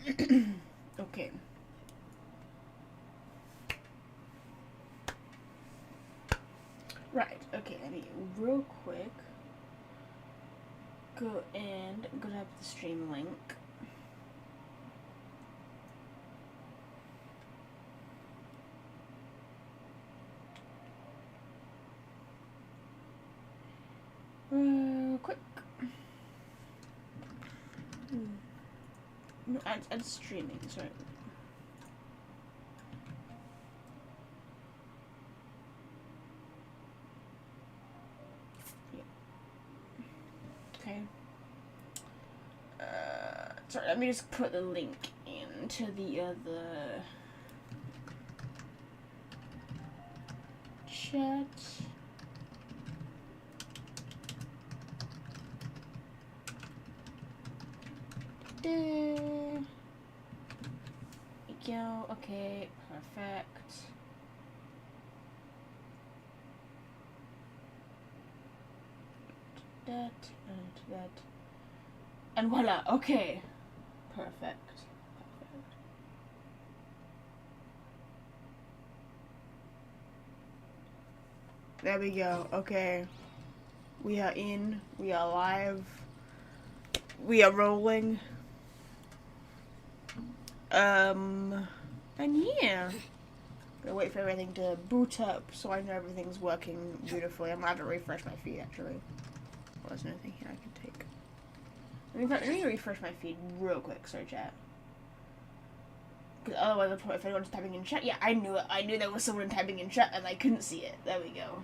Okay. Right, okay, let me real quick go and grab the stream link. Real quick. No, add streaming, sorry. Yeah. Okay. Sorry, let me just put the link into the other chat. There we go. Okay, perfect. That and that. And voila, okay. Perfect. There we go. Okay. We are in. We are live. We are rolling. And yeah. Gonna wait for everything to boot up so I know everything's working beautifully. I'm gonna have to refresh my feed actually. Well, there's nothing here I can take. Let me refresh my feed real quick, sorry chat. Because otherwise I'll probably, if anyone's typing in chat, yeah, I knew it. I knew there was someone typing in chat and I couldn't see it. There we go.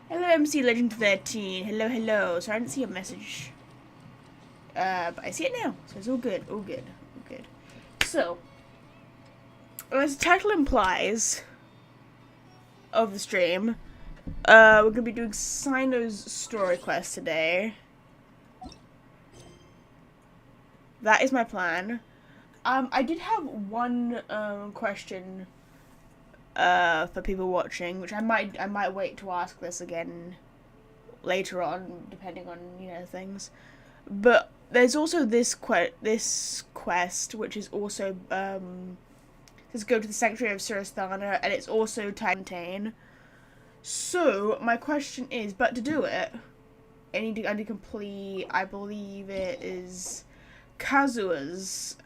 Hello MC Legend 13. Hello, hello. So I didn't see a message. But I see it now. So it's all good, all good, all good. So, as the title implies of the stream, we're gonna be doing Cyno's story quest today. That is my plan. I did have one question for people watching, which I might wait to ask this again later on, depending on things. But there's also this quest, which is also says go to the Sanctuary of Surasthana, and it's also Titan. So my question is, but to do it, I need to complete. I believe it is Kazua's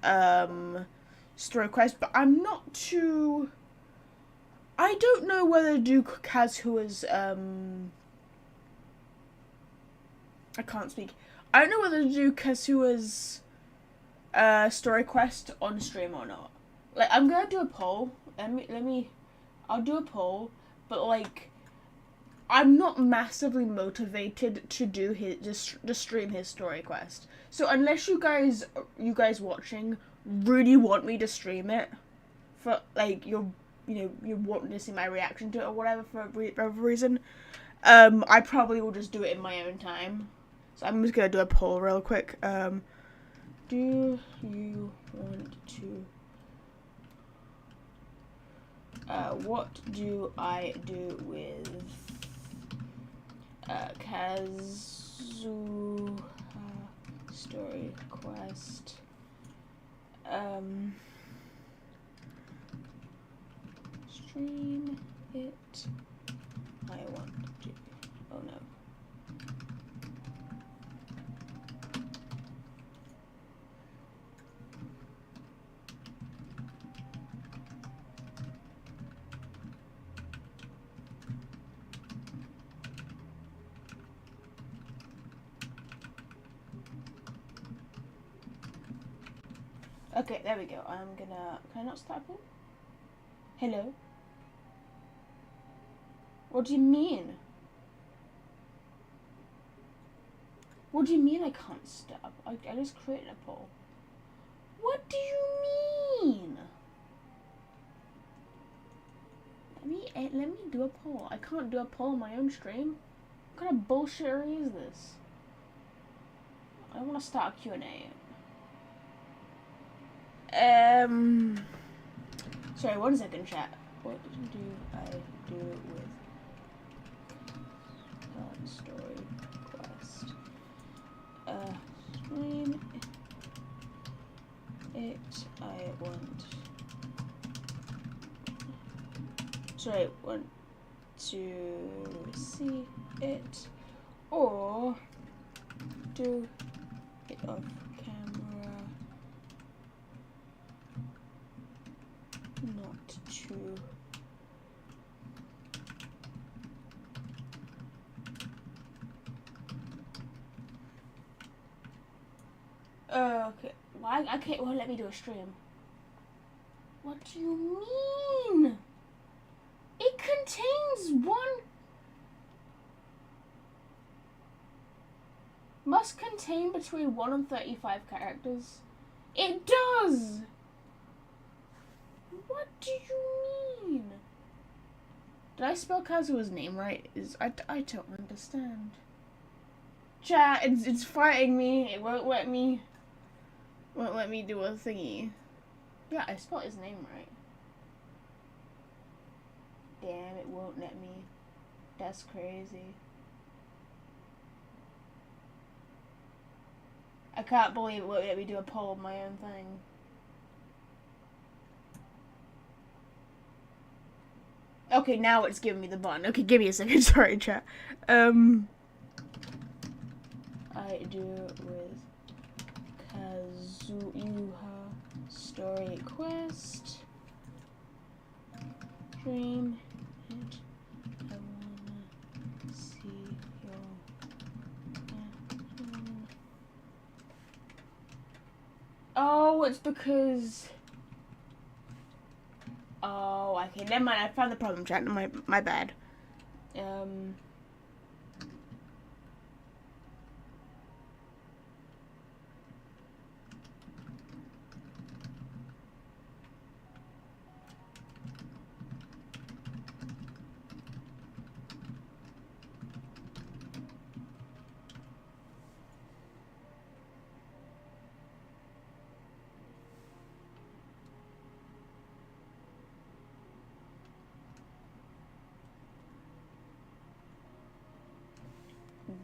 story quest, but I'm not too. I don't know whether to do Kazua's I can't speak. I don't know whether to do Kazua's story quest on stream or not. Like, I'm gonna do a poll. I'll do a poll, but like, I'm not massively motivated to do to stream his story quest. So unless you guys watching really want me to stream it, for like you want to see my reaction to it or whatever for whatever reason, I probably will just do it in my own time. So I'm just gonna do a poll real quick. Do you want to? What do I do with Kazuha story quest? Stream it. I want to. Oh no. Okay, there we go. I'm gonna. Can I not start it? Hello? What do you mean? What do you mean I can't stop? I just created a poll. What do you mean? Let me do a poll. I can't do a poll on my own stream. What kind of bullshittery is this? I want to start a Q&A. Sorry, 1 second, chat. What do I do with story quest? Stream it. I want. So I want to see it, or do it off camera. Not to. Okay. Why? Okay, it won't let me do a stream. What do you mean? It contains one. Must contain between 1 and 35 characters. It does! What do you mean? Did I spell Kazuha's name right? I don't understand. Chat, it's fighting me. It won't let me do a thingy. Yeah, I spelled his name right. Damn, it won't let me. That's crazy. I can't believe it won't let me do a poll of my own thing. Okay, now it's giving me the button. Okay, give me a second. Sorry, chat. I do with Kazuha story quest. Dream it. I wanna see your. Oh, it's because. Oh, okay. Never mind. I found the problem, chat. My bad.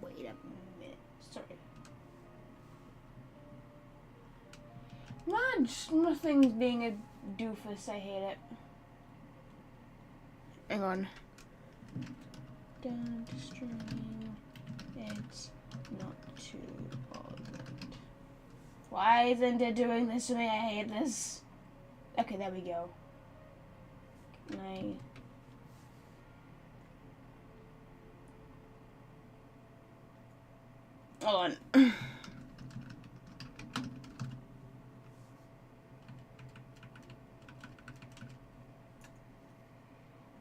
Wait a minute. Sorry. Man, nothing's being a doofus. I hate it. Hang on. Don't stream. It's not too bothered. Why isn't it doing this to me? I hate this. Okay, there we go. Can I... Hold on.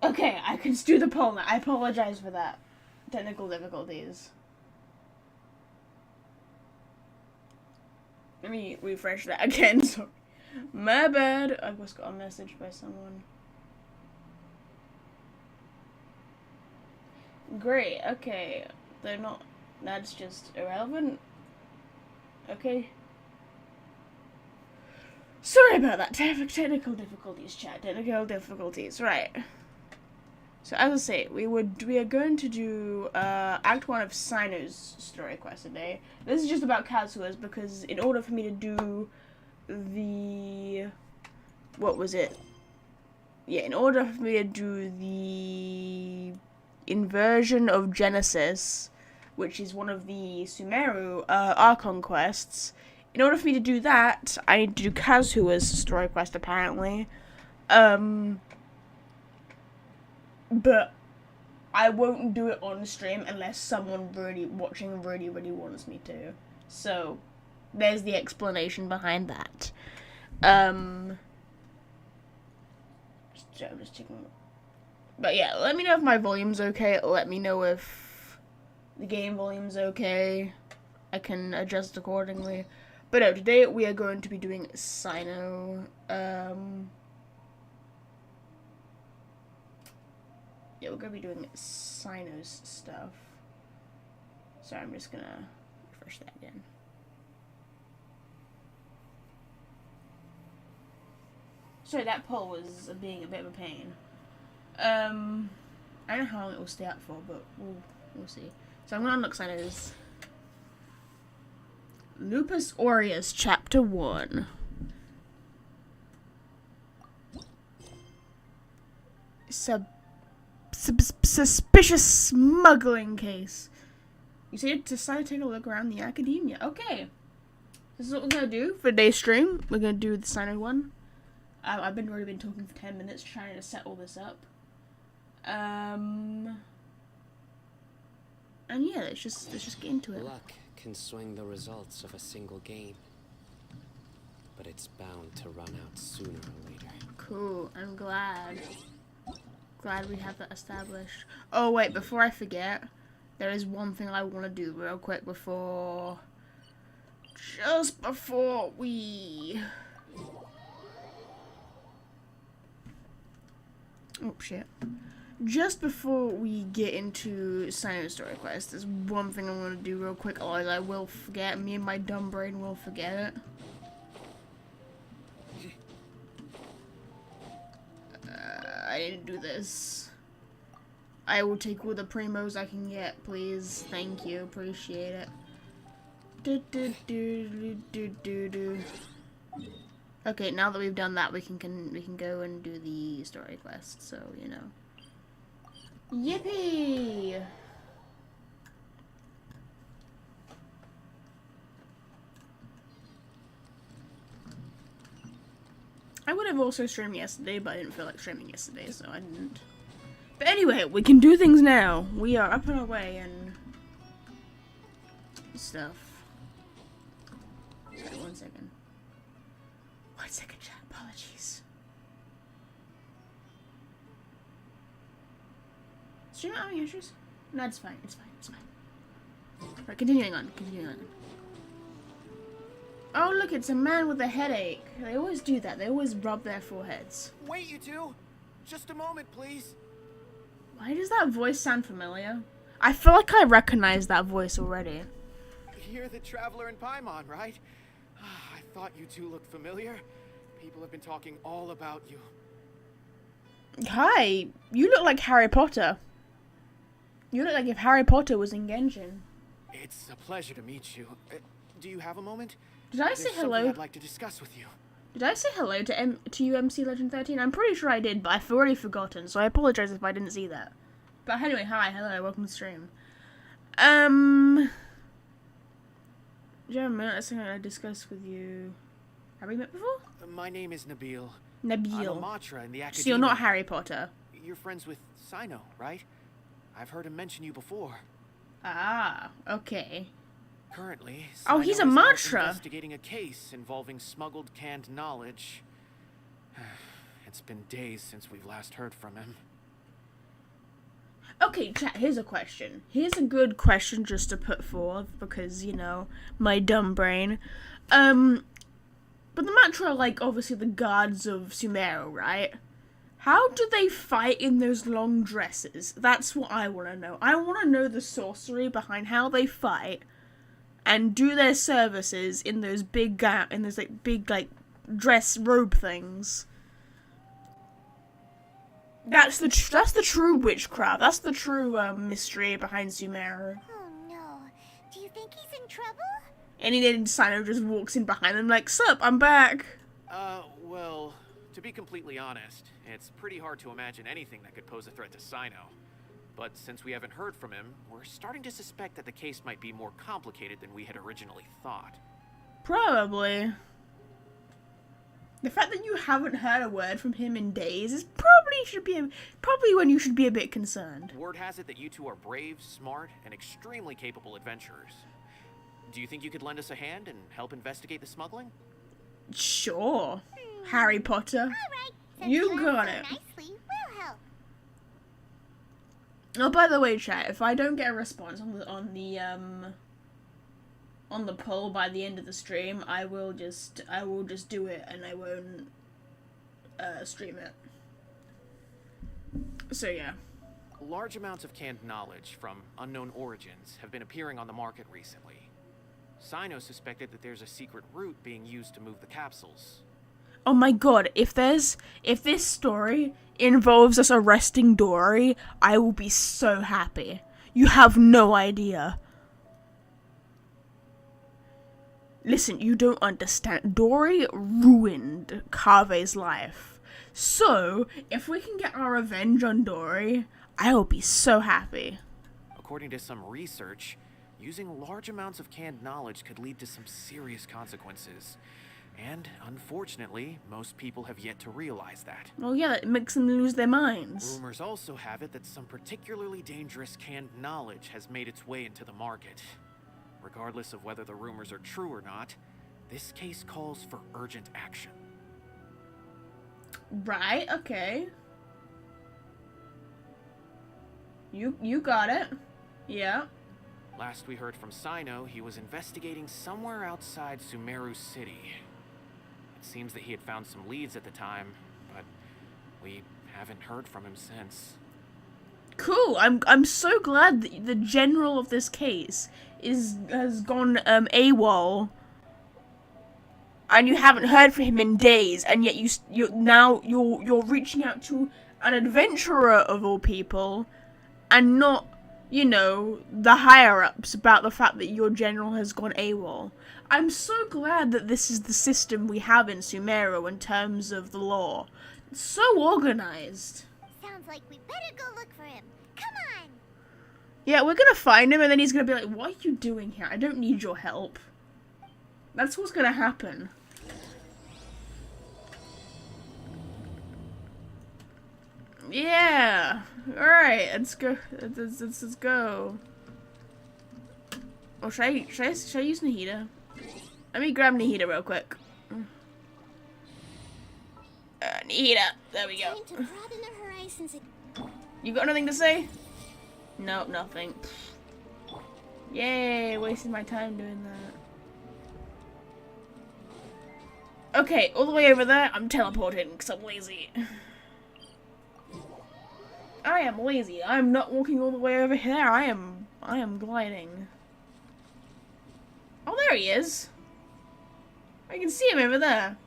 Okay, I can do the poll now. I apologize for that. Technical difficulties. Let me refresh that again. Sorry. My bad. I just got a message by someone. Great, okay. They're not... That's just irrelevant. Okay. Sorry about that. Technical difficulties, chat. Technical difficulties. Right. So as I say, we are going to do Act 1 of Cyno's story quest today. This is just about Kazuha's because in order for me to do the... What was it? Yeah, in order for me to do the Inversion of Genesis, which is one of the Sumeru Archon quests, in order for me to do that, I need to do Kazuha's story quest, apparently. But I won't do it on stream unless someone really watching really wants me to. So, there's the explanation behind that. I'm just checking. But yeah, let me know if my volume's okay. Let me know if the game volume's okay. I can adjust accordingly. But no, today we are going to be doing Cyno. Yeah, we're going to be doing Cyno's stuff. So I'm just going to refresh that again. Sorry, that poll was being a bit of a pain. I don't know how long it will stay up for, but we'll see. So I'm going to unlock Cyno's Lupus Aureus Chapter 1. suspicious smuggling case. You say decided to take a look around the academia. Okay. This is what we're gonna do for today's stream. We're gonna do the Cyno one. I've already been talking for 10 minutes trying to set all this up. And yeah, let's just get into it. Luck can swing the results of a single game, but it's bound to run out sooner or later. Cool. I'm glad we have that established. Oh wait, before I forget, there is one thing I want to do real quick just before we. Oh shit. Just before we get into Cyno story quest, there's one thing I want to do real quick, otherwise I will forget. Me and my dumb brain will forget it. I didn't do this. I will take all the primos I can get, please. Thank you, appreciate it. Okay, now that we've done that, we can go and do the story quest. So you know. Yippee! I would have also streamed yesterday, but I didn't feel like streaming yesterday, so I didn't. But anyway, we can do things now. We are up and away and stuff. Sorry, 1 second. 1 second, chat. Apologies. Stream not having issues? No, it's fine. It's fine. It's fine. Right, continuing on. Oh, look, it's a man with a headache. They always do that. They always rub their foreheads. Wait, you two! Just a moment, please. Why does that voice sound familiar? I feel like I recognize that voice already. You're the traveler in Paimon, right? I thought you two looked familiar. People have been talking all about you. Hi, you look like Harry Potter. You look like if Harry Potter was in Genshin. It's a pleasure to meet you. Do you have a moment? Did I say hello? I'd like to discuss with you. Did I say hello to you, MC Legend 13? I'm pretty sure I did, but I've already forgotten, so I apologize if I didn't see that. But anyway, hi, hello, welcome to the stream. Do you have a minute? That's something I discuss with you. Have we met before? My name is Nabil. Nabil. I'm a Matra in the academia. So you're not Harry Potter? You're friends with Cyno, right? I've heard him mention you before. Ah, okay. Currently, oh, he's a Cyno is Matra. investigating a case involving smuggled canned knowledge. It's been days since we've last heard from him. Okay, chat, here's a question. Here's a good question just to put forth, because, you know, my dumb brain. But the Matra are, like, obviously the gods of Sumeru, right? How do they fight in those long dresses? That's what I want to know. I want to know the sorcery behind how they fight and do their services in those big dress robe things. That's the true witchcraft. That's the true mystery behind Sumeru. Oh no. Do you think he's in trouble? And then Cyno just walks in behind them like, "Sup, I'm back." Well, to be completely honest, it's pretty hard to imagine anything that could pose a threat to Cyno. But since we haven't heard from him, we're starting to suspect that the case might be more complicated than we had originally thought. Probably. The fact that you haven't heard a word from him in days is probably when you should be a bit concerned. Word has it that you two are brave, smart, and extremely capable adventurers. Do you think you could lend us a hand and help investigate the smuggling? Sure. Harry Potter. All right. Since You you got asked it. so nicely, we'll help. Oh, by the way, chat, if I don't get a response on the poll by the end of the stream, I will just do it and I won't stream it. So yeah. Large amounts of canned knowledge from unknown origins have been appearing on the market recently. Cyno suspected that there's a secret route being used to move the capsules. Oh my god, if this story involves us arresting Dory, I will be so happy. You have no idea. Listen, you don't understand. Dory ruined Kave's life. So, if we can get our revenge on Dory, I will be so happy. According to some research, using large amounts of canned knowledge could lead to some serious consequences. And, unfortunately, most people have yet to realize that. Well, yeah, it makes them lose their minds. Rumors also have it that some particularly dangerous canned knowledge has made its way into the market. Regardless of whether the rumors are true or not, this case calls for urgent action. Right, okay. You got it. Yeah. Last we heard from Cyno, he was investigating somewhere outside Sumeru City. It seems that he had found some leads at the time, but we haven't heard from him since. Cool. I'm so glad that the general of this case has gone AWOL, and you haven't heard from him in days, and yet you're reaching out to an adventurer of all people, and not, you know, the higher-ups about the fact that your general has gone AWOL. I'm so glad that this is the system we have in Sumeru in terms of the law. It's so organized. Sounds like we better go look for him. Come on! Yeah, we're gonna find him, and then he's gonna be like, "What are you doing here? I don't need your help." That's what's gonna happen. Yeah. Alright, let's go. Let's go. Oh, should I use Nahida? Let me grab Nahida real quick. Nahida. There we go. Time to broaden our horizons. You got anything to say? Nope, nothing. Yay, wasted my time doing that. Okay, all the way over there, I'm teleporting because I'm lazy. I am lazy. I'm not walking all the way over here. I am gliding. Oh, there he is. I can see him over there.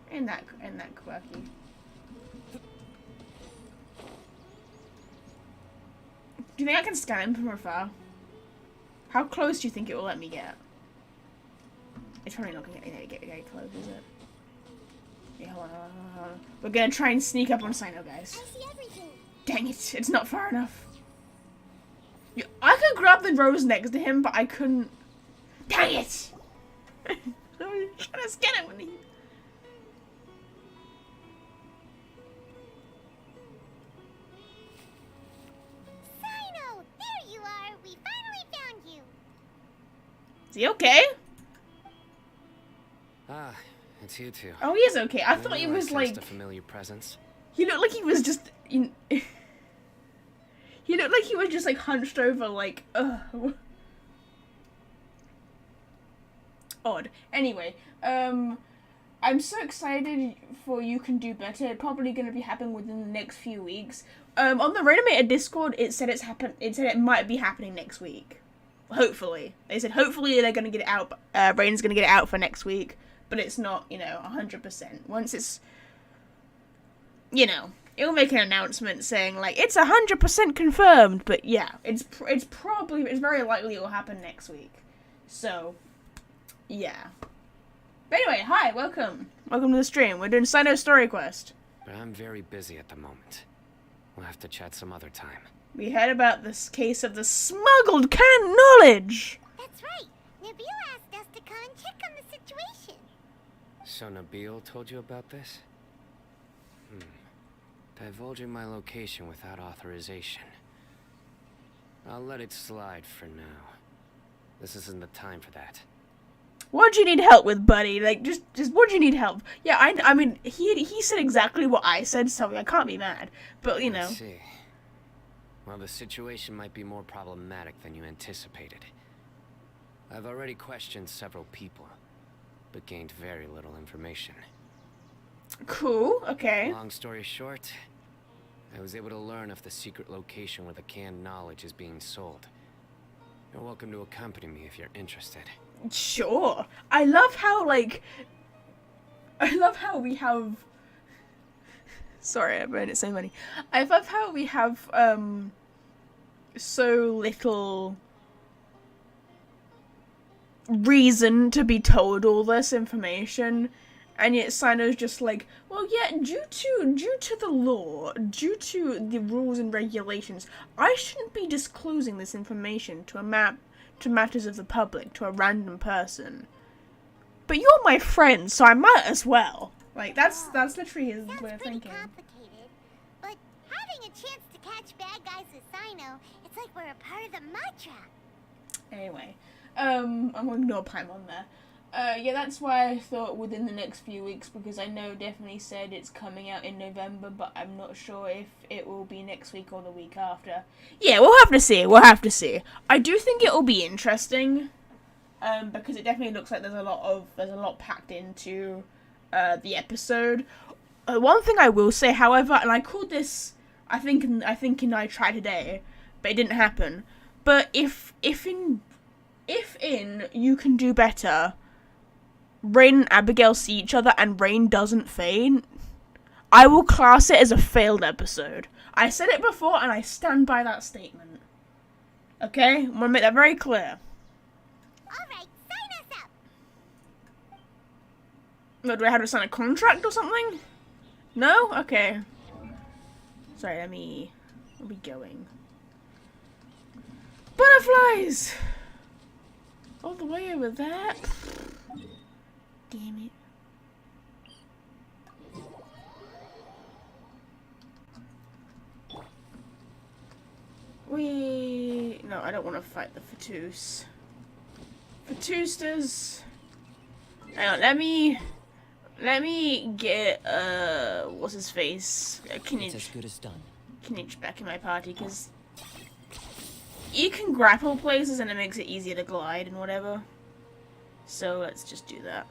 And that quirky. Do you think I can scan him from afar? How close do you think it will let me get? It's probably not going to get very close, is it? Yeah, hold on. We're gonna try and sneak up on Cyno, guys. I see everything. Dang it, it's not far enough. Yeah, I could grab the rose next to him, but I couldn't. Dang it! I was trying to scan it when he... Cyno! There you are! We finally found you! Is he okay? Ah, it's you two. Oh, he is okay. I thought he know was sensed like... a familiar presence. He looked like he was just... He looked like he was just like hunched over like... Odd. Anyway, I'm so excited for You Can Do Better. It's probably going to be happening within the next few weeks. On the Renomator Discord, it said it might be happening next week. Hopefully. They said hopefully they're going to get it out, Rain's going to get it out for next week, but it's not, 100%. Once it's, it'll make an announcement saying, like, it's 100% confirmed, but yeah, it's very likely it'll happen next week. So, yeah. But anyway, hi, welcome. Welcome to the stream. We're doing Cyno Story Quest. But I'm very busy at the moment. We'll have to chat some other time. We heard about this case of the smuggled canned knowledge. That's right. Nabil asked us to come and check on the situation. So Nabil told you about this? Divulging my location without authorization. I'll let it slide for now. This isn't the time for that. What do you need help with, buddy? Like, just what do you need help? Yeah, I mean, he said exactly what I said, so I can't be mad. But, I see. Well, the situation might be more problematic than you anticipated. I've already questioned several people, but gained very little information. Cool, okay. Long story short, I was able to learn of the secret location where the canned knowledge is being sold. You're welcome to accompany me if you're interested. Sure. I love how we have... Sorry, I made it so many. I love how we have, so little reason to be told all this information, And yet Cyno's just like, well, yeah, due to the law, due to the rules and regulations, I shouldn't be disclosing this information to matters of the public, to a random person. But you're my friend, so I might as well. Like, that's literally his way of thinking. Complicated, but having a chance to catch bad guys with Cyno, it's like we're a part of the mantra. Anyway, I'm gonna ignore Paimon there. Yeah, that's why I thought within the next few weeks, because I know definitely said it's coming out in November, but I'm not sure if it will be next week or the week after. Yeah, we'll have to see. I do think it will be interesting, because it definitely looks like there's a lot packed into the episode. One thing I will say, however, and I called this, I think in I Try Today, but it didn't happen. But if in You Can Do Better, Rain and Abigail see each other and Rain doesn't faint, I will class it as a failed episode. I said it before and I stand by that statement. Okay? I'm gonna make that very clear. Alright, sign us up! What, do I have to sign a contract or something? No? Okay. Sorry, let me going. Butterflies! All the way over there? Damn it. No, I don't want to fight the Fatus. Fatustas. Hang on, let me get, what's his face? It's as good as done. Kinich back in my party, because you can grapple places and it makes it easier to glide and whatever. So let's just do that.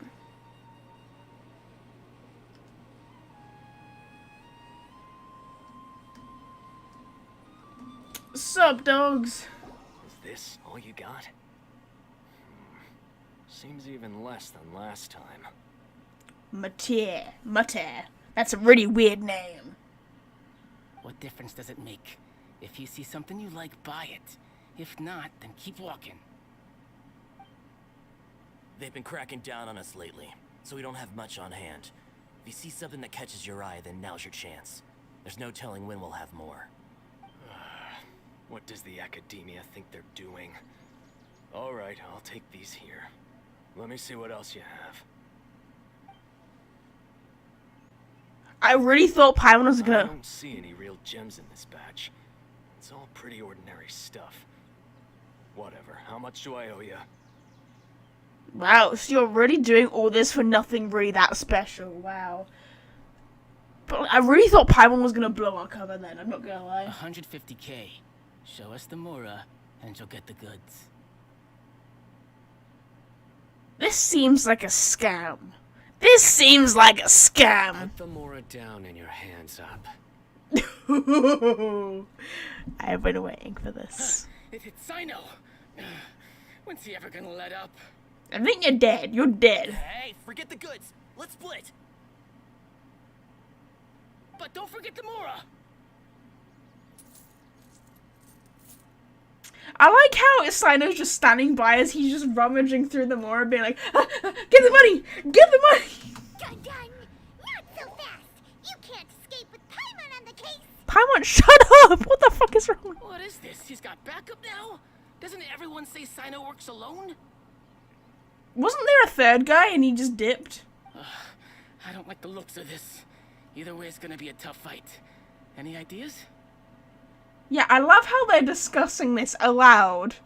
Sup, dogs? Is this all you got? Seems even less than last time. Mater. That's a really weird name. What difference does it make? If you see something you like, buy it. If not, then keep walking. They've been cracking down on us lately, so we don't have much on hand. If you see something that catches your eye, then now's your chance. There's no telling when we'll have more. What does the academia think they're doing? Alright, I'll take these here. Let me see what else you have. I really thought Paimon was I gonna... don't see any real gems in this batch. It's all pretty ordinary stuff. Whatever, how much do I owe you? Wow, so you're really doing all this for nothing really that special, wow. But I really thought Paimon was gonna blow our cover then, I'm not gonna lie. 150k. Show us the Mora, and you'll get the goods. This seems like a scam. This seems like a scam. Put the Mora down and your hands up. I've been waiting for this. It's Cyno. When's he ever gonna let up? I think you're dead. You're dead. Hey, forget the goods! Let's split! But don't forget the Mora. I like how Cyno's just standing by as he's just rummaging through the Mora, being like, "Get the money! Get the money!" Dun dun! Not so fast! You can't escape with Paimon on the case! Paimon, shut up! What the fuck is wrong? What is this? He's got backup now? Doesn't everyone say Cyno works alone? Wasn't there a third guy and he just dipped? I don't like the looks of this. Either way, it's gonna be a tough fight. Any ideas? Yeah, I love how they're discussing this aloud.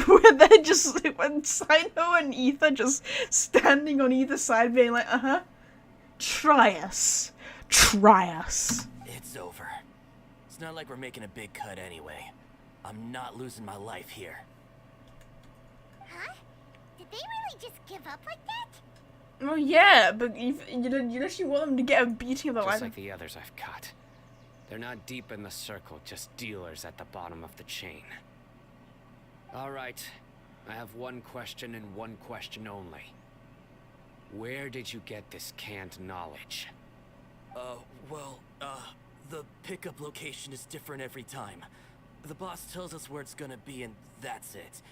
Where they're just, when Cyno and Ether just standing on either side being like, try us. Try us. It's over. It's not like we're making a big cut anyway. I'm not losing my life here. Huh? Did they really just give up like that? Well, yeah, but you literally want them to get a beating of the Just life. like the others I've caught. They're not deep in the circle, just dealers at the bottom of the chain. Alright, I have one question and one question only. Where did you get this canned knowledge? The pickup location is different every time. The boss tells us where it's gonna be and that's it.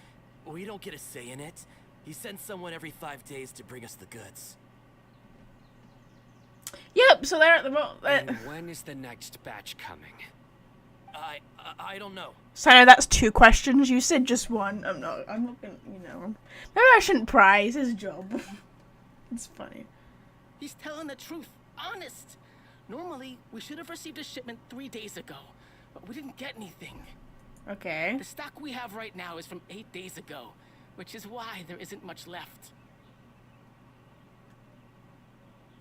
We don't get a say in it. He sends someone every 5 days to bring us the goods. Yep, so they're at the bottom. And when is the next batch coming? I don't know. Cyno, that's 2 questions. You said just one. I'm not gonna, maybe I shouldn't pry. It's his job. It's funny. He's telling the truth. Honest. Normally, we should have received a shipment 3 days ago, but we didn't get anything. Okay. The stock we have right now is from 8 days ago, which is why there isn't much left.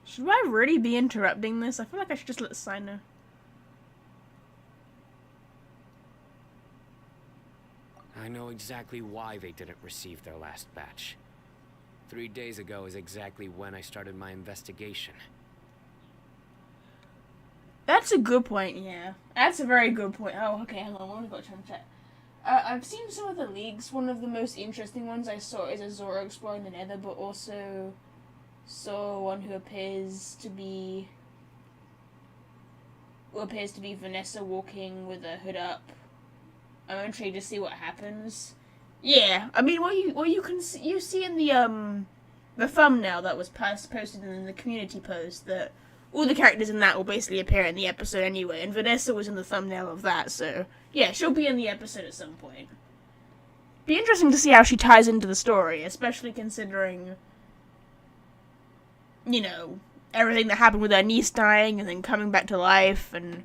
Should I really be interrupting this? I feel like I should just let Cyno. I know exactly why they didn't receive their last batch. 3 days ago is exactly when I started my investigation. That's a good point, yeah. That's a very good point. Oh, okay, hang on, what have we got to check? I've seen some of the leaks. One of the most interesting ones I saw is Azora exploring the Nether, but also saw one who appears to be Vanessa walking with her hood up. I'm intrigued to see what happens. Yeah, I mean, what you can see, you see in the thumbnail that was posted in the community post that all the characters in that will basically appear in the episode anyway, and Vanessa was in the thumbnail of that, so yeah, she'll be in the episode at some point. Be interesting to see how she ties into the story, especially considering, you know, everything that happened with her niece dying and then coming back to life and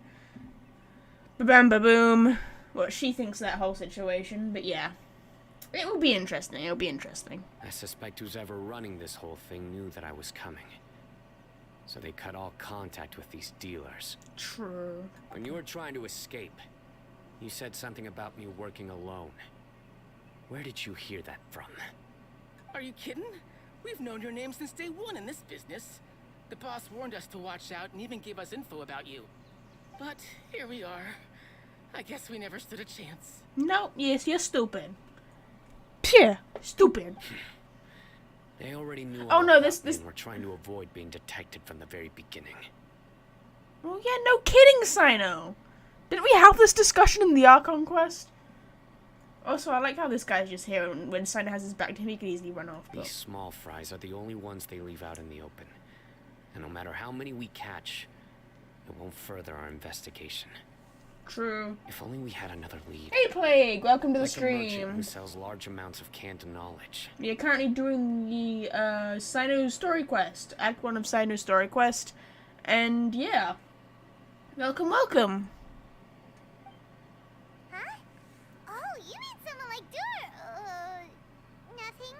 ba-bam ba-boom, what she thinks of that whole situation, but yeah. It will be interesting, it'll be interesting. I suspect who's ever running this whole thing knew that I was coming. So they cut all contact with these dealers. True. When you were trying to escape, you said something about me working alone. Where did you hear that from? Are you kidding? We've known your name since day 1 in this business. The boss warned us to watch out and even gave us info about you. But here we are. I guess we never stood a chance. No, yes, you're stupid. Pure, stupid. They already knew Oh all no, about this me and were trying to avoid being detected from the very beginning. Oh yeah, no kidding, Cyno. Didn't we have this discussion in the Archon quest? Also, I like how this guy's just here, and when Cyno has his back to him, he could easily run off. But These small fries are the only ones they leave out in the open. And no matter how many we catch, it won't further our investigation. true. If only we had another lead. Hey Plague, welcome to the Like a merchant stream. who sells large amounts of canned knowledge. You're currently doing the Cyno story quest, Act 1 of Cyno story quest, and yeah. Welcome, welcome. Huh? Oh, you mean someone like nothing?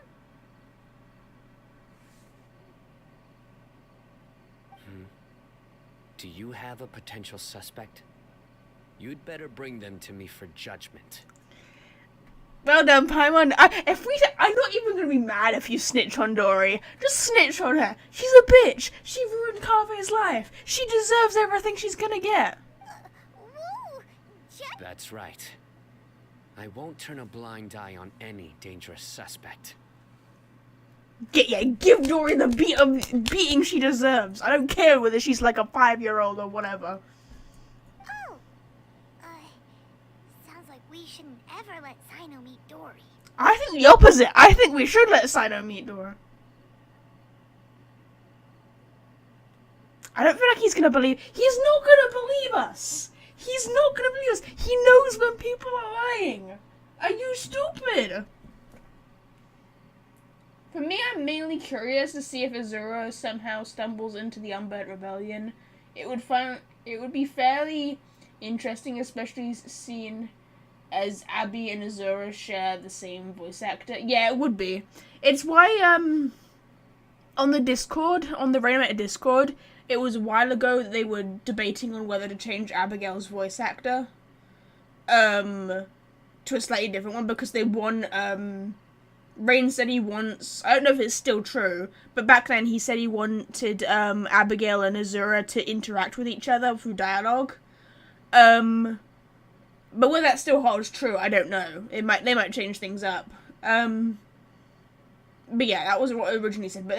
Do you have a potential suspect? You'd better bring them to me for judgment. Well done, Paimon. I'm not even gonna be mad if you snitch on Dory. Just snitch on her. She's a bitch. She ruined Carve's life. She deserves everything she's gonna get. Whoa! That's right. I won't turn a blind eye on any dangerous suspect. Give Dory the beating she deserves. I don't care whether she's like a 5-year-old or whatever. Oh! Sounds like we shouldn't ever let Cyno meet Dory. I think the opposite. I think we should let Cyno meet Dory. I don't feel like he's gonna believe. He's not gonna believe us. He's not gonna believe us. He knows when people are lying. Are you stupid? For me, I'm mainly curious to see if Azura somehow stumbles into the Unburnt Rebellion. It would be fairly interesting, especially seeing as Abby and Azura share the same voice actor. Yeah, it would be. It's why on the Discord, on the Rainmaker Discord, it was a while ago that they were debating on whether to change Abigail's voice actor to a slightly different one, because they won Rain said he wants, I don't know if it's still true, but back then he said he wanted Abigail and Azura to interact with each other through dialogue. But whether that still holds true, I don't know. They might change things up. But yeah, that was what originally said. But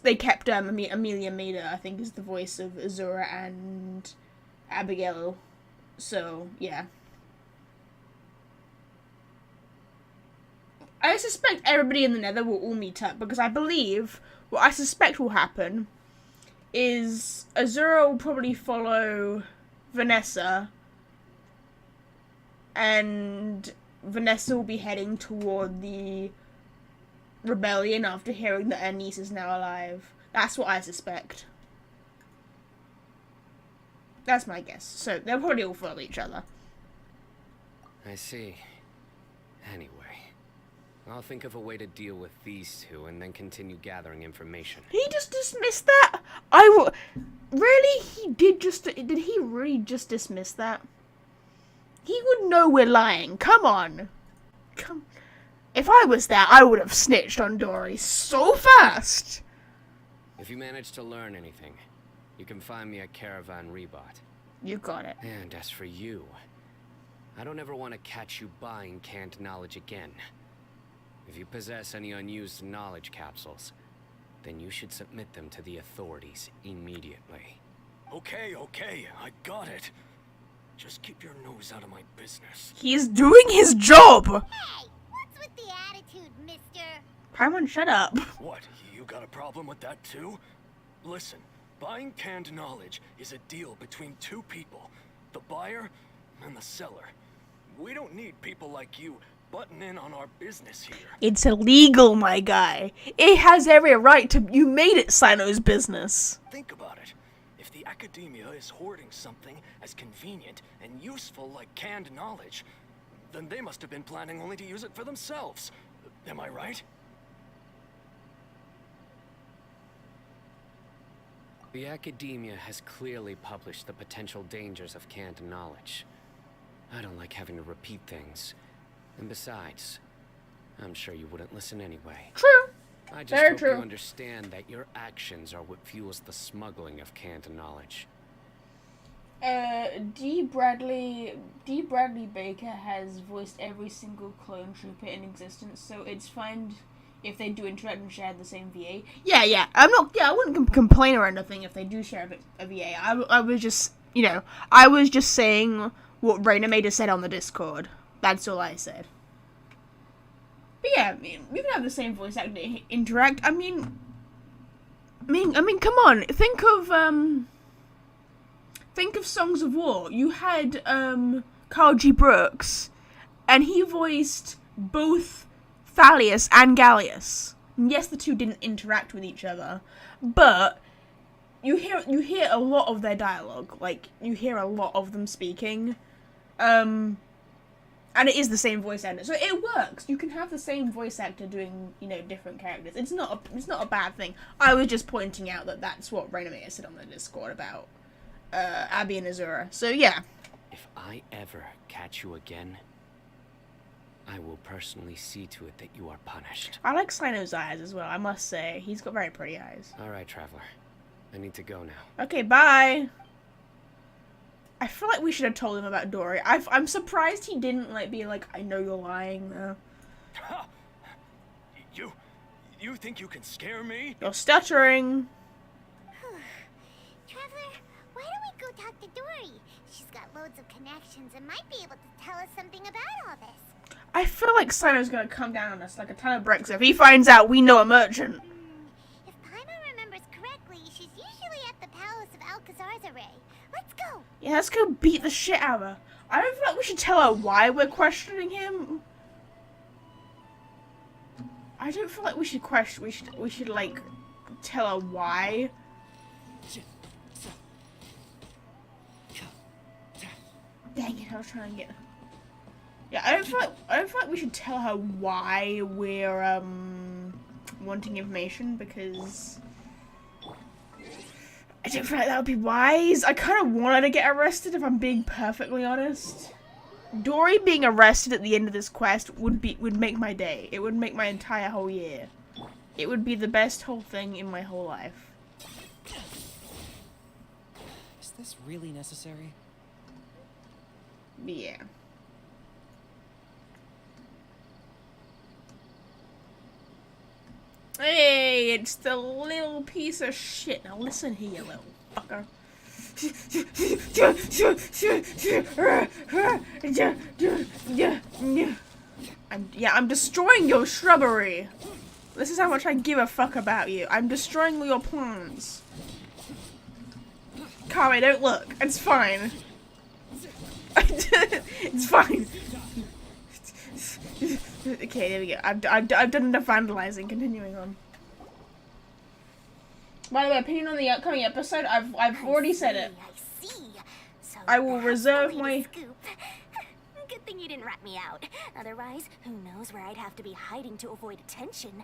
they kept Amelia Maida, I think, is the voice of Azura and Abigail. So yeah. I suspect everybody in the Nether will all meet up, because I believe what I suspect will happen is Azura will probably follow Vanessa, and Vanessa will be heading toward the rebellion after hearing that her niece is now alive. That's what I suspect. That's my guess. So they'll probably all follow each other. I see. Anyway, I'll think of a way to deal with these two and then continue gathering information. He just dismissed that? Really? Did he really just dismiss that? He would know we're lying. Come on. If I was there, I would have snitched on Dory so fast. If you manage to learn anything, you can find me at Caravan Rebot. You got it. And as for you, I don't ever want to catch you buying canned knowledge again. If you possess any unused knowledge capsules, then you should submit them to the authorities immediately. Okay, I got it. Just keep your nose out of my business. He's doing his job! Hey, what's with the attitude, mister? Paimon, shut up. What, you got a problem with that too? Listen, buying canned knowledge is a deal between two people. The buyer and the seller. We don't need people like you butting in on our business here. It's illegal, my guy. It has every right to... You made it Cyno's business. Think about it. If the academia is hoarding something as convenient and useful like canned knowledge, then they must have been planning only to use it for themselves. Am I right? The academia has clearly published the potential dangers of canned knowledge. I don't like having to repeat things. And besides, I'm sure you wouldn't listen anyway. True. I just Very hope true. you understand that your actions are what fuels the smuggling of canned knowledge. D. Bradley Baker has voiced every single clone trooper in existence, so it's fine if they do interact and share the same VA. Yeah. I wouldn't complain or anything if they do share a VA. I was just, I was just saying what Raina Maida said on the Discord. That's all I said. But yeah, we can have the same voice actor interact. I mean, come on. Think of Songs of War. You had Carl G. Brooks, and he voiced both Thalius and Gallius. And yes, the two didn't interact with each other, but you hear a lot of their dialogue. Like, you hear a lot of them speaking. And it is the same voice actor, so it works. You can have the same voice actor doing, different characters. It's not a bad thing. I was just pointing out that that's what Raina Maida said on the Discord about Abby and Azura. So yeah. If I ever catch you again, I will personally see to it that you are punished. I like Cyno's eyes as well, I must say. He's got very pretty eyes. Alright, Traveler. I need to go now. Okay, bye! I feel like we should have told him about Dory. I'm surprised he didn't, be like, I know you're lying, though. Ha! You think you can scare me? You're stuttering. Traveler, why don't we go talk to Dory? She's got loads of connections and might be able to tell us something about all this. I feel like Cyno's gonna come down on us like a ton of bricks if he finds out we know a merchant. If Paimon remembers correctly, she's usually at the palace of Alcazar's array. Let's go. Yeah, let's go beat the shit out of her. I don't feel like we should tell her why we're questioning him. I don't feel like we should we should tell her why. Dang it, I was trying to get... Yeah, I don't feel like we should tell her why we're wanting information, because I don't feel like that would be wise. I kind of want her to get arrested, if I'm being perfectly honest. Dory being arrested at the end of this quest would make my day. It would make my entire whole year. It would be the best whole thing in my whole life. Is this really necessary? Yeah. Hey, it's the little piece of shit. Now listen here, you little fucker. I'm destroying your shrubbery. This is how much I give a fuck about you. I'm destroying all your plants. Kari, don't look. It's fine. It's fine. Okay, there we go. I've done enough vandalizing. Continuing on. By the way, opinion on the upcoming episode, I've already said it. I see. So I will that's reserve the my- latest scoop. Good thing you didn't rat me out. Otherwise, who knows where I'd have to be hiding to avoid attention.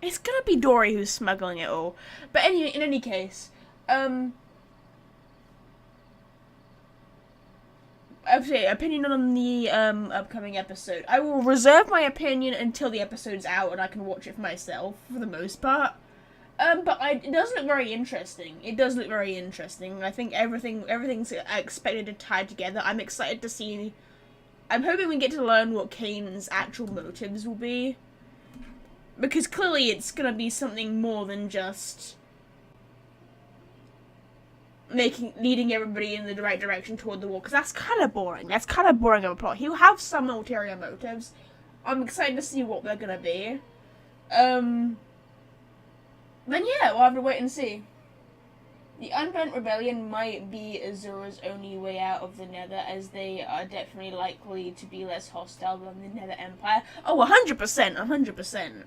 It's gonna be Dory who's smuggling it all. But anyway, in any case, okay, opinion on the upcoming episode. I will reserve my opinion until the episode's out and I can watch it for myself for the most part. But it does look very interesting. It does look very interesting. I think everything's expected to tie together. I'm excited to see. I'm hoping we get to learn what Kane's actual motives will be, because clearly it's gonna be something more than just leading everybody in the right direction toward the wall, because that's kind of boring. That's kind of boring of a plot. He'll have some ulterior motives. I'm excited to see what they're gonna be. Then yeah, we'll have to wait and see. The Unbent Rebellion might be Azura's only way out of the Nether, as they are definitely likely to be less hostile than the Nether Empire. Oh, 100%, 100%.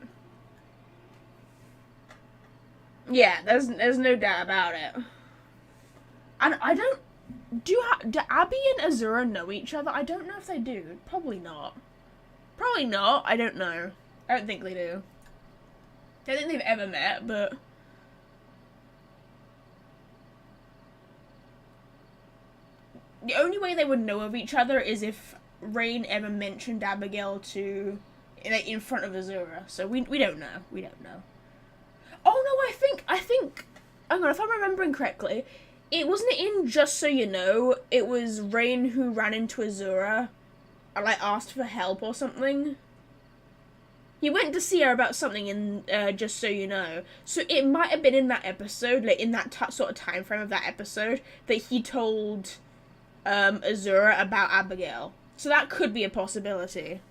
Yeah, there's no doubt about it. And I don't... Do Abby and Azura know each other? I don't know if they do. Probably not. Probably not. I don't know. I don't think they do. I don't think they've ever met, but... The only way they would know of each other is if Rain ever mentioned Abigail to... like, in front of Azura. So we don't know. We don't know. Oh no, I think... Hang on, if I'm remembering correctly, it wasn't in Just So You Know, it was Rain who ran into Azura and, like, asked for help or something. He went to see her about something in Just So You Know. So it might have been in that episode, like in that sort of time frame of that episode, that he told Azura about Abigail. So that could be a possibility.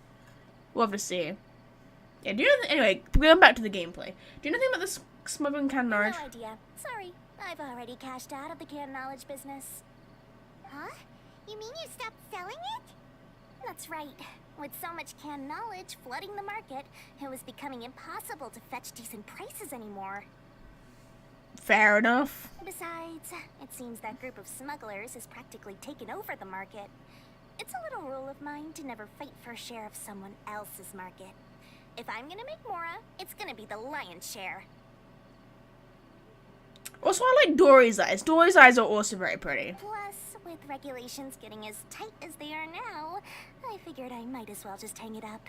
We'll have to see. Yeah, do you know anyway, going back to the gameplay. Do you know anything about this smuggling canned knowledge? No idea. Sorry. I've already cashed out of the canned knowledge business. Huh? You mean you stopped selling it? That's right. With so much canned knowledge flooding the market, it was becoming impossible to fetch decent prices anymore. Fair enough. Besides, it seems that group of smugglers has practically taken over the market. It's a little rule of mine to never fight for a share of someone else's market. If I'm gonna make Mora, it's gonna be the lion's share. Also, I like Dory's eyes. Dory's eyes are also very pretty. Plus, with regulations getting as tight as they are now, I figured I might as well just hang it up.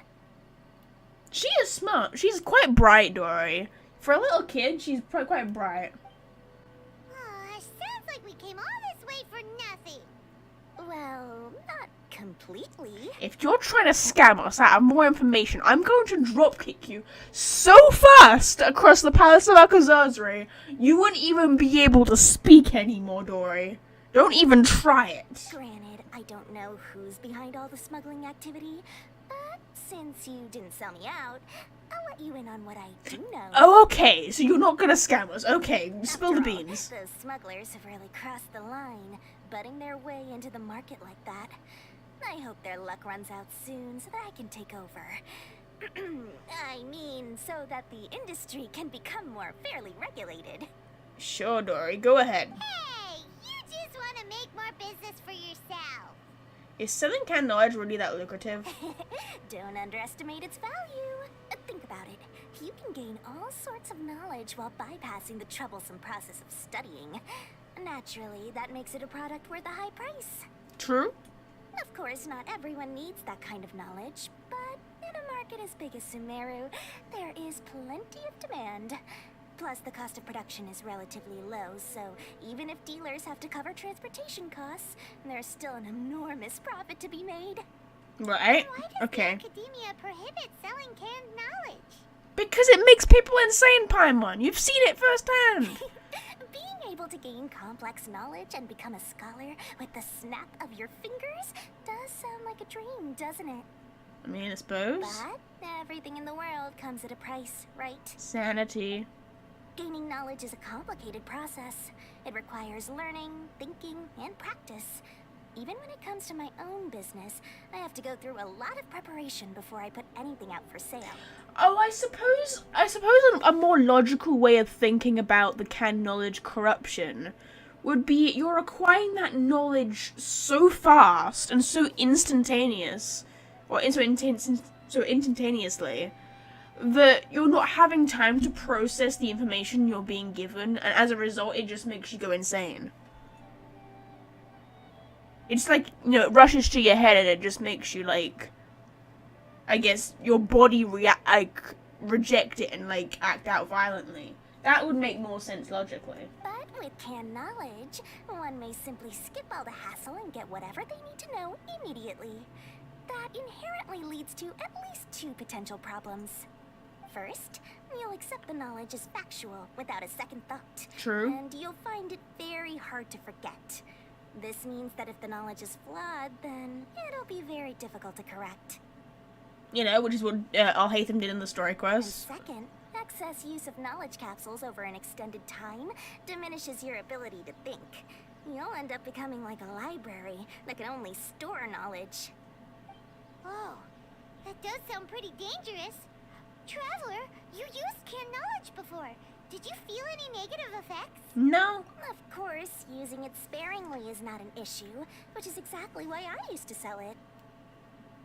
She is smart. She's quite bright, Dory. For a little kid, she's quite bright. Sounds like we came all this way for nothing. Well, not completely. If you're trying to scam us out of more information, I'm going to dropkick you so fast across the Palace of Alcazazri, you wouldn't even be able to speak anymore, Dory. Don't even try it. Granted, I don't know who's behind all the smuggling activity, but since you didn't sell me out, I'll let you in on what I do know. Oh, okay. So you're not gonna scam us. Okay, spill the After all, beans. Those smugglers have really crossed the line, butting their way into the market like that. I hope their luck runs out soon so that I can take over. I mean, so that the industry can become more fairly regulated. Sure, Dory. Go ahead. Hey, you just want to make more business for yourself. Is selling canned knowledge really that lucrative? Don't underestimate its value. Think about it. You can gain all sorts of knowledge while bypassing the troublesome process of studying. Naturally, that makes it a product worth a high price. True. Of course, not everyone needs that kind of knowledge, but in a market as big as Sumeru, there is plenty of demand. Plus, the cost of production is relatively low, so even if dealers have to cover transportation costs, there's still an enormous profit to be made. Right. Why does Okay. the Academia prohibit selling canned knowledge? Because it makes people insane, Paimon. You've seen it firsthand. Being able to gain complex knowledge and become a scholar with the snap of your fingers does sound like a dream, doesn't it? I mean, I suppose. But everything in the world comes at a price, right? Sanity. Gaining knowledge is a complicated process. It requires learning, thinking, and practice. Even when it comes to my own business, I have to go through a lot of preparation before I put anything out for sale. Oh, I suppose a more logical way of thinking about the canned knowledge corruption would be you're acquiring that knowledge so fast and so instantaneous, or so instantaneously, that you're not having time to process the information you're being given, and as a result, it just makes you go insane. It's like, you know, it rushes to your head and it just makes you, like, I guess, your body reject it and, like, act out violently. That would make more sense logically. But with canned knowledge, one may simply skip all the hassle and get whatever they need to know immediately. That inherently leads to at least two potential problems. First, you'll accept the knowledge as factual without a second thought. True. And you'll find it very hard to forget. This means that if the knowledge is flawed, then it'll be very difficult to correct. You know, which is what Alhaitham did in the story And quest. second, excess use of knowledge capsules over an extended time diminishes your ability to think. You'll end up becoming like a library that can only store knowledge. Oh, that does sound pretty dangerous. Traveler, you used canned knowledge before. Did you feel any negative effects? No. Of course, using it sparingly is not an issue, which is exactly why I used to sell it.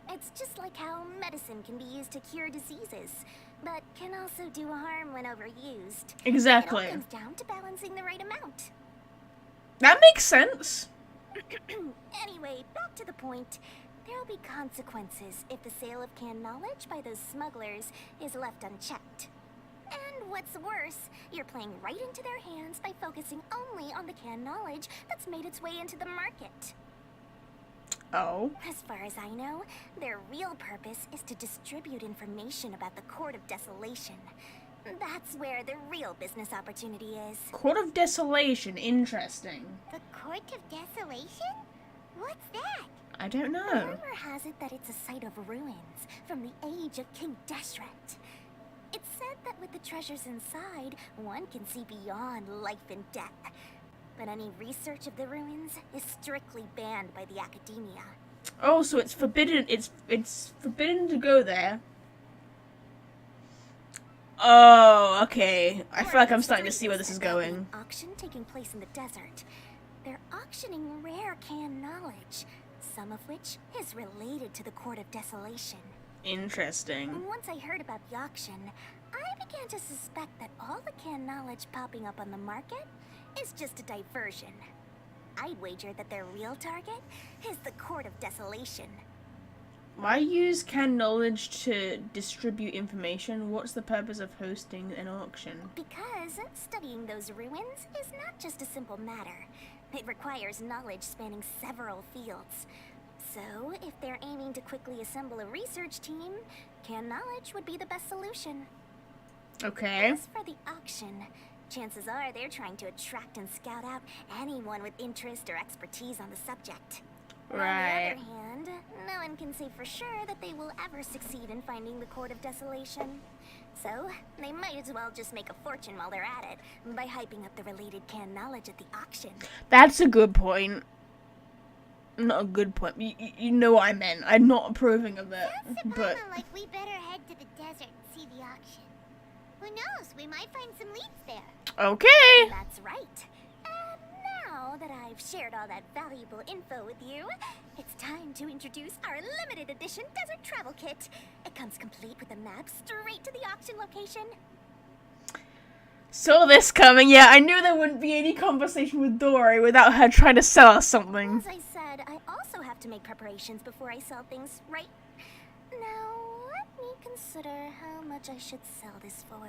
It's just like how medicine can be used to cure diseases, but can also do harm when overused. Exactly. It all comes down to balancing the right amount. That makes sense. Anyway, back to the point. There'll be consequences if the sale of canned knowledge by those smugglers is left unchecked. And what's worse, you're playing right into their hands by focusing only on the canned knowledge that's made its way into the market. Oh. As far as I know, their real purpose is to distribute information about the Court of Desolation. That's where the real business opportunity is. Court of Desolation, interesting. The Court of Desolation? What's that? I don't know. Rumor has it that it's a site of ruins from the age of King Deshret. It's said that with the treasures inside, one can see beyond life and death. But any research of the ruins is strictly banned by the academia. Oh, so it's forbidden. It's forbidden to go there. Oh, okay. I feel like I'm starting to see where this is going. An auction taking place in the desert. They're auctioning rare canned knowledge, some of which is related to the Court of Desolation. Interesting. And once I heard about the auction, I began to suspect that all the canned knowledge popping up on the market is just a diversion. I'd wager that their real target is the Court of Desolation. Why use canned knowledge to distribute information? What's the purpose of hosting an auction? Because studying those ruins is not just a simple matter. It requires knowledge spanning several fields. So, if they're aiming to quickly assemble a research team, canned knowledge would be the best solution. Okay. As for the auction, chances are they're trying to attract and scout out anyone with interest or expertise on the subject. Right. On the other hand, no one can say for sure that they will ever succeed in finding the Court of Desolation. So, they might as well just make a fortune while they're at it by hyping up the related canned knowledge at the auction. That's a good point. Not a good point. You know what I meant. I'm not approving of it, Sounds but like we better head to the desert and see the auction. Who knows? We might find some leads there. okay. That's right. And now that I've shared all that valuable info with you, it's time to introduce our limited edition desert travel kit. It comes complete with a map straight to the auction location. Saw this coming. Yeah, I knew there wouldn't be any conversation with Dory without her trying to sell us something. As I said, I also have to make preparations before I sell things, right? Now, let me consider how much I should sell this for.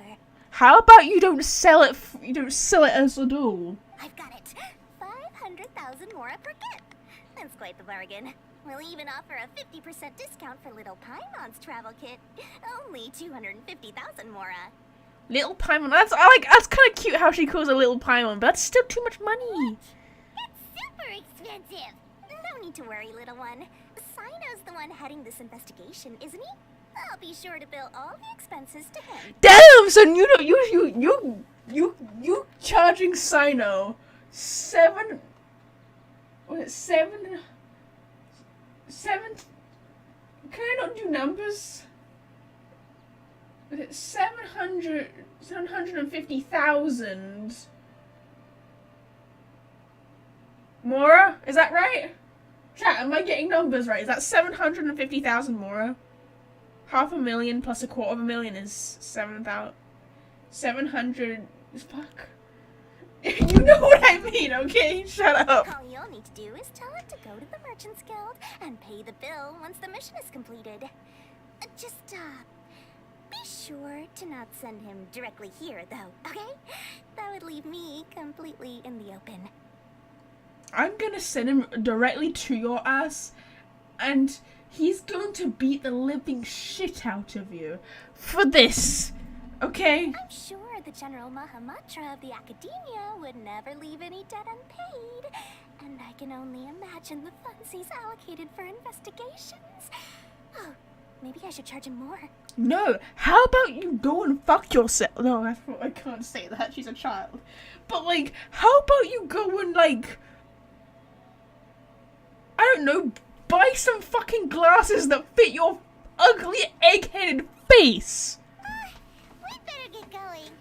How about you don't sell it? You don't sell it as a doll. I've got it. 500,000 mora per kit. That's quite the bargain. We'll even offer a 50% discount for Little Paimon's travel kit. Only 250,000 mora. Little Paimon. That's kind of cute how she calls a little Paimon, but that's still too much money. It's super expensive. No need to worry, little one. Cyno's the one heading this investigation, isn't he? I'll be sure to bill all the expenses to him. Damn, son, you You charging Cyno seven? Was it seven? Can I not do numbers? Was it 750,000? Mora? Is that right? Chat, am I getting numbers right? Is that 750,000 Mora? 500,000 plus 250,000 is 7,000. 700. Fuck. You know what I mean, okay? Shut up. All you'll need to do is tell it to go to the Merchants Guild and pay the bill once the mission is completed. Just, be sure to not send him directly here, though, okay? That would leave me completely in the open. I'm gonna send him directly to your ass, and he's going to beat the living shit out of you for this, okay? I'm sure the General Mahamatra of the Academia would never leave any debt unpaid, and I can only imagine the funds he's allocated for investigations. Oh, maybe I should charge him more. No, how about you go and fuck yourself? No, I can't say that, she's a child. But, like, how about you go and, like, I don't know, buy some fucking glasses that fit your ugly egg-headed face? We better get going.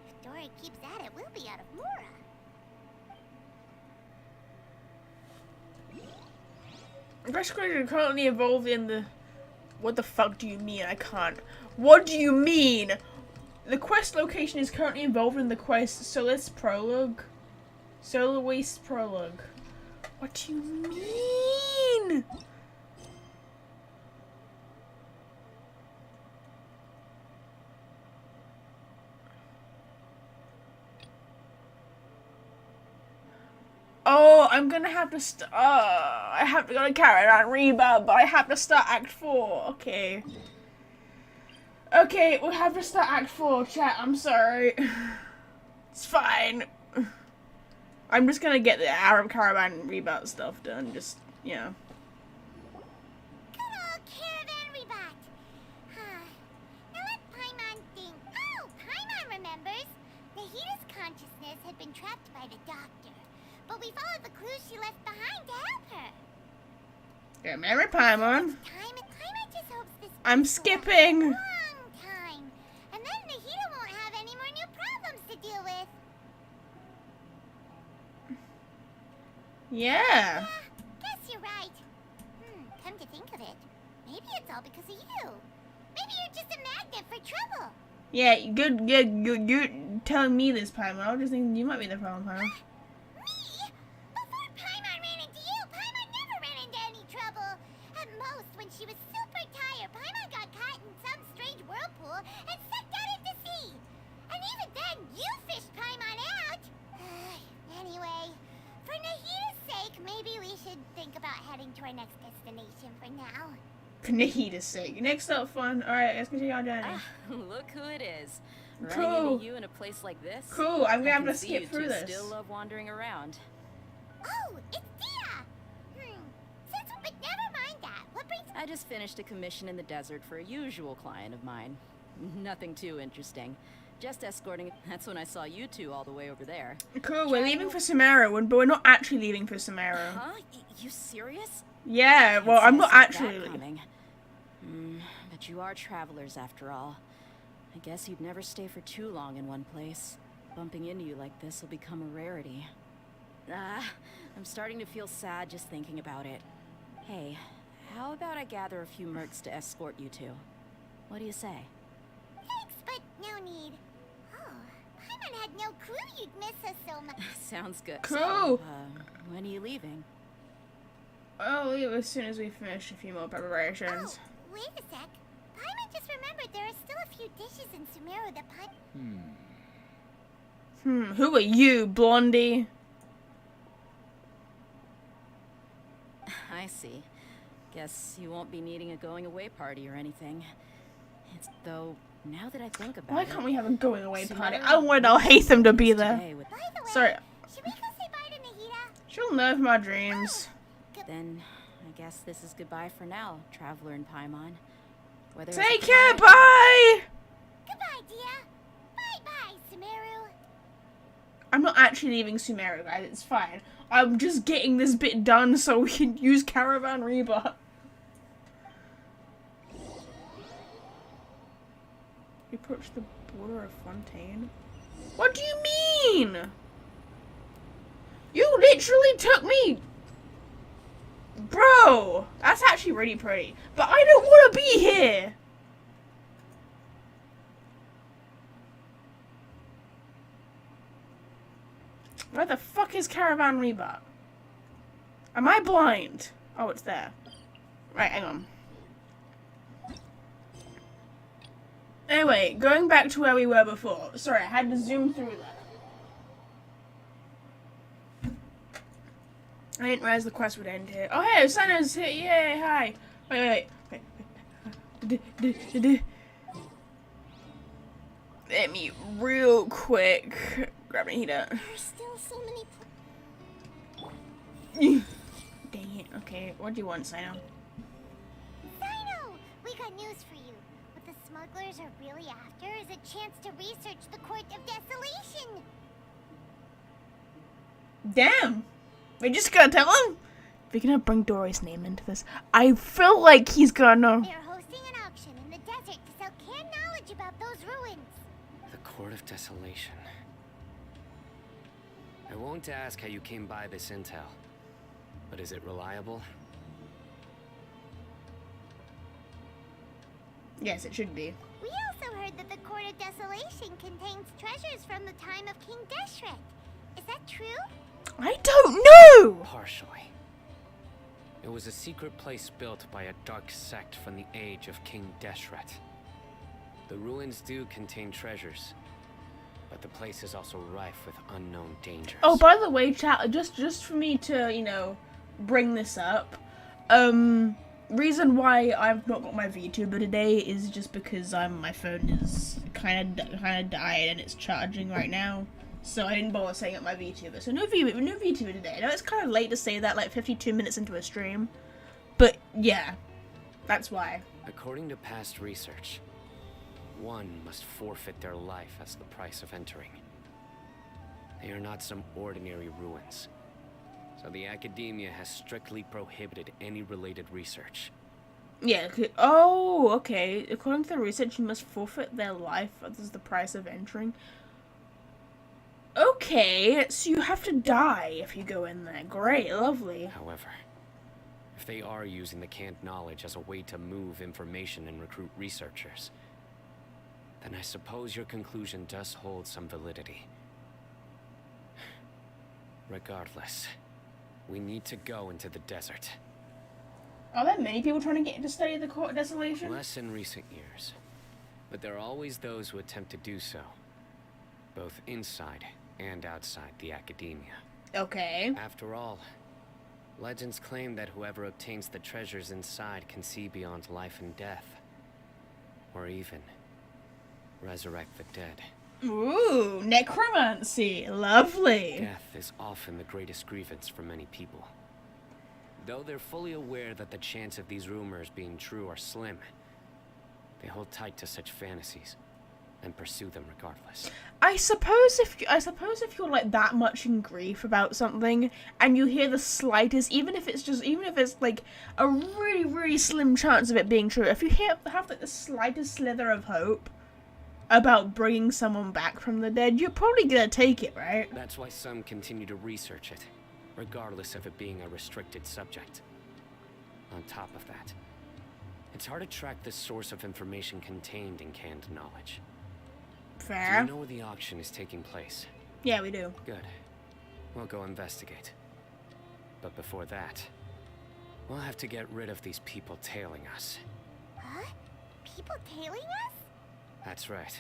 If Dory keeps at it, we'll be out of Mora. Basically, you're currently involved in the... What the fuck do you mean I can't? What do you mean? The quest location is currently involved in the quest Solis Prologue. Solar Waste Prologue. What do you mean? Oh, I'm gonna have to I have to go to Carrot and Reba, but I have to start Act 4. Okay. Okay, we'll have to start Act 4, chat. I'm sorry. It's fine. I'm just gonna get the Arab Caravan Rebat stuff done. Just, you know. Good old Caravan Rebat. Now let Paimon think. Oh, Paimon remembers. Nahita's consciousness had been trapped by the doctor, but we followed the clues she left behind to help her. Yeah, Mary Paimon. Paimon just hopes this I'm lasts skipping. a long time, and then Nahita won't have any more new problems to deal with. Yeah. Guess you're right. Come to think of it, maybe it's all because of you. Maybe you're just a magnet for trouble. Yeah, good. You're telling me this, Paimon. I was just thinking you might be the problem, Paimon. Me? Before Paimon ran into you, Paimon never ran into any trouble. At most, when she was super tired, Paimon got caught in some strange whirlpool and sucked out into sea. And even then, you fished Paimon out. Anyway, for Nahita's sake, maybe we should think about heading to our next destination for now. For Nahita's sake. Next up, fun. Alright, let's continue our journey. Look who it is. Cool. Running into you in a place like this. Cool, I'm gonna I have can to see skip you through two this. Still love wandering around. Oh, it's Dia! But never mind that. What brings... I just finished a commission in the desert for a usual client of mine. Nothing too interesting. Just escorting. That's when I saw you two all the way over there. Cool, we're leaving for Samara, but we're not actually leaving for Samara. Huh? You serious? Yeah, well, I'm not actually leaving. Coming. But you are travelers after all. I guess you'd never stay for too long in one place. Bumping into you like this will become a rarity. I'm starting to feel sad just thinking about it. Hey, how about I gather a few mercs to escort you two? What do you say? Thanks, but no need. Oh, Paimon had no clue you'd miss us so much. Sounds good. Cool. So, when are you leaving? I'll leave as soon as we finish a few more preparations. Oh, wait a sec. Paimon just remembered there are still a few dishes in Sumeru that Who are you, Blondie? I see. Guess you won't be needing a going-away party or anything. It's though, now that I think about Why it... can't we have a going away Samara party? I want I'll hate them to be there. today with- By the way, Sorry. should we go say bye to Nahita? She'll know my dreams. Then, I guess this is goodbye for now, Traveler and Paimon. Whether it's Take a care, plan- bye! Goodbye, Dia. Bye-bye, Sumeru. I'm not actually leaving Sumeru, guys. It's fine. I'm just getting this bit done so we can use Caravan Reba. We approach the border of Fontaine. What do you mean? You literally took me... Bro! That's actually really pretty. But I don't want to be here! Where the fuck is Caravan Reba? Am I blind? Oh, it's there. Right, hang on. Anyway, going back to where we were before. Sorry, I had to zoom through that. I didn't realize the quest would end here. Oh, hey, Cyno's here. Yay, hi. Wait. Let me real quick grab a heater. There's still so many. Dang it. Okay, what do you want, Cyno? Cyno, we got news for you. What the smugglers are really after is a chance to research the Court of Desolation. Damn. We just gotta tell him. We're gonna bring Dory's name into this. I feel like he's gonna know. They are hosting an auction in the desert to sell canned knowledge about those ruins. The Court of Desolation. I won't ask how you came by this intel, but is it reliable? Yes, it should be. We also heard that the Court of Desolation contains treasures from the time of King Deshret. Is that true? I don't know! Partially. It was a secret place built by a dark sect from the age of King Deshret. The ruins do contain treasures, but the place is also rife with unknown dangers. Oh, by the way, chat, just for me to, you know, bring this up, reason why I've not got my VTuber today is just because my phone is kind of died and it's charging right now. So I didn't bother setting up my VTuber. So no VTuber today. I know it's kind of late to say that, like 52 minutes into a stream. But yeah, that's why. According to past research, one must forfeit their life as the price of entering. They are not some ordinary ruins. So the academia has strictly prohibited any related research. Yeah, oh, okay. According to the research, you must forfeit their life as the price of entering. Okay, so you have to die if you go in there. Great, lovely. However, if they are using the canned knowledge as a way to move information and recruit researchers, then I suppose your conclusion does hold some validity. Regardless, we need to go into the desert. Are there many people trying to get to study the Court of Desolation? Less in recent years, but there are always those who attempt to do so, both inside and outside the academia. Okay. After all, legends claim that whoever obtains the treasures inside can see beyond life and death, or even resurrect the dead. Ooh, necromancy. Lovely. Death is often the greatest grievance for many people. Though they're fully aware that the chance of these rumors being true are slim, they hold tight to such fantasies and pursue them regardless. I suppose if you're like that much in grief about something and you hear the slightest, even if it's like a really, really slim chance of it being true, if you have like the slightest slither of hope about bringing someone back from the dead, you're probably gonna take it, right? That's why some continue to research it, regardless of it being a restricted subject. On top of that, it's hard to track the source of information contained in canned knowledge. Fair. Do you know where the auction is taking place? Yeah, we do. Good. We'll go investigate. But before that, we'll have to get rid of these people tailing us. Huh? People tailing us? That's right.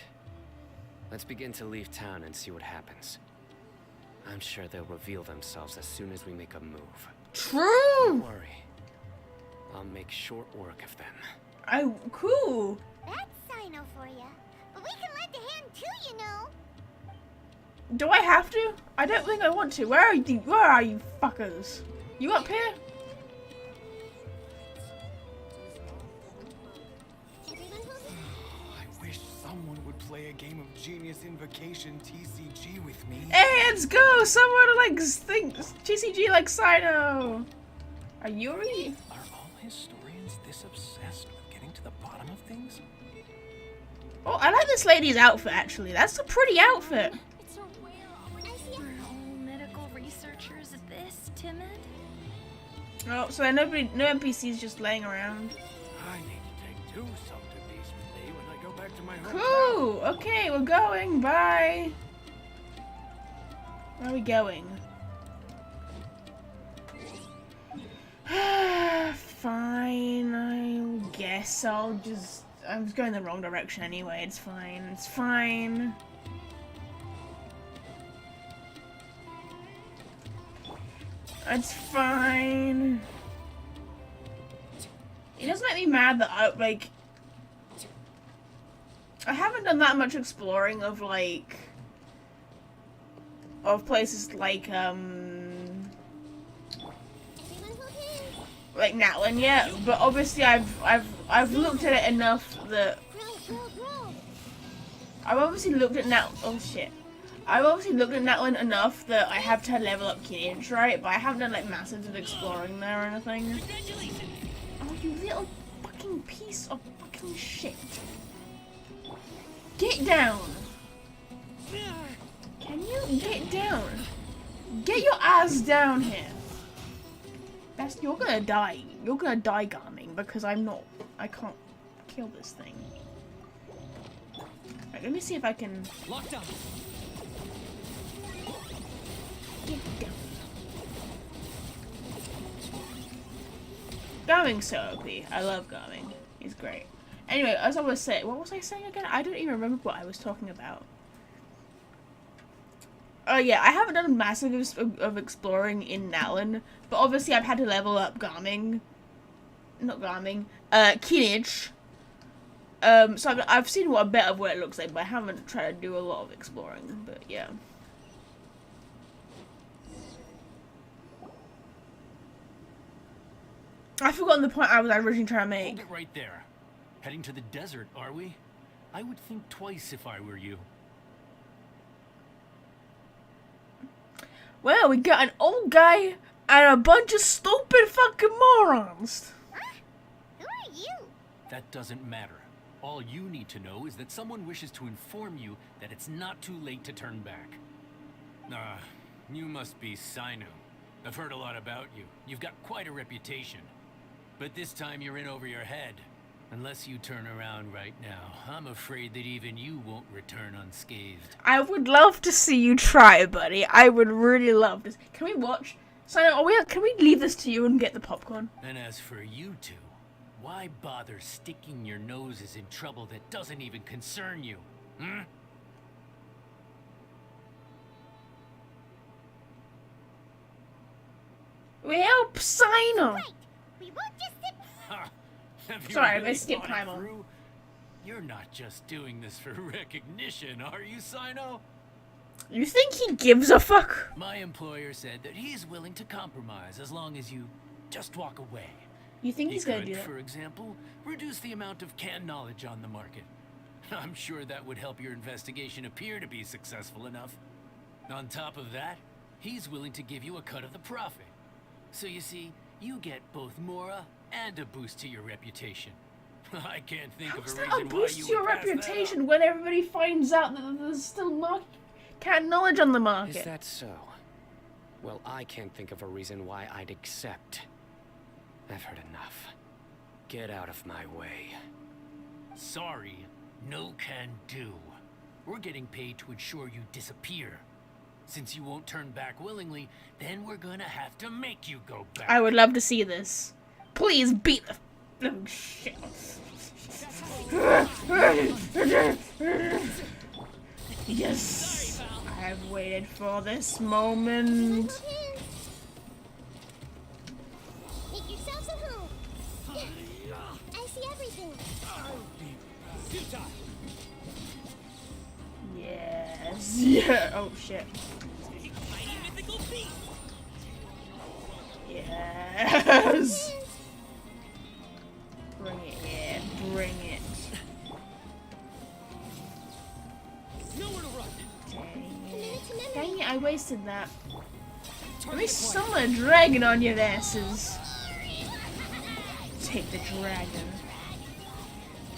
Let's begin to leave town and see what happens. I'm sure they'll reveal themselves as soon as we make a move. True! Don't worry. I'll make short work of them. Cool. That's Cyno for ya. But we can lend a hand too, you know. Do I have to? I don't think I want to. Where are you fuckers? You up here? I wish someone would play a game of genius invocation TCG with me. Hey, let's go! Someone like thinks TCG like Cyno. Are you already? Are all historians this obsessed with getting to the bottom of things? Oh, I like this lady's outfit actually. That's a pretty outfit. It's a rare Are all medical researchers this timid? Oh, so no NPCs just laying around. I need to take 2 Celtics with me when I go back to my home. Cool. Okay, we're going. Bye. Where are we going? Fine. I guess I'll just. I was going the wrong direction anyway. It's fine. It's fine. It's fine. It doesn't make me mad that I haven't done that much exploring of places like Natlin yet, but obviously I've looked at it enough that I've obviously looked at I've obviously looked at Natlin enough that I have to level up Kinage, right? But I haven't done like masses of exploring there or anything. Oh, you little fucking piece of fucking shit. Get down. Can you get down? Get your ass down here. You're gonna die. You're gonna die, Garming, because I can't kill this thing. Right, let me see if I can. Locked up. Get down. Garming's so OP. I love Garming. He's great. Anyway, as I was saying, what was I saying again? I don't even remember what I was talking about. Oh yeah, I haven't done massive of exploring in Natlin, but obviously I've had to level up Kinage. So I've seen a bit of what it looks like, but I haven't tried to do a lot of exploring, but yeah. I've forgotten the point I was originally trying to make. Hold it right there. Heading to the desert, are we? I would think twice if I were you. Well, we got an old guy and a bunch of stupid fucking morons. Who are you? That doesn't matter. All you need to know is that someone wishes to inform you that it's not too late to turn back. You must be Cyno. I've heard a lot about you. You've got quite a reputation. But this time you're in over your head. Unless you turn around right now, I'm afraid that even you won't return unscathed. I would love to see you try, buddy. I would really love this. Can we watch? Cyno, can we leave this to you and get the popcorn? And as for you two, why bother sticking your noses in trouble that doesn't even concern you? Hmm? We help Cyno. Right. We won't just sit. Sorry, I skipped Primal. You're not just doing this for recognition, are you, Cyno? You think he gives a fuck? My employer said that he's willing to compromise as long as you just walk away. You think he's gonna do that? For example, reduce the amount of canned knowledge on the market. I'm sure that would help your investigation appear to be successful enough. On top of that, he's willing to give you a cut of the profit. So you see, you get both Mora and a boost to your reputation. I can't think of a reason why you would boost to your pass that reputation up. when everybody finds out that there's still canned knowledge on the market? Is that so? Well, I can't think of a reason why I'd accept. I've heard enough. Get out of my way. Sorry, no can do. We're getting paid to ensure you disappear. Since you won't turn back willingly, then we're gonna have to make you go back. I would love to see this. Please beat the shit. Yes, I've waited for this moment. Make yourselves at home. I see everything. Yes, yeah. Oh shit. Yes. Bring it here. Bring it. Dang it, I wasted that. Let me summon a dragon on your asses. Take the dragon.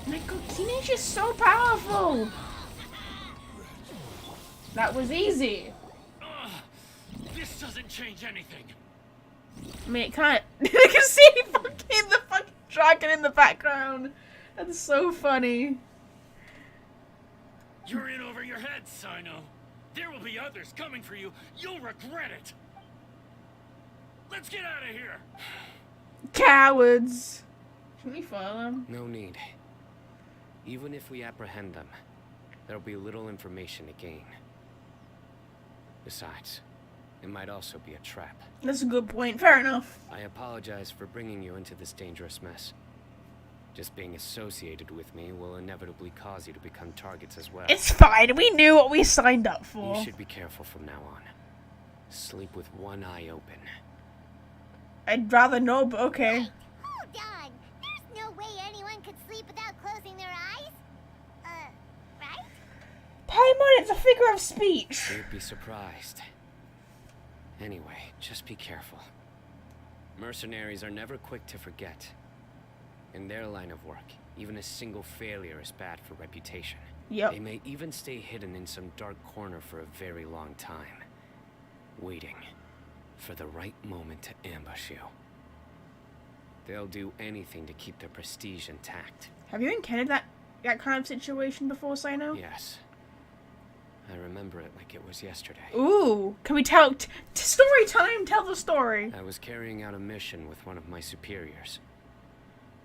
My god, Kino's just so powerful! That was easy. This doesn't change anything. I mean, it can't. I can see the fucking dragon in the background. That's so funny. You're in over your head, Cyno. There will be others coming for you. You'll regret it. Let's get out of here. Cowards. Can we follow them? No need. Even if we apprehend them, there'll be little information to gain. Besides, it might also be a trap. That's a good point. Fair enough. I apologize for bringing you into this dangerous mess. Just being associated with me will inevitably cause you to become targets as well. It's fine. We knew what we signed up for. You should be careful from now on. Sleep with one eye open. I'd rather know, but okay. Wait, hold on. There's no way anyone could sleep without closing their eyes. Right? Paimon, it's a figure of speech. You'd be surprised. Anyway, just be careful. Mercenaries are never quick to forget. In their line of work, even a single failure is bad for reputation. Yep. They may even stay hidden in some dark corner for a very long time, waiting for the right moment to ambush you. They'll do anything to keep their prestige intact. Have you encountered that kind of situation before, Cyno? Yes. I remember it like it was yesterday. Ooh, can we tell? Story time, tell the story. I was carrying out a mission with one of my superiors.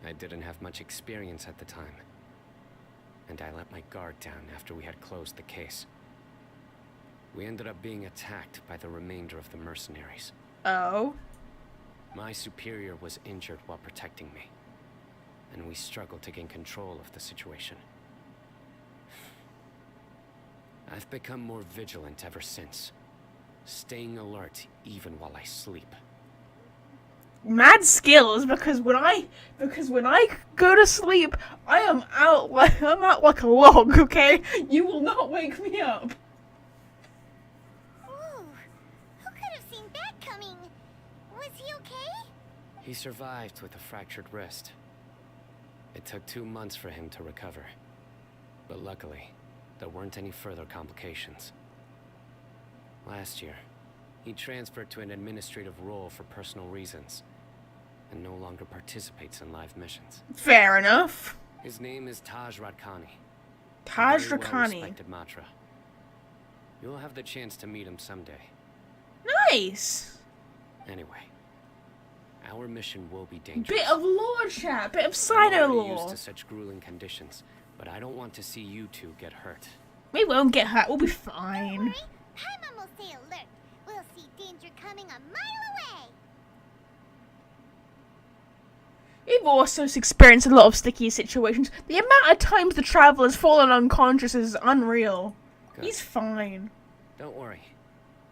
I didn't have much experience at the time, and I let my guard down after we had closed the case. We ended up being attacked by the remainder of the mercenaries. Oh. My superior was injured while protecting me, and we struggled to gain control of the situation. I've become more vigilant ever since, staying alert even while I sleep. Mad skills, because when I go to sleep, I'm out like a log. Okay, you will not wake me up. Ooh, who could have seen that coming? Was he okay? He survived with a fractured wrist. It took 2 months for him to recover, but luckily, there weren't any further complications. Last year, he transferred to an administrative role for personal reasons, and no longer participates in live missions. Fair enough. His name is Taj Rakhani. Taj Very Rakhani. well-respected Matra. You'll have the chance to meet him someday. Nice. Anyway, our mission will be dangerous. Bit of lore chat, bit of I'm Cyno already lore. used to such grueling conditions, but I don't want to see you two get hurt. We won't get hurt. We'll be Don't fine. worry, Paimon will stay alert. We'll see danger coming a mile away. We've also experienced a lot of sticky situations. The amount of times the traveler's fallen unconscious is unreal. Good. He's fine. Don't worry.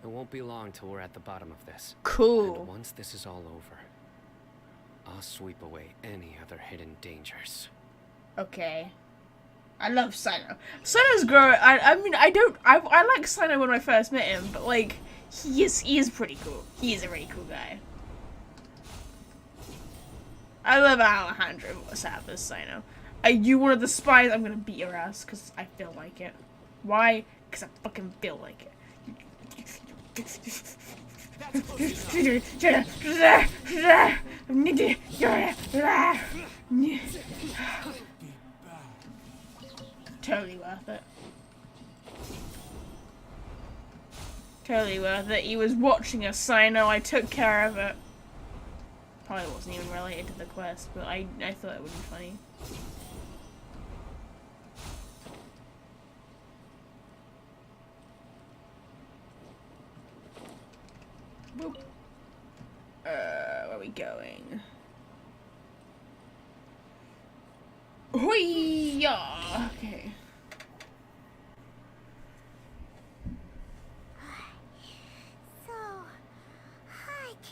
It won't be long till we're at the bottom of this. Cool. And once this is all over, I'll sweep away any other hidden dangers. Okay. I love Cyno. Cyno's great. I like Cyno when I first met him, but like he is pretty cool. He is a really cool guy. I love Alejandro Whatsapp as Cyno. Are you one of the spies? I'm gonna beat your ass because I feel like it. Why? Because I fucking feel like it. Totally worth it. Totally worth it. He was watching us, Cyno. I took care of it. Probably wasn't even related to the quest, but I thought it would be funny. Boop. Where are we going? Hoi-ya! Okay. So hot.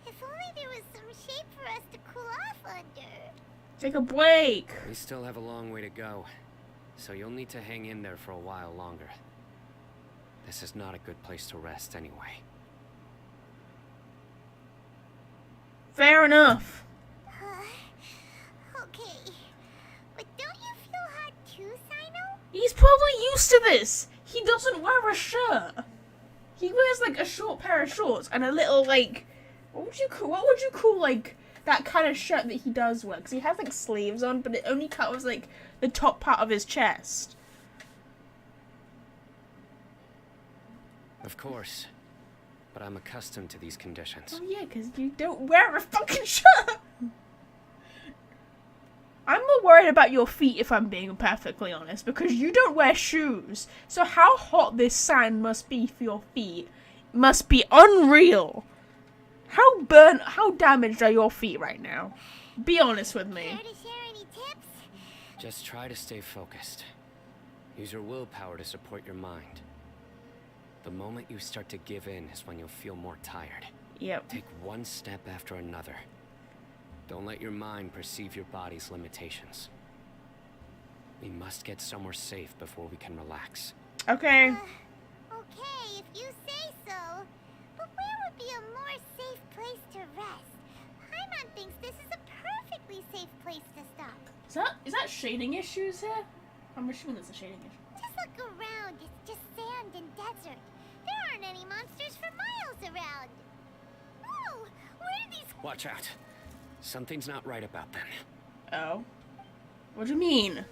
If only there was some shape for us to cool off under. Take a break. We still have a long way to go, so you'll need to hang in there for a while longer. This is not a good place to rest anyway. Fair enough. Okay. But don't you feel hot too, Cyno? He's probably used to this. He doesn't wear a shirt. He wears like a short pair of shorts and a little like, what would you call like that kind of shirt that he does wear? Because he has like sleeves on, but it only covers like the top part of his chest. Of course. But I'm accustomed to these conditions. Oh yeah, because you don't wear a fucking shirt. I'm more worried about your feet, if I'm being perfectly honest, because you don't wear shoes. So how hot this sand must be for your feet must be unreal. How damaged are your feet right now? Be honest with me. Care to share any tips? Just try to stay focused. Use your willpower to support your mind. The moment you start to give in is when you'll feel more tired. Yep. Take one step after another. Don't let your mind perceive your body's limitations. We must get somewhere safe before we can relax. Okay. Okay, if you say so. But where would be a more safe place to rest? Paimon thinks this is a perfectly safe place to stop. Is that shading issues here? I'm assuming it's a shading issue. Just look around. It's just sand and desert. There aren't any monsters for miles around. Oh, where did these... Watch out. Something's not right about them. Oh. What do you mean?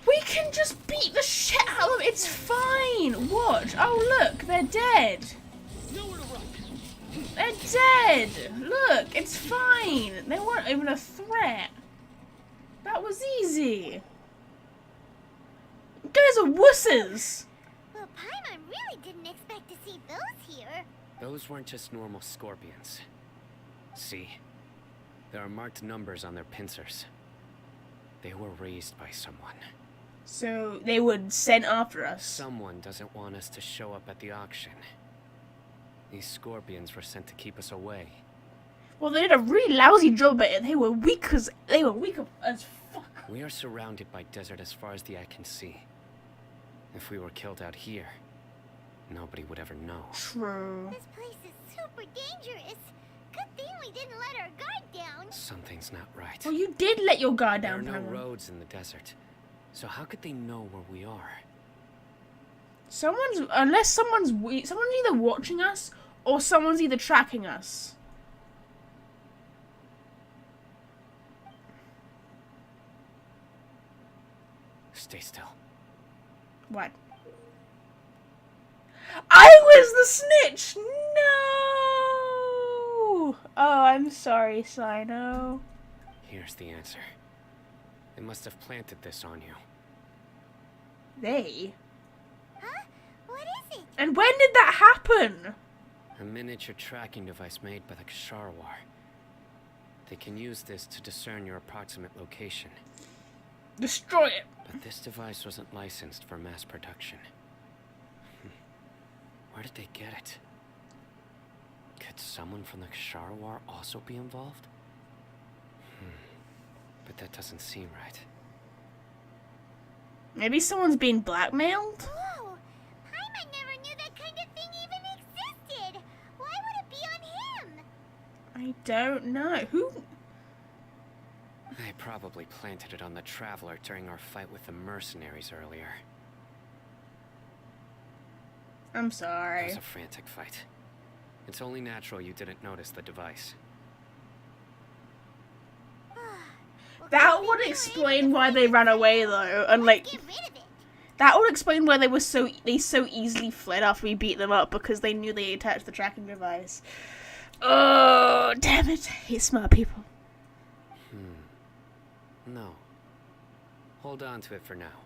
We can just beat the shit out of them. It's fine. Watch. Oh, look. They're dead. Nowhere to run. They're dead. Look. It's fine. They weren't even a threat. That was easy. You guys are wusses. Well, Paimon really didn't expect to see those here. Those weren't just normal scorpions. See? There are marked numbers on their pincers. They were raised by someone. So they were sent after us. Someone doesn't want us to show up at the auction. These scorpions were sent to keep us away. Well, they did a really lousy job at it. They were weak as fuck. We are surrounded by desert as far as the eye can see. If we were killed out here, nobody would ever know. True. This place is super dangerous. Good thing we didn't let our guard down. Something's not right. Well, you did let your guard There are down, no Paimon. roads in the desert. So how could they know where we are? Unless someone's either watching us or someone's either tracking us. Stay still. What? I was the snitch! No! Oh, I'm sorry, Cyno. Here's the answer. They must have planted this on you. They? Huh? What is it? And when did that happen? A miniature tracking device made by the Ksharawar. They can use this to discern your approximate location. Destroy it. But this device wasn't licensed for mass production. Where did they get it? Could someone from the Ksharawar also be involved? But that doesn't seem right. Maybe someone's being blackmailed? Whoa! Paimon never knew that kind of thing even existed. Why would it be on him? I don't know. Who? They probably planted it on the Traveler during our fight with the mercenaries earlier. I'm It sorry. was a frantic fight. It's only natural you didn't notice the device. Well, That good would thing we were explain able to why find they it, ran Cyno. away though, and Let's like get rid of it. that would explain why they so easily fled after we beat them up, because they knew they attached the tracking device. Oh, damn it! I hate smart people. No. Hold on to it for now.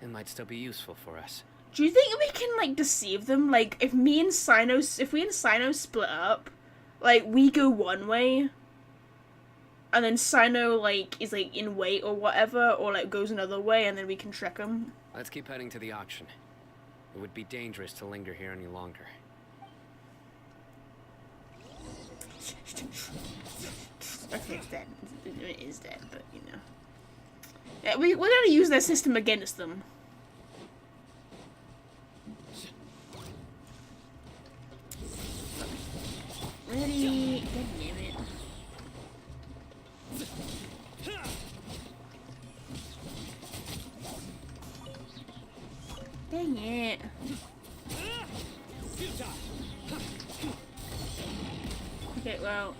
It might still be useful for us. Do you think we can like deceive them? Like if we and Cyno split up, like we go one way, and then Cyno like is like in wait or whatever, or like goes another way, and then we can trick them. Let's keep heading to the auction. It would be dangerous to linger here any longer. Okay, it's dead. It is dead, but you know. Yeah, we're gonna use their system against them. well.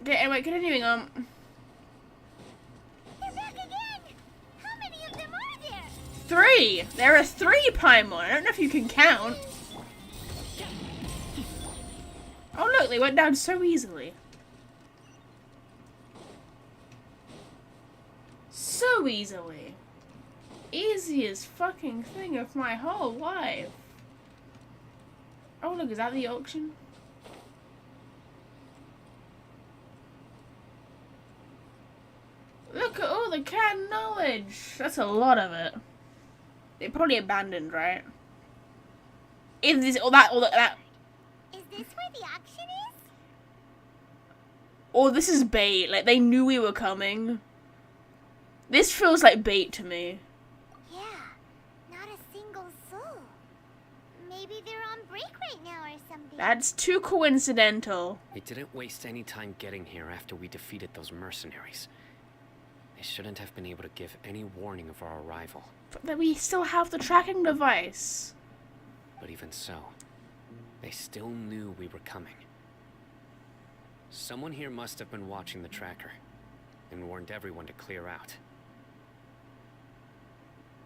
Okay, anyway, continuing on. They're back again! How many of them are there? 3! There are 3 Paimon. I don't know if you can count. Oh look, they went down so easily. So easily. Easiest fucking thing of my whole life. Oh look, is that the auction? Look at all the canned knowledge. That's a lot of it. They probably abandoned, right? If this, all that. Is this where the auction is? Or this is bait. Like they knew we were coming. This feels like bait to me. Yeah, not a single soul. Maybe they're on break right now or something. That's too coincidental. We didn't waste any time getting here after we defeated those mercenaries. They shouldn't have been able to give any warning of our arrival. But then we still have the tracking device. But even so, they still knew we were coming. Someone here must have been watching the tracker and warned everyone to clear out.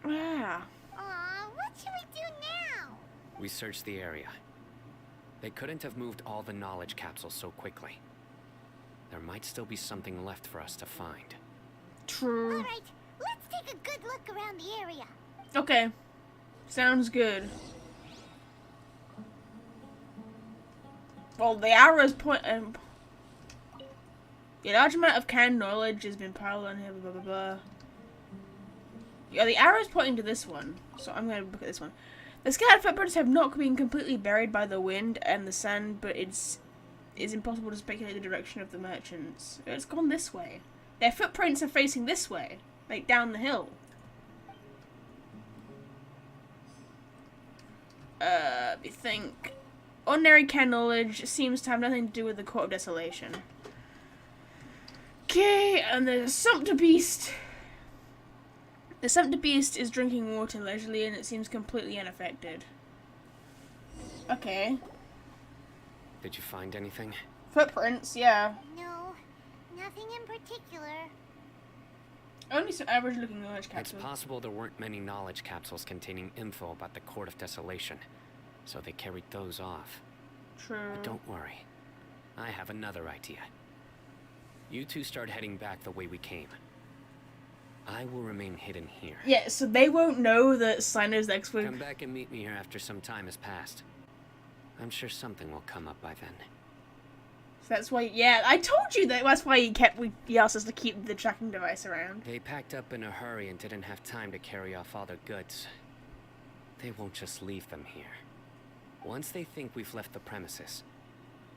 Yeah. Aw, what should we do now? We searched the area. They couldn't have moved all the knowledge capsules so quickly. There might still be something left for us to find. True. Alright, let's take a good look around the area. Okay. Sounds good. Well, the arrow's point. A large amount of canned knowledge has been piled on here, blah blah blah. Yeah, the arrow's pointing to this one, so I'm going to look at this one. The scattered footprints have not been completely buried by the wind and the sand, but it's impossible to speculate the direction of the merchants. It's gone this way. Their footprints are facing this way, like down the hill. We think ordinary canned knowledge seems to have nothing to do with the Court of Desolation. Okay, and the sumpter beast. The sumpter beast is drinking water leisurely and it seems completely unaffected. Okay. Did you find anything? Footprints, yeah. No, nothing in particular. Only some average looking knowledge capsules. It's possible there weren't many knowledge capsules containing info about the Court of Desolation, so they carried those off. True. But don't worry. I have another idea. You two start heading back the way we came. I will remain hidden here. Yeah, so they won't know that Cyno's next week. Come back and meet me here after some time has passed. I'm sure something will come up by then. So that's why, yeah, I told you that's why he asked us to keep the tracking device around. They packed up in a hurry and didn't have time to carry off all their goods. They won't just leave them here. Once they think we've left the premises,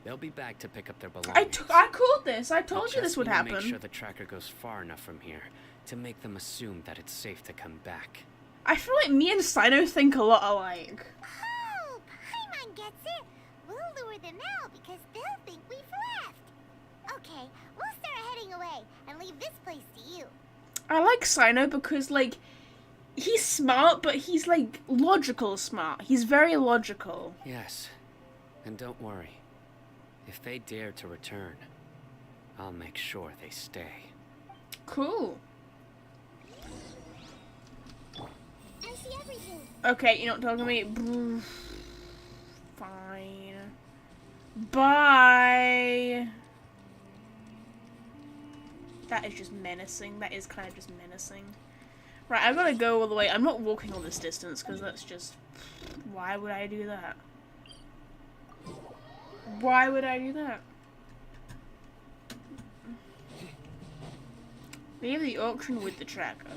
they'll be back to pick up their belongings. I called this. I told you this would happen. Make sure the tracker goes far enough from here to make them assume that it's safe to come back. I feel like me and Cyno think a lot alike. Oh, Paimon gets it. We'll lure them out because they'll think we've left. Okay, we'll start heading away and leave this place to you. I like Cyno because, like, he's smart, but he's, like, logical smart. He's very logical. Yes, and don't worry. If they dare to return, I'll make sure they stay. Cool. I see everything. Okay, you're not talking to me? Fine. Bye. That is just menacing. That is kind of just menacing. Right, I've got to go all the way. I'm not walking all this distance because that's just... Why would I do that? Why would I do that? Leave the auction with the tracker.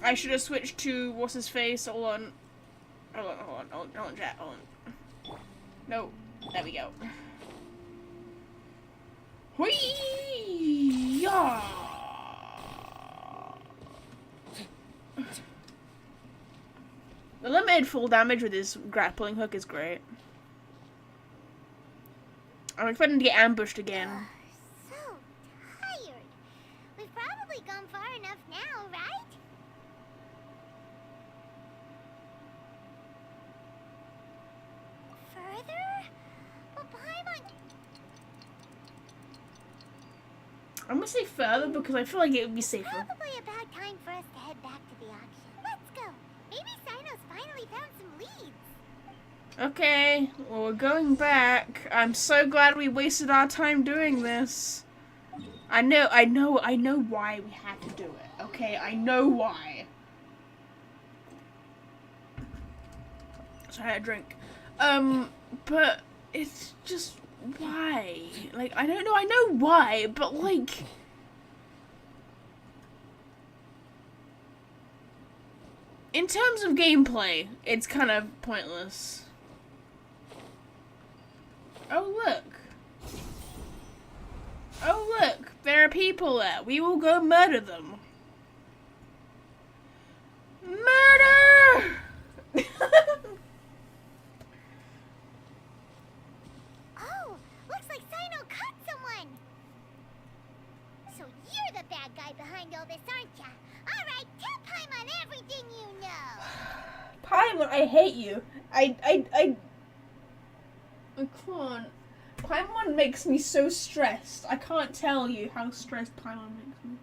I should have switched to what's his face. Hold on, chat. Hold on. No, there we go. Whee! Yeah. The limited full damage with his grappling hook is great. I'm expecting to get ambushed again. So tired. We've probably gone far enough now, right? I'm gonna say further because I feel like it would be safer. Probably about time for us to head back to the auction. Let's go. Maybe Cyno's finally found some leads. Okay, well, we're going back. I'm so glad we wasted our time doing this. I know why we had to do it. Okay, I know why. So I had a drink. But it's just why? Like, I don't know. I know why, but like, in terms of gameplay, it's kind of pointless. Oh look. Oh look, there are people there. We will go murder them. Murder! Oh, looks like Cyno caught someone. So you're the bad guy behind all this, aren't ya? Alright, tell Paimon everything you know. Paimon, I hate you. I can't. Paimon makes me so stressed. I can't tell you how stressed Paimon makes me.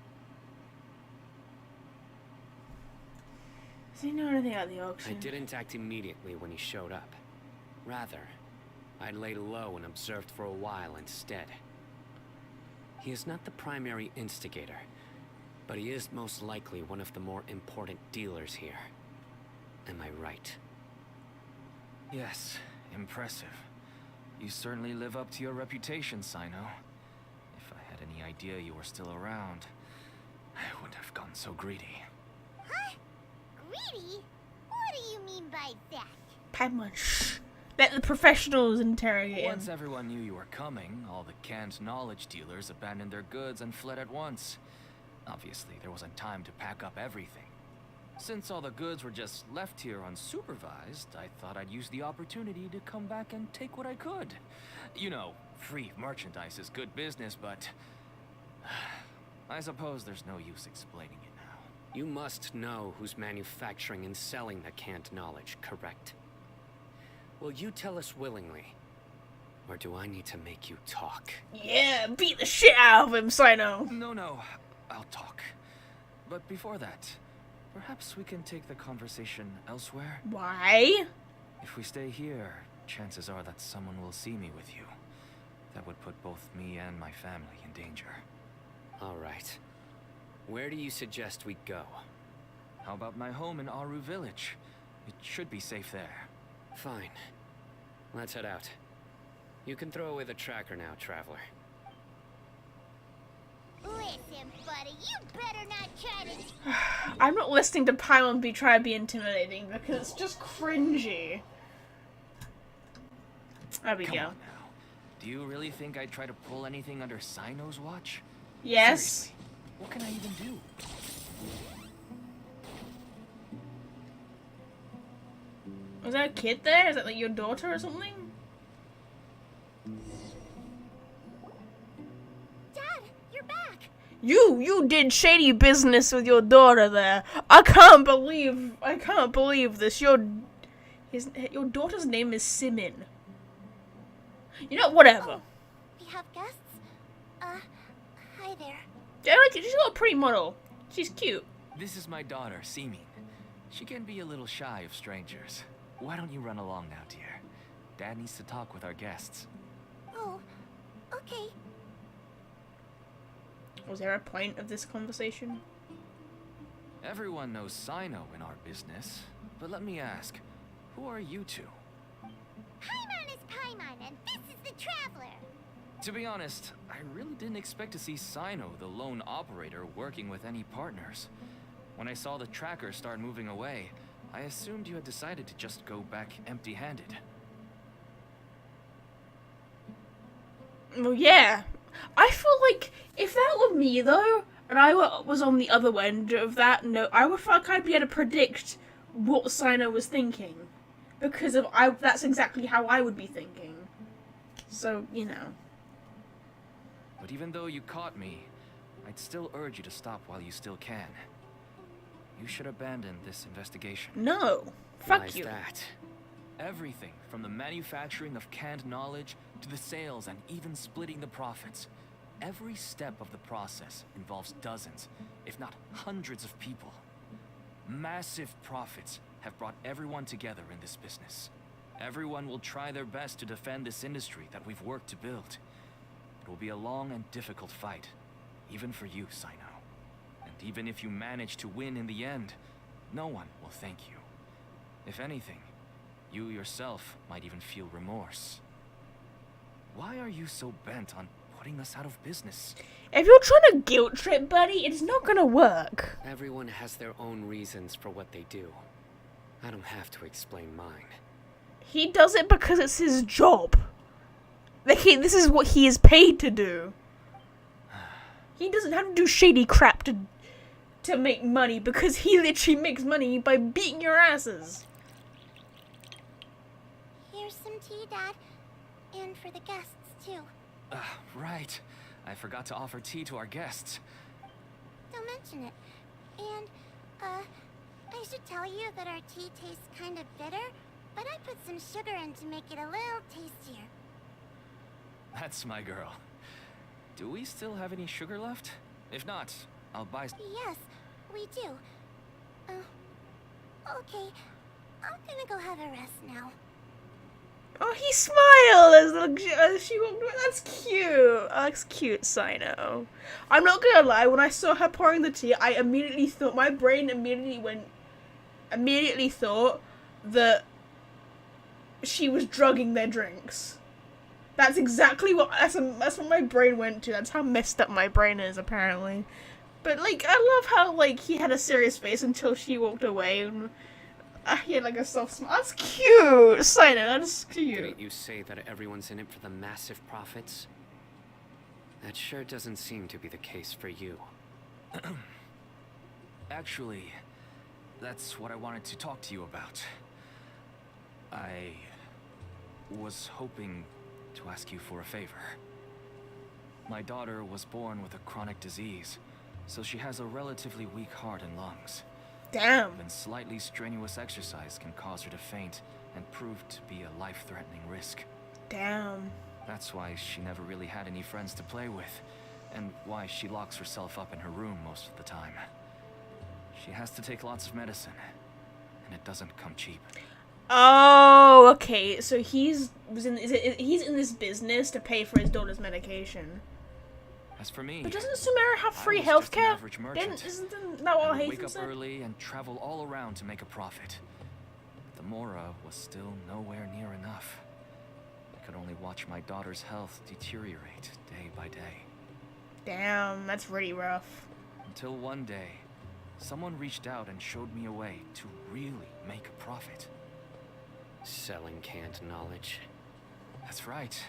Does he know anything about the auction? I didn't act immediately when he showed up. Rather, I laid low and observed for a while instead. He is not the primary instigator, but he is most likely one of the more important dealers here. Am I right? Yes, impressive. You certainly live up to your reputation, Cyno. If I had any idea you were still around, I wouldn't have gone so greedy. Huh? Greedy? What do you mean by that? Paimon, shh. Let the professionals interrogate him. Once everyone knew you were coming, all the canned knowledge dealers abandoned their goods and fled at once. Obviously, there wasn't time to pack up everything. Since all the goods were just left here unsupervised, I thought I'd use the opportunity to come back and take what I could. You know, free merchandise is good business, but I suppose there's no use explaining it now. You must know who's manufacturing and selling the canned knowledge, correct? Will you tell us willingly? Or do I need to make you talk? Yeah, beat the shit out of him, Cyno. No, I'll talk. But before that, perhaps we can take the conversation elsewhere? Why? If we stay here, chances are that someone will see me with you. That would put both me and my family in danger. All right. Where do you suggest we go? How about my home in Aru Village? It should be safe there. Fine. Let's head out. You can throw away the tracker now, Traveler. Listen, buddy, you better not try to... I'm not listening to Paimon try to be intimidating because it's just cringy. There we Come go. on now. Do you really think I'd try to pull anything under Cyno's watch? Yes. Seriously, what can I even do? Was there a kid there? Is that like your daughter or something? Dad, you're back. You did shady business with your daughter there. I can't believe this. Your daughter's name is Simon. You know, whatever. Oh, we have guests? Hi there. Yeah, like, she's got a pretty model. She's cute. This is my daughter, Simin. She can be a little shy of strangers. Why don't you run along now, dear? Dad needs to talk with our guests. Oh, okay. Was there a point of this conversation? Everyone knows Cyno in our business, but let me ask, who are you two? Paimon is Paimon, and this is the Traveler. To be honest, I really didn't expect to see Cyno, the lone operator, working with any partners. When I saw the tracker start moving away, I assumed you had decided to just go back empty-handed. Well, yeah. I feel like if that were me, though, and I was on the other end of that note, I would feel like I'd be able to predict what Cyno was thinking. Because that's exactly how I would be thinking. So, you know. But even though you caught me, I'd still urge you to stop while you still can. You should abandon this investigation. No. Why Fuck is you. that? Everything from the manufacturing of canned knowledge to the sales and even splitting the profits. Every step of the process involves dozens, if not hundreds of people. Massive profits have brought everyone together in this business. Everyone will try their best to defend this industry that we've worked to build. It will be a long and difficult fight, even for you, Cyno. And even if you manage to win in the end, no one will thank you. If anything, you yourself might even feel remorse. Why are you so bent on putting us out of business? If you're trying to guilt trip, buddy, it's not gonna work. Everyone has their own reasons for what they do. I don't have to explain mine. He does it because it's his job. Like, this is what he is paid to do. He doesn't have to do shady crap to make money, because he literally makes money by beating your asses. Here's some tea, Dad. And for the guests, too. Right. I forgot to offer tea to our guests. Don't mention it. And, I should tell you that our tea tastes kind of bitter, but I put some sugar in to make it a little tastier. That's my girl. Do we still have any sugar left? If not, I'll buy some. Yes, we do. Okay. I'm gonna go have a rest now. Oh, he smiled as she walked away. That's cute. Oh, that's cute, Cyno. I'm not gonna lie, when I saw her pouring the tea, I immediately thought, my brain immediately thought that she was drugging their drinks. That's exactly that's what my brain went to. That's how messed up my brain is, apparently. But, like, I love how, like, he had a serious face until she walked away, and he had, like, a soft smile. That's cute! Cyno, that's cute. Didn't you say that everyone's in it for the massive profits? That sure doesn't seem to be the case for you. Actually, that's what I wanted to talk to you about. I was hoping to ask you for a favor. My daughter was born with a chronic disease, so she has a relatively weak heart and lungs. Damn. Even slightly strenuous exercise can cause her to faint and prove to be a life-threatening risk. Damn. That's why she never really had any friends to play with, and why she locks herself up in her room most of the time. She has to take lots of medicine, and it doesn't come cheap. Oh, okay. So he's in this business to pay for his daughter's medication. As for me, but doesn't Sumeru have free healthcare? Isn't that what Hazen wake up said? early and travel all around to make a profit. But the Mora was still nowhere near enough. I could only watch my daughter's health deteriorate day by day. Damn, that's really rough. Until one day, someone reached out and showed me a way to really make a profit. Selling canned knowledge. That's right.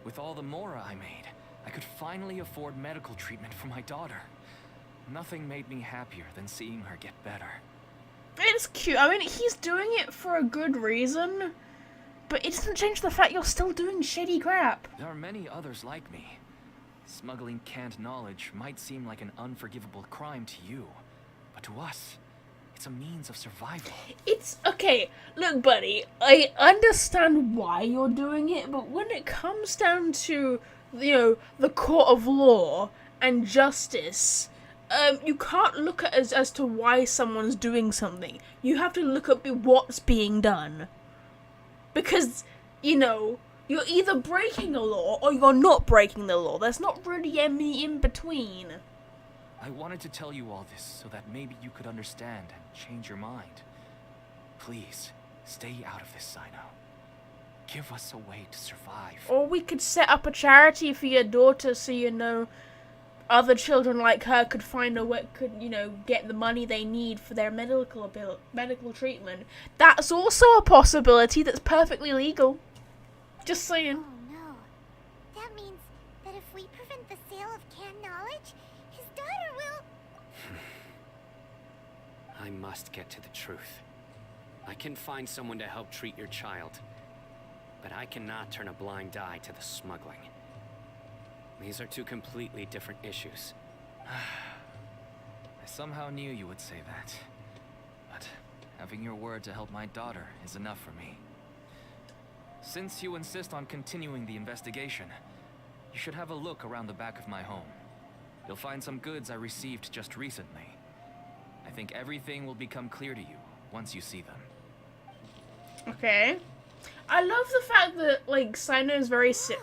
With all the Mora I made, I could finally afford medical treatment for my daughter. Nothing made me happier than seeing her get better. It's cute. I mean, he's doing it for a good reason, but it doesn't change the fact you're still doing shitty crap. There are many others like me. Smuggling canned knowledge might seem like an unforgivable crime to you, but to us, it's a means of survival. It's okay. Look, buddy, I understand why you're doing it, but when it comes down to, you know, the court of law and justice, you can't look at it as to why someone's doing something. You have to look at what's being done. Because, you know, you're either breaking the law or you're not breaking the law. There's not really any in between. I wanted to tell you all this so that maybe you could understand and change your mind. Please, stay out of this, Cyno. Give us a way to survive. Or we could set up a charity for your daughter so, you know, other children like her could find a way, get the money they need for their medical treatment. That's also a possibility that's perfectly legal. Just saying. Oh no. That means that if we prevent the sale of canned knowledge, his daughter will... I must get to the truth. I can find someone to help treat your child, but I cannot turn a blind eye to the smuggling. These are two completely different issues. I somehow knew you would say that. But having your word to help my daughter is enough for me. Since you insist on continuing the investigation, you should have a look around the back of my home. You'll find some goods I received just recently. I think everything will become clear to you once you see them. Okay. I love the fact that, like, Cyno is very Look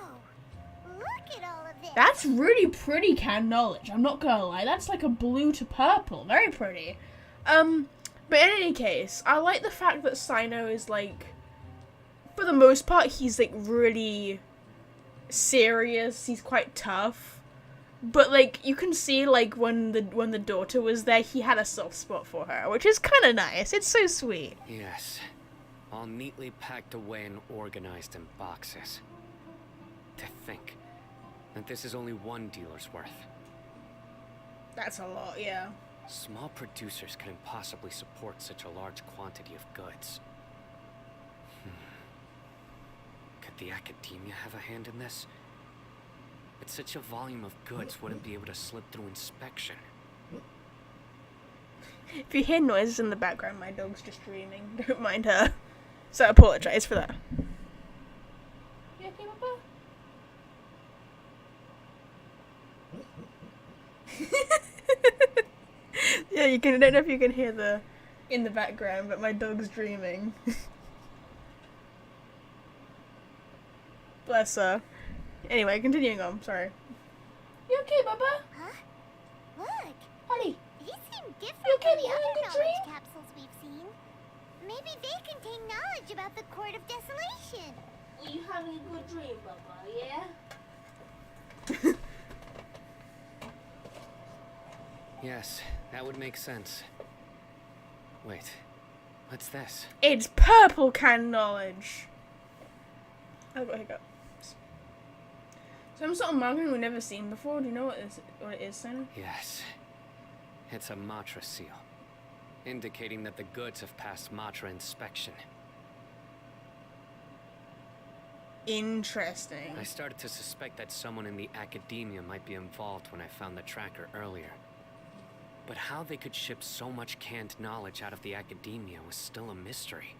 at all of this. That's really pretty canned knowledge, I'm not gonna lie. That's like a blue to purple. Very pretty. But in any case, I like the fact that Cyno is, like, for the most part, he's, like, really serious. He's quite tough. But, like, you can see, like, when the daughter was there, he had a soft spot for her, which is kind of nice. It's so sweet. Yes. All neatly packed away and organized in boxes. To think that this is only one dealer's worth. That's a lot, yeah. Small producers couldn't possibly support such a large quantity of goods. Could the academia have a hand in this? But such a volume of goods wouldn't be able to slip through inspection. If you hear noises in the background, my dog's just dreaming. Don't mind her. So I apologize for that. You okay, Papa? Yeah, you can. I don't know if you can hear the in the background, but my dog's dreaming. Bless her. Anyway, continuing on. Sorry. You okay, Baba? Huh? Look. Honey. These seem different okay, from the you having a other good knowledge dream? capsules we've seen. Maybe they contain knowledge about the Court of Desolation. Are you having a good dream, Baba? Yeah? Yes, that would make sense. Wait, what's this? It's purple can knowledge. I've got hiccups. Some sort of marking we've never seen before. Do you know what it is, Cyno? Yes. It's a Matra seal, indicating that the goods have passed Matra inspection. Interesting. I started to suspect that someone in the academia might be involved when I found the tracker earlier. But how they could ship so much canned knowledge out of the academia was still a mystery.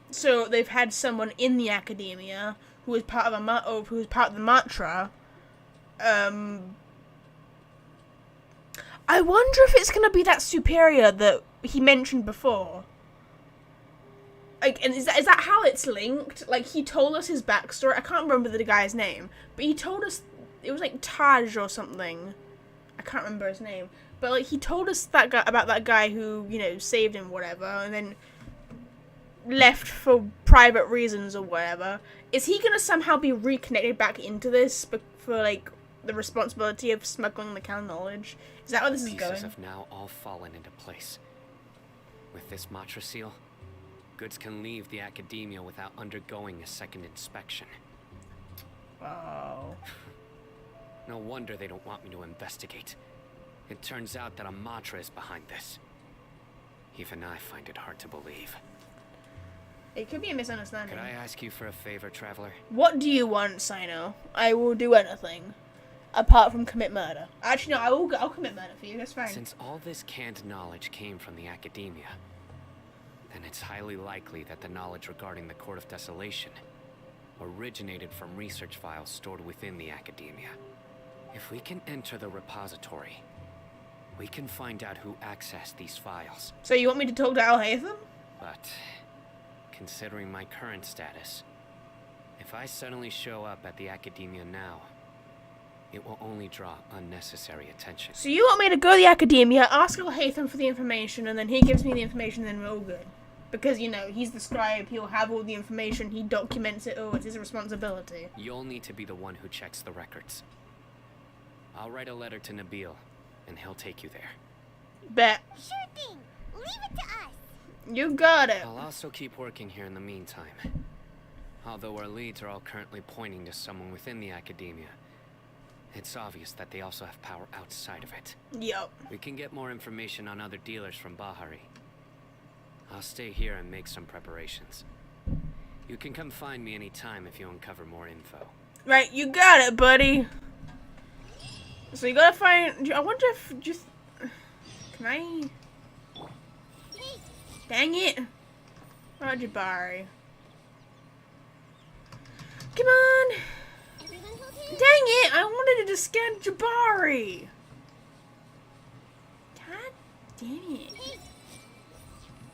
So they've had someone in the academia who was part of who was part of the Matra. I wonder if it's gonna be that superior that he mentioned before. Like, and is that how it's linked? Like, he told us his backstory. I can't remember the guy's name, but he told us it was like Taj or something. I can't remember his name, but like he told us about that guy who, you know, saved him, whatever, and then left for private reasons or whatever. Is he gonna somehow be reconnected back into this for like the responsibility of smuggling the can knowledge? Is that where this is going? Pieces have now all fallen into place. With this Matra seal, goods can leave the academia without undergoing a second inspection. Wow. No wonder they don't want me to investigate. It turns out that a Matra is behind this. Even I find it hard to believe. It could be a misunderstanding. Could I ask you for a favor, Traveler? What do you want, Cyno? I will do anything. Apart from commit murder. Actually, no, I'll commit murder for you, that's fine. Since all this canned knowledge came from the academia, then it's highly likely that the knowledge regarding the Court of Desolation originated from research files stored within the academia. If we can enter the repository, we can find out who accessed these files. So you want me to talk to Al Haytham? But, considering my current status, if I suddenly show up at the academia now, it will only draw unnecessary attention. So you want me to go to the academia, ask Al Haytham for the information, and then he gives me the information, and then we're all good? Because, you know, he's the scribe, he'll have all the information, he documents it, it's his responsibility. You'll need to be the one who checks the records. I'll write a letter to Nabil, and he'll take you there. Bet. Sure thing. Leave it to us. You got it. I'll also keep working here in the meantime. Although our leads are all currently pointing to someone within the academia, it's obvious that they also have power outside of it. Yup. We can get more information on other dealers from Bahari. I'll stay here and make some preparations. You can come find me anytime if you uncover more info. Right, you got it, buddy. So you gotta find... I wonder if just... Can I... Dang it. Rajabari. Come on. Everyone's okay? please. Dang it! I wanted to scan Jabari! God dang it.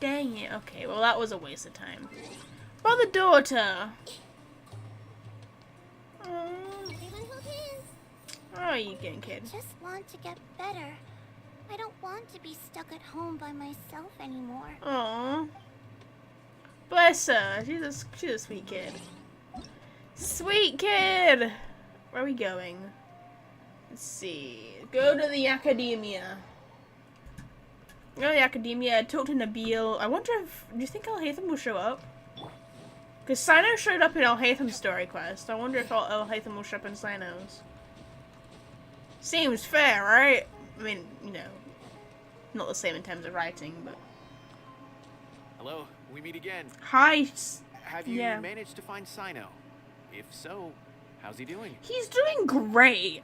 Dang it. Okay, well that was a waste of time. Mother daughter! Everyone hold hands. How are you getting, kid? I just want to get better. I don't want to be stuck at home by myself anymore. Aww. Bless her. She's a sweet kid. Sweet kid! Where are we going? Let's see. Go to the academia. Go to the academia, talk to Nabil. I wonder if... Do you think Al-Haytham will show up? Because Cyno showed up in Al-Haytham's story quest. I wonder if Al-Haytham will show up in Cyno's. Seems fair, right? I mean, you know, not the same in terms of writing, but... Hello, we meet again. Hi. Have you Yeah. managed to find Cyno? If so, how's he doing? He's doing great.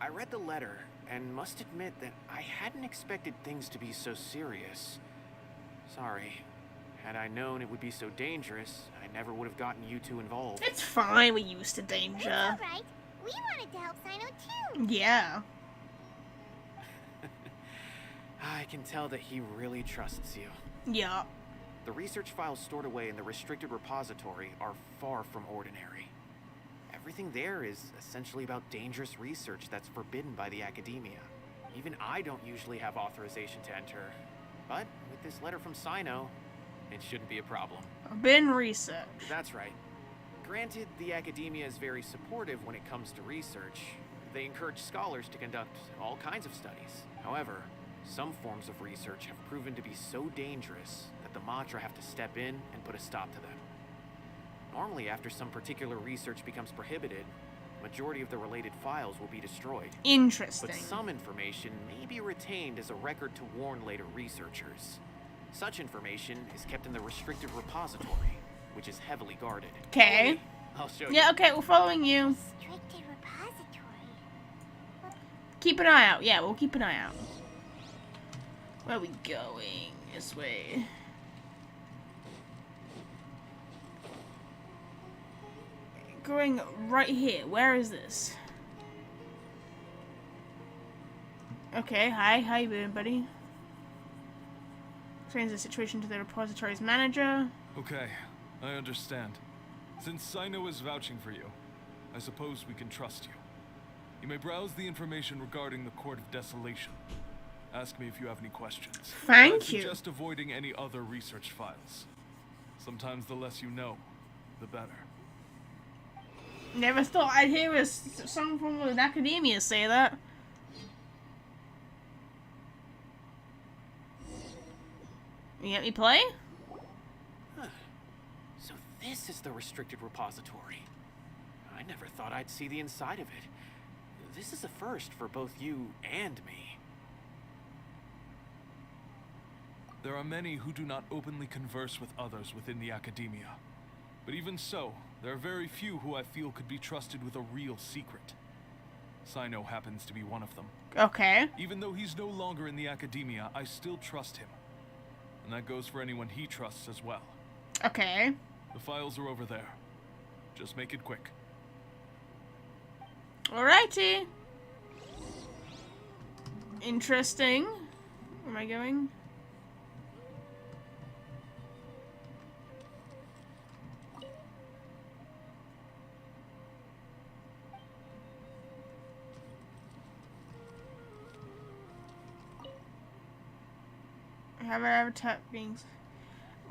I read the letter and must admit that I hadn't expected things to be so serious. Sorry. Had I known it would be so dangerous, I never would have gotten you two involved. It's fine, we're used to It's danger. alright. We wanted to help Cyno too. Yeah. I can tell that he really trusts you. Yeah. The research files stored away in the restricted repository are far from ordinary. Everything there is essentially about dangerous research that's forbidden by the academia. Even I don't usually have authorization to enter. But with this letter from Cyno, it shouldn't be a problem. Forbidden research. That's right. Granted, the academia is very supportive when it comes to research. They encourage scholars to conduct all kinds of studies. However, some forms of research have proven to be so dangerous that the Matra have to step in and put a stop to them. Normally, after some particular research becomes prohibited, majority of the related files will be destroyed. Interesting. But some information may be retained as a record to warn later researchers. Such information is kept in the restricted repository, which is heavily guarded. Okay. I'll show you. Yeah, okay, we're following you. Restricted repository. Keep an eye out. Yeah, we'll keep an eye out. Where are we going? This way. Going right here. Where is this? Okay, hi. How you doing, buddy? Explains the situation to the repository's manager. Okay, I understand. Since Cyno is vouching for you, I suppose we can trust you. You may browse the information regarding the Court of Desolation. Ask me if you have any questions. Thank you. I suggest avoiding any other research files. Sometimes the less you know, the better. Never thought I'd hear someone from an academia say that. You let me play? Huh. So this is the restricted repository. I never thought I'd see the inside of it. This is a first for both you and me. There are many who do not openly converse with others within the academia. But even so, there are very few who I feel could be trusted with a real secret. Cyno happens to be one of them. Okay. Even though he's no longer in the academia, I still trust him. And that goes for anyone he trusts as well. Okay. The files are over there. Just make it quick. Alrighty. Interesting. Where am I going? Habitat beings.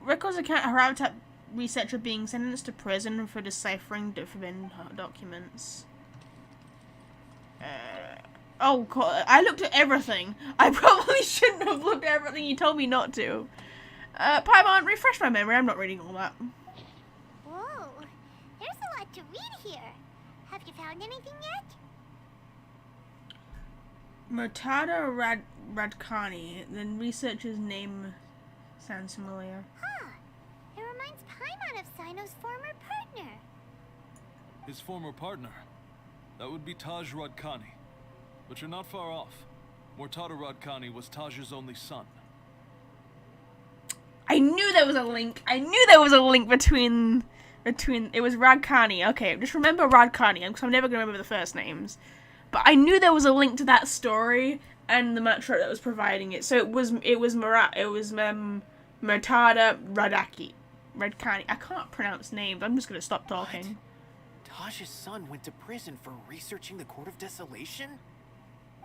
Records account her habitat researcher being sentenced to prison for deciphering forbidden documents. Oh god, I looked at everything. I probably shouldn't have looked at everything you told me not to. Paimon, refresh my memory. I'm not reading all that. Whoa, there's a lot to read here. Have you found anything yet? Murtada Radkani. The researcher's name sounds familiar. Huh. It reminds Paimon of Cyno's former partner. His former partner? That would be Taj Radkani. But you're not far off. Murtada Radkani was Taj's only son. I knew there was a link. I knew there was a link between between... It was Radkani. Okay, just remember Radkani, because I'm never going to remember the first names. But I knew there was a link to that story and the matchrock that was providing it. So it was Murtada Radaki. Radkani. I can't pronounce names. I'm just going to stop talking. What? Taj's son went to prison for researching the Court of Desolation?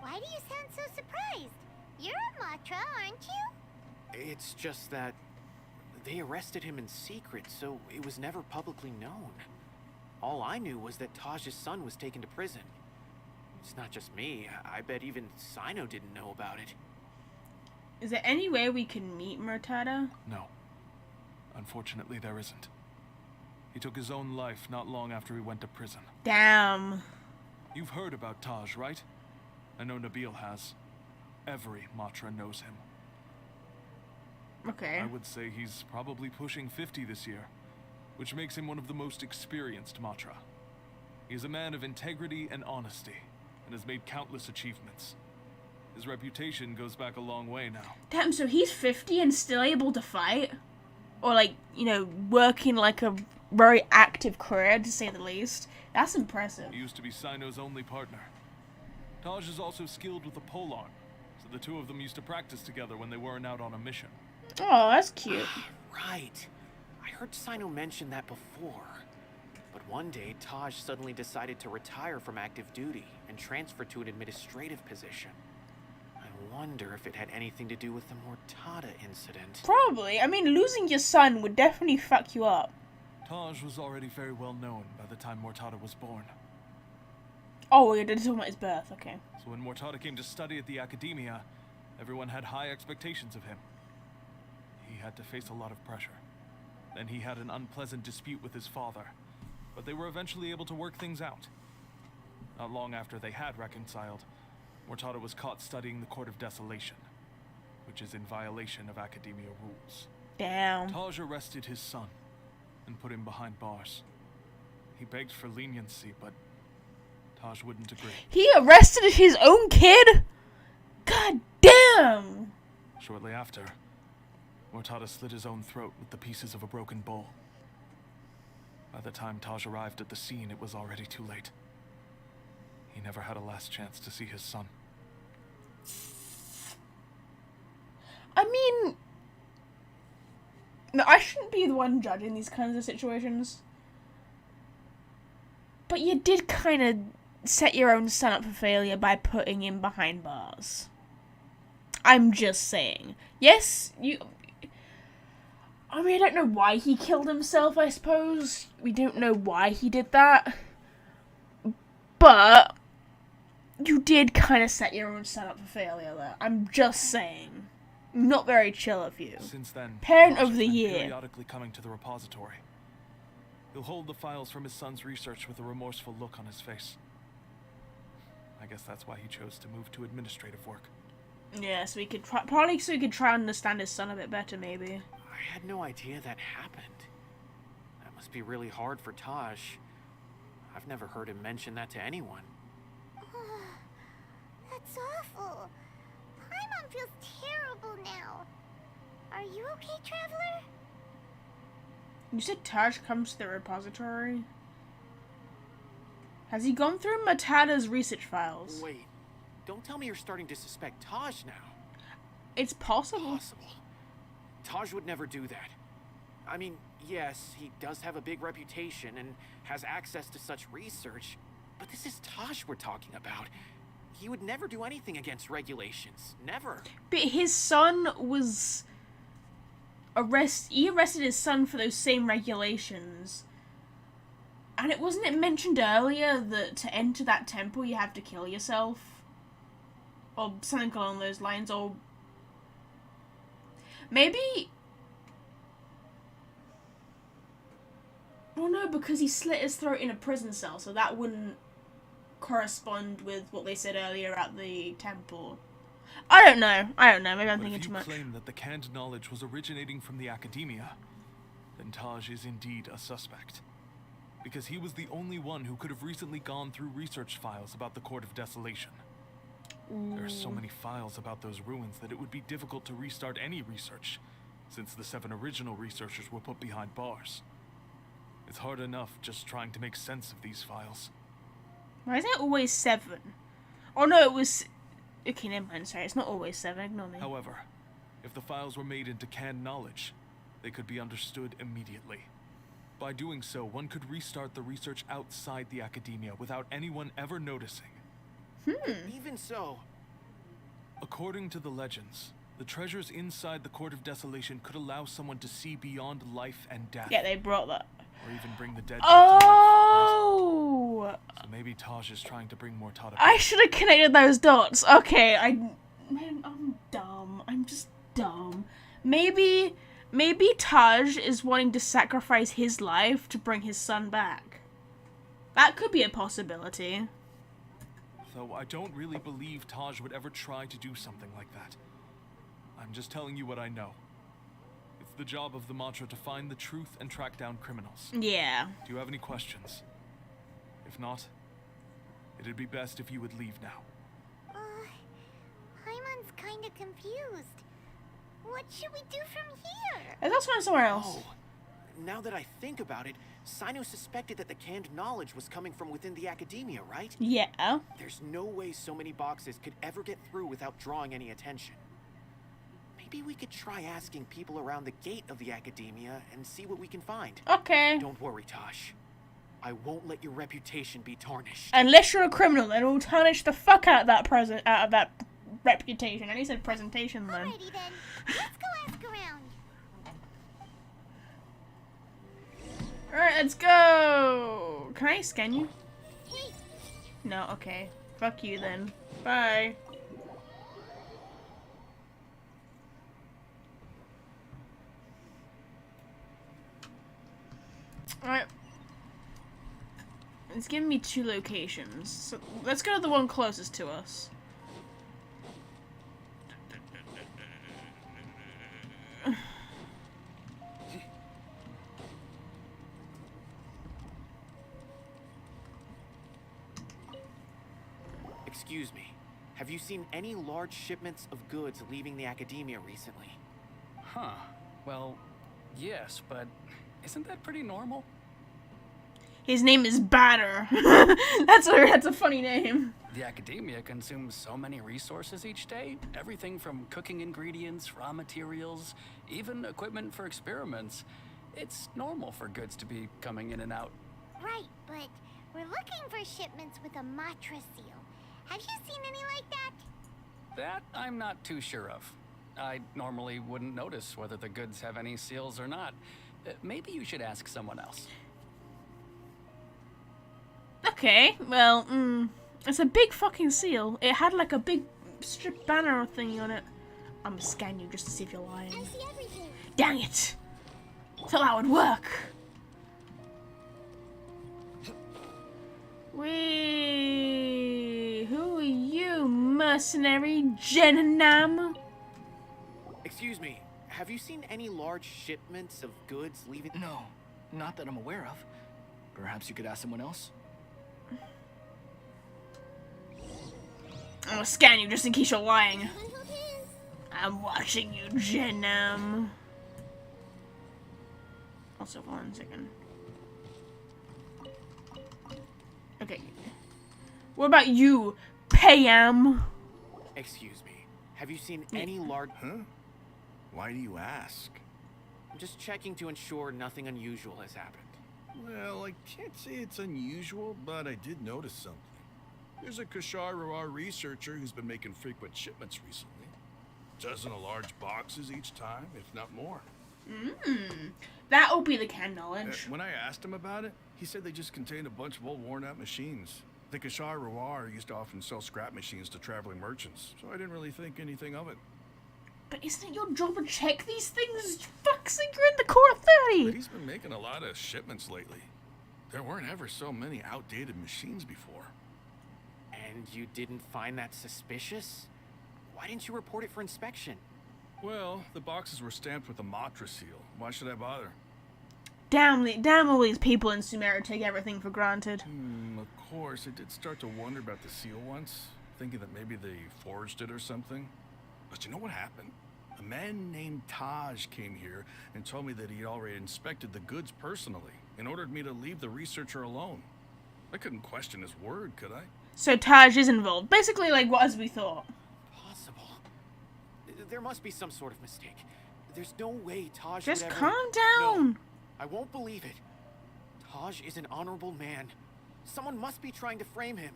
Why do you sound so surprised? You're a Matra, aren't you? It's just that they arrested him in secret, so it was never publicly known. All I knew was that Taj's son was taken to prison. It's not just me. I bet even Cyno didn't know about it. Is there any way we can meet Murtada? No. Unfortunately, there isn't. He took his own life not long after he went to prison. Damn. You've heard about Taj, right? I know Nabil has. Every Matra knows him. Okay. I would say he's probably pushing 50 this year, which makes him one of the most experienced Matra. He is a man of integrity and honesty, and has made countless achievements. His reputation goes back a long way now. Damn, so he's 50 and still able to fight? Or, like, you know, working like a very active career, to say the least. That's impressive. He used to be Cyno's only partner. Taj is also skilled with a polearm, so the two of them used to practice together when they weren't out on a mission. Oh, that's cute. Right. I heard Cyno mention that before. But one day, Taj suddenly decided to retire from active duty and transfer to an administrative position. I wonder if it had anything to do with the Murtada incident. Probably. I mean, losing your son would definitely fuck you up. Taj was already very well known by the time Murtada was born. Oh, you're talking about his birth, okay. So when Murtada came to study at the Academia, everyone had high expectations of him. He had to face a lot of pressure. Then he had an unpleasant dispute with his father, but they were eventually able to work things out. Not long after they had reconciled, Murtada was caught studying the Court of Desolation, which is in violation of Academia rules. Damn. Taj arrested his son and put him behind bars. He begged for leniency, but Taj wouldn't agree. He arrested his own kid? God damn! Shortly after, Murtada slit his own throat with the pieces of a broken bowl. By the time Taj arrived at the scene, it was already too late. He never had a last chance to see his son. I mean... No, I shouldn't be the one judging these kinds of situations. But you did kind of set your own son up for failure by putting him behind bars. I'm just saying. Yes, you... I mean, I don't know why he killed himself, I suppose. We don't know why he did that. But you did kind of set your own son up for failure there. I'm just saying. Not very chill of you. Since then, Parent Taj of has the been year. periodically coming to the repository. He'll hold the files from his son's research with a remorseful look on his face. I guess that's why he chose to move to administrative work. Yeah, so we could probably so we could try and understand his son a bit better, maybe. I had no idea that happened. That must be really hard for Taj. I've never heard him mention that to anyone. That's awful. Paimon feels terrible now. Are you okay, Traveler? You said Taj comes to the repository? Has he gone through Murtada's research files? Wait, don't tell me you're starting to suspect Taj now. It's possible. Possible. Taj would never do that. I mean, yes, he does have a big reputation and has access to such research, but this is Taj we're talking about. He would never do anything against regulations. Never. But his son was... He arrested his son for those same regulations. And wasn't it mentioned earlier that to enter that temple you have to kill yourself? Or something along those lines, or... Maybe... Oh no, because he slit his throat in a prison cell, so that wouldn't correspond with what they said earlier at the temple. I don't know. Maybe I'm thinking too much. If you claim that the canned knowledge was originating from the Academia, then Taj is indeed a suspect. Because he was the only one who could have recently gone through research files about the Court of Desolation. There are so many files about those ruins that it would be difficult to restart any research, since the 7 original researchers were put behind bars. It's hard enough just trying to make sense of these files. Why is it always 7? Oh no, it was... Okay, never mind, sorry, it's not always 7, ignore me. However, if the files were made into canned knowledge, they could be understood immediately. By doing so, one could restart the research outside the academia without anyone ever noticing. Even so... According to the legends, the treasures inside the Court of Desolation could allow someone to see beyond life and death. Yeah, they brought that. Or even bring the dead back to life. Oh! So maybe Taj is trying to bring Mortada back. I should have connected those dots. Okay, Man, I'm dumb. I'm just dumb. Maybe Taj is wanting to sacrifice his life to bring his son back. That could be a possibility. Though I don't really believe Taj would ever try to do something like that. I'm just telling you what I know. It's the job of the mantra to find the truth and track down criminals. Yeah. Do you have any questions? If not, it'd be best if you would leave now. Paimon's kinda confused. What should we do from here? Let's find somewhere else. Oh, now that I think about it, Cyno suspected that the canned knowledge was coming from within the academia, right? Yeah. There's no way so many boxes could ever get through without drawing any attention. Maybe we could try asking people around the gate of the academia and see what we can find. Okay. Don't worry, Tosh. I won't let your reputation be tarnished. Unless you're a criminal, then we'll tarnish the fuck out of that reputation. And he said presentation then. Alrighty then. Let's go ask around. Alright, let's go! Can I scan you? No, okay. Fuck you then. Bye. Alright. It's giving me 2 locations. So let's go to the one closest to us. Excuse me. Have you seen any large shipments of goods leaving the academia recently? Huh. Well, yes, but isn't that pretty normal? His name is Batter. That's a funny name. The academia consumes so many resources each day. Everything from cooking ingredients, raw materials, even equipment for experiments. It's normal for goods to be coming in and out. Right, but we're looking for shipments with a Matra seal. Have you seen any like that? That I'm not too sure of. I normally wouldn't notice whether the goods have any seals or not. Maybe you should ask someone else. Okay, well, it's a big fucking seal. It had like a big strip banner thingy on it. I'm gonna scan you just to see if you're lying. I see everything. Dang it! Thought that would work. Wait, who are you, mercenary Genam? Excuse me, have you seen any large shipments of goods leaving? No, not that I'm aware of. Perhaps you could ask someone else? I'm gonna scan you just in case you're lying. I'm watching you, Genam. Also, 1 second. Okay. What about you, Payam? Excuse me, have you seen any large... Huh? Why do you ask? I'm just checking to ensure nothing unusual has happened. Well, I can't say it's unusual, but I did notice something. There's a Kashar researcher who's been making frequent shipments recently. Dozen of large boxes each time, if not more. That'll be the canned knowledge. When I asked him about it, he said they just contained a bunch of old worn-out machines. The Kashar used to often sell scrap machines to traveling merchants, so I didn't really think anything of it. But isn't it your job to check these things? Fuck's sake, you're in the core 30! But he's been making a lot of shipments lately. There weren't ever so many outdated machines before. And you didn't find that suspicious? Why didn't you report it for inspection? Well, the boxes were stamped with a Matra seal. Why should I bother? Damn all these people in Sumeru take everything for granted. Of course, I did start to wonder about the seal once, thinking that maybe they forged it or something. But you know what happened? A man named Taj came here and told me that he had already inspected the goods personally, and ordered me to leave the researcher alone. I couldn't question his word, could I? So Taj is involved. Basically, like, what as we thought. Possible. There must be some sort of mistake. There's no way Taj Just would ever... calm down. No, I won't believe it. Taj is an honorable man. Someone must be trying to frame him.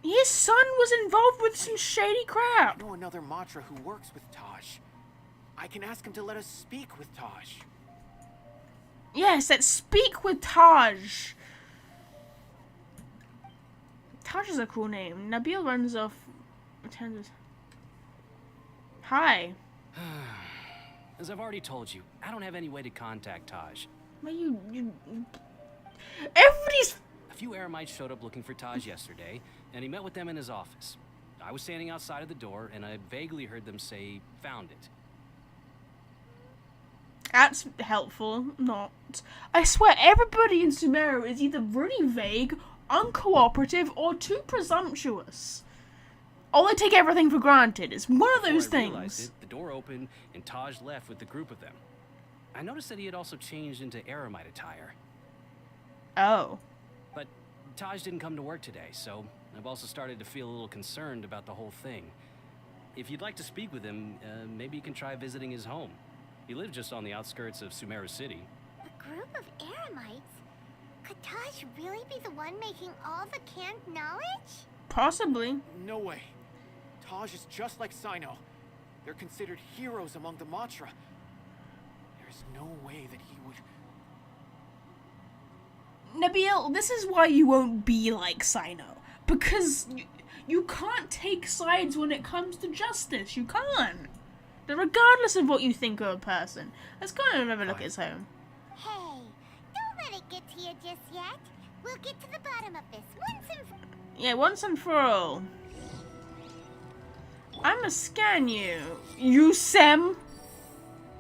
His son was involved with some shady crap. I know another Matra who works with Taj. I can ask him to let us speak with Taj. Yes, let's speak with Taj. Taj is a cool name. Nabil runs off. Hi. As I've already told you, I don't have any way to contact Taj. Well, everybody's... A few Eremites showed up looking for Taj yesterday, and he met with them in his office. I was standing outside of the door, and I vaguely heard them say, "Found it." That's helpful. Not. I swear, everybody in Sumeru is either really vague, uncooperative, or too presumptuous. Or they take everything for granted. It's one of those Before I realized things. it, the door opened, and Taj left with the group of them. I noticed that he had also changed into Eremite attire. Oh. But Taj didn't come to work today, so I've also started to feel a little concerned about the whole thing. If you'd like to speak with him, maybe you can try visiting his home. He lives just on the outskirts of Sumeru City. A group of Eremites? Could Taj really be the one making all the canned knowledge? Possibly. No way. Taj is just like Cyno. They're considered heroes among the Matra. There's no way that he would... Nabil, this is why you won't be like Cyno. Because you can't take sides when it comes to justice. You can't. Regardless of what you think of a person. Let's go and have a look at his home. Hey, don't let it get to you just yet. We'll get to the bottom of this once and for... Yeah, once and for all. I'ma scan you. You, Sem.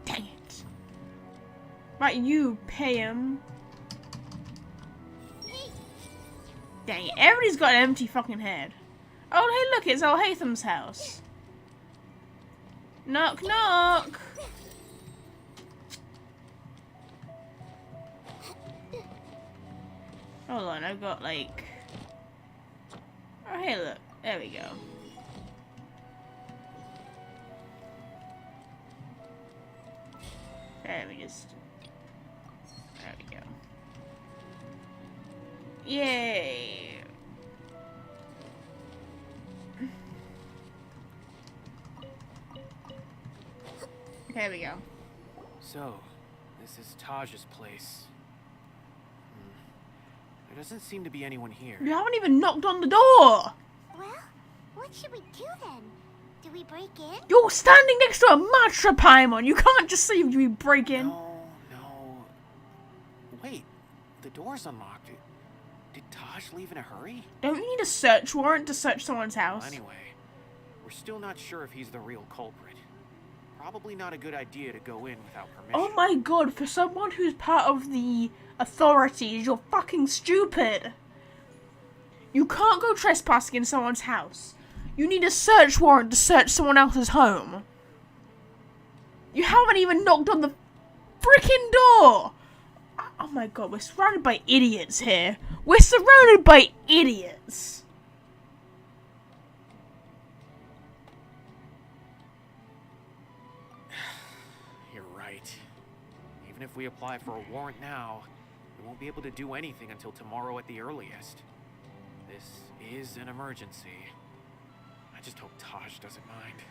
Dang it. Right, you, pay him. Dang it, everybody's got an empty fucking head. Oh, hey, look, it's old Hatham's house. Knock, knock. Hold on, I've got, like... Oh, hey, look. There we go. There we just... There we go. Yay! There we go. So, this is Taj's place. There doesn't seem to be anyone here. You haven't even knocked on the door! Well, what should we do then? Do we break in? You're standing next to a Matra Paimon! You can't just say you break in. No. Wait, the door's unlocked. Did Taj leave in a hurry? Don't you need a search warrant to search someone's house? Well, anyway, we're still not sure if he's the real culprit. Probably not a good idea to go in without permission. Oh my god, for someone who's part of the authorities, you're fucking stupid. You can't go trespassing in someone's house. You need a search warrant to search someone else's home. You haven't even knocked on the freaking door! Oh my god, we're surrounded by idiots here. We're surrounded by idiots. You're right. Even if we apply for a warrant now, we won't be able to do anything until tomorrow at the earliest. This is an emergency. I just hope Taj doesn't mind.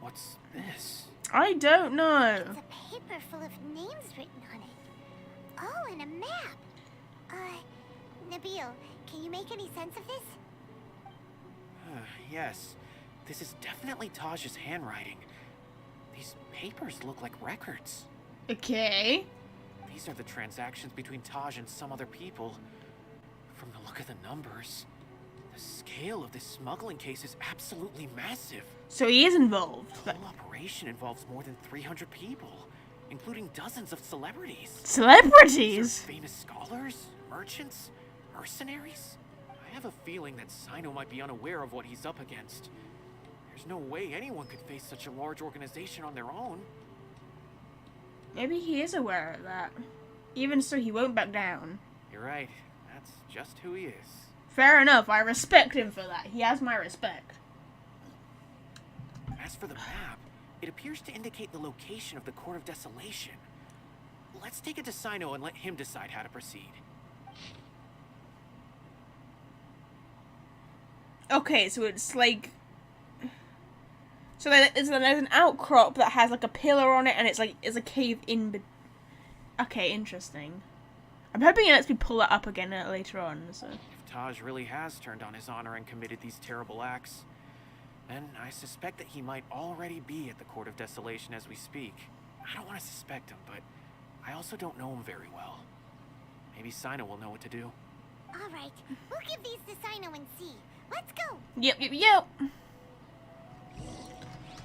What's this? I don't know. It's a paper full of names written on it. Oh, and a map. Nabil, can you make any sense of this? Yes. This is definitely Taj's handwriting. These papers look like records. Okay. These are the transactions between Taj and some other people. From the look of the numbers, the scale of this smuggling case is absolutely massive. So he is involved. The whole operation involves more than 300 people, including dozens of celebrities. Celebrities? Famous scholars, merchants, mercenaries. I have a feeling that Cyno might be unaware of what he's up against. There's no way anyone could face such a large organization on their own. Maybe he is aware of that. Even so, he won't back down. You're right. That's just who he is. Fair enough. I respect him for that. He has my respect. As for the map, it appears to indicate the location of the Court of Desolation. Let's take it to Cyno and let him decide how to proceed. Okay, so it's like... So there's an outcrop that has like a pillar on it, and it's a cave in... Okay, interesting. I'm hoping it lets me pull that up again later on, so... If Taj really has turned on his honor and committed these terrible acts, then I suspect that he might already be at the Court of Desolation as we speak. I don't want to suspect him, but I also don't know him very well. Maybe Cyno will know what to do. Alright, we'll give these to Cyno and see. Let's go! Yep.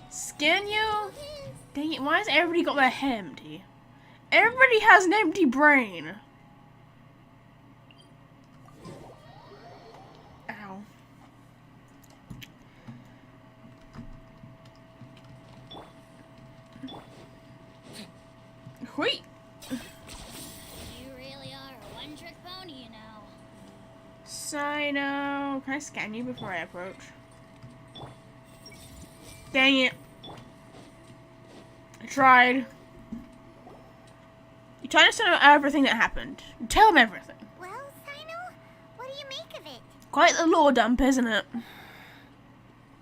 Scan you? Dang it, why has everybody got their head empty? Everybody has an empty brain. Ow. Wait. You really are a one-trick pony, you know. Cyno. Can I scan you before I approach? Dang it. I tried. You tell us everything that happened. Tell him everything. Well, Cyno, what do you make of it? Quite the lore dump, isn't it?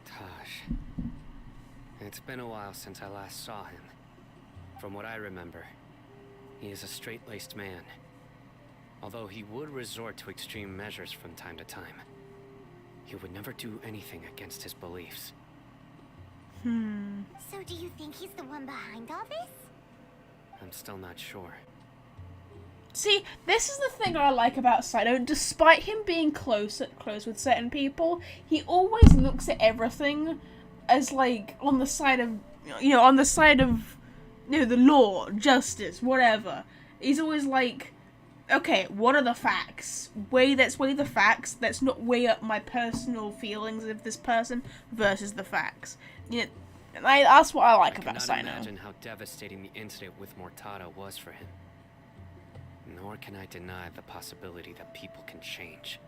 Taj. It's been a while since I last saw him. From what I remember, he is a straight-laced man. Although he would resort to extreme measures from time to time, he would never do anything against his beliefs. So do you think he's the one behind all this? I'm still not sure. See, this is the thing I like about Cyno. Despite him being close with certain people, he always looks at everything as like on the side of the law, justice, whatever. He's always like, okay, what are the facts? Let's weigh the facts. Let's not weigh up my personal feelings of this person versus the facts. You know, that's what I like about Cyno. I cannot imagine how devastating the incident with Mortada was for him. Nor can I deny the possibility that people can change.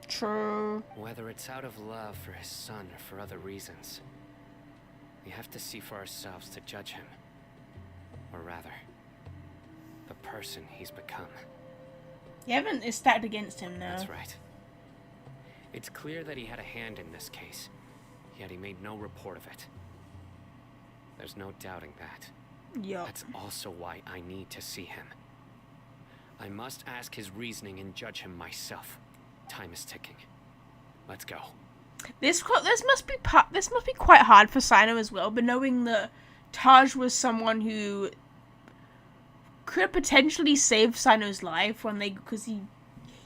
True. Whether it's out of love for his son or for other reasons, we have to see for ourselves to judge him. Or rather, the person he's become. You haven't is stacked against him now. That's right. It's clear that he had a hand in this case, yet he made no report of it. There's no doubting that. Yup. That's also why I need to see him. I must ask his reasoning and judge him myself. Time is ticking. Let's go. This must be quite hard for Cyno as well, but knowing that Taj was someone who could potentially save Cyno's life because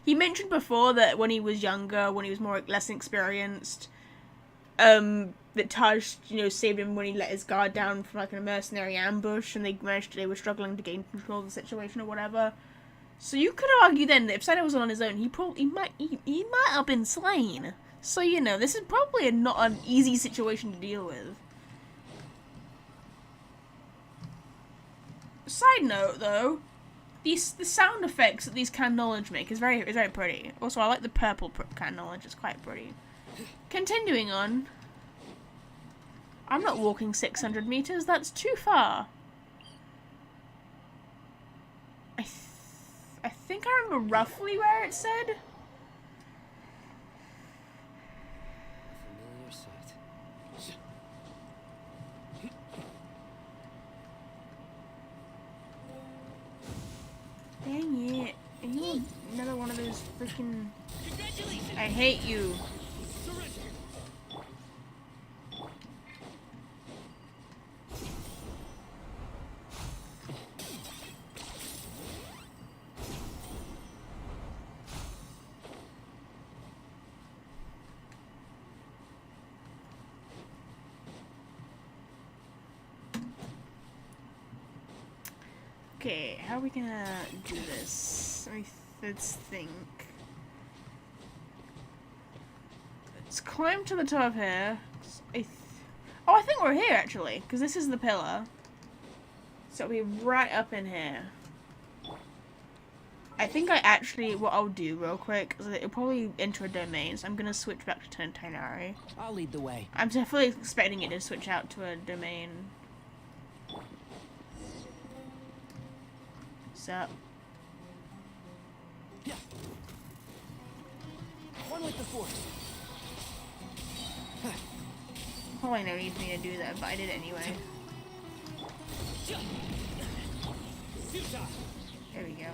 he mentioned before that when he was younger, when he was less experienced, that Taj, saved him when he let his guard down from like a mercenary ambush, and they were struggling to gain control of the situation or whatever. So you could argue then that if Cyno was on his own, he might have been slain. So this is probably not an easy situation to deal with. Side note though, the sound effects that these Can Knowledge make is very pretty. Also, I like the purple Can Knowledge; it's quite pretty. Continuing on. I'm not walking 600 meters. That's too far. I think I remember roughly where it said. Familiar sight. Dang it. Are you another one of those freaking... I hate you. Okay, how are we gonna do this? Let's think. Let's climb to the top here. I think we're here actually, because this is the pillar. So So it'll be right up in here. I think what I'll do real quick is it'll probably enter a domain, so I'm gonna switch back to Tinari. I'll lead the way. I'm definitely expecting it to switch out to a domain. So. Yeah. One with the force. Probably no need for me to do that, but I did it anyway. There we go.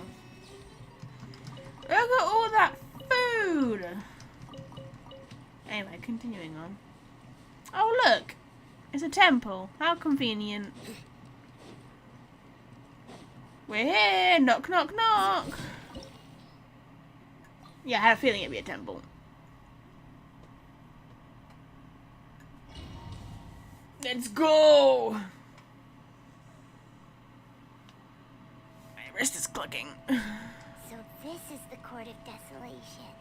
Look at all that food! Anyway, continuing on. Oh look! It's a temple. How convenient. We're here! Knock, knock, knock! Yeah, I had a feeling it'd be a temple. Let's go! My wrist is clicking. So this is the Court of Desolation.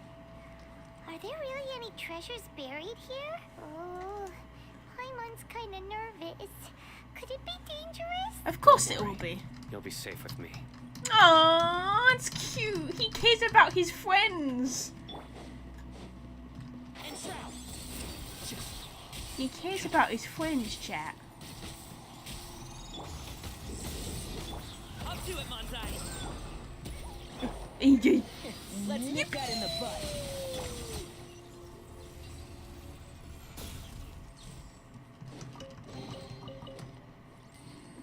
Are there really any treasures buried here? Oh, Paimon's kinda nervous. Could it be dangerous? Of course it will be. You'll be safe with me. Aww, it's cute. He cares about his friends. He cares about his friends, chat. I'll do it, Manzai. Let's nip that in the butt.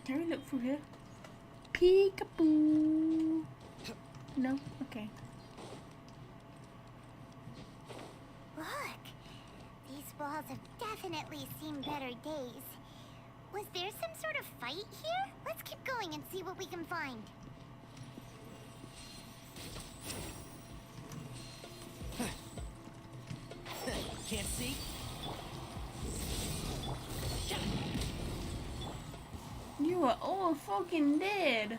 Can we look through here? Peekaboo. No? Okay. Look, these walls have definitely seen better days. Was there some sort of fight here? Let's keep going and see what we can find. Can't see? You are all fucking dead.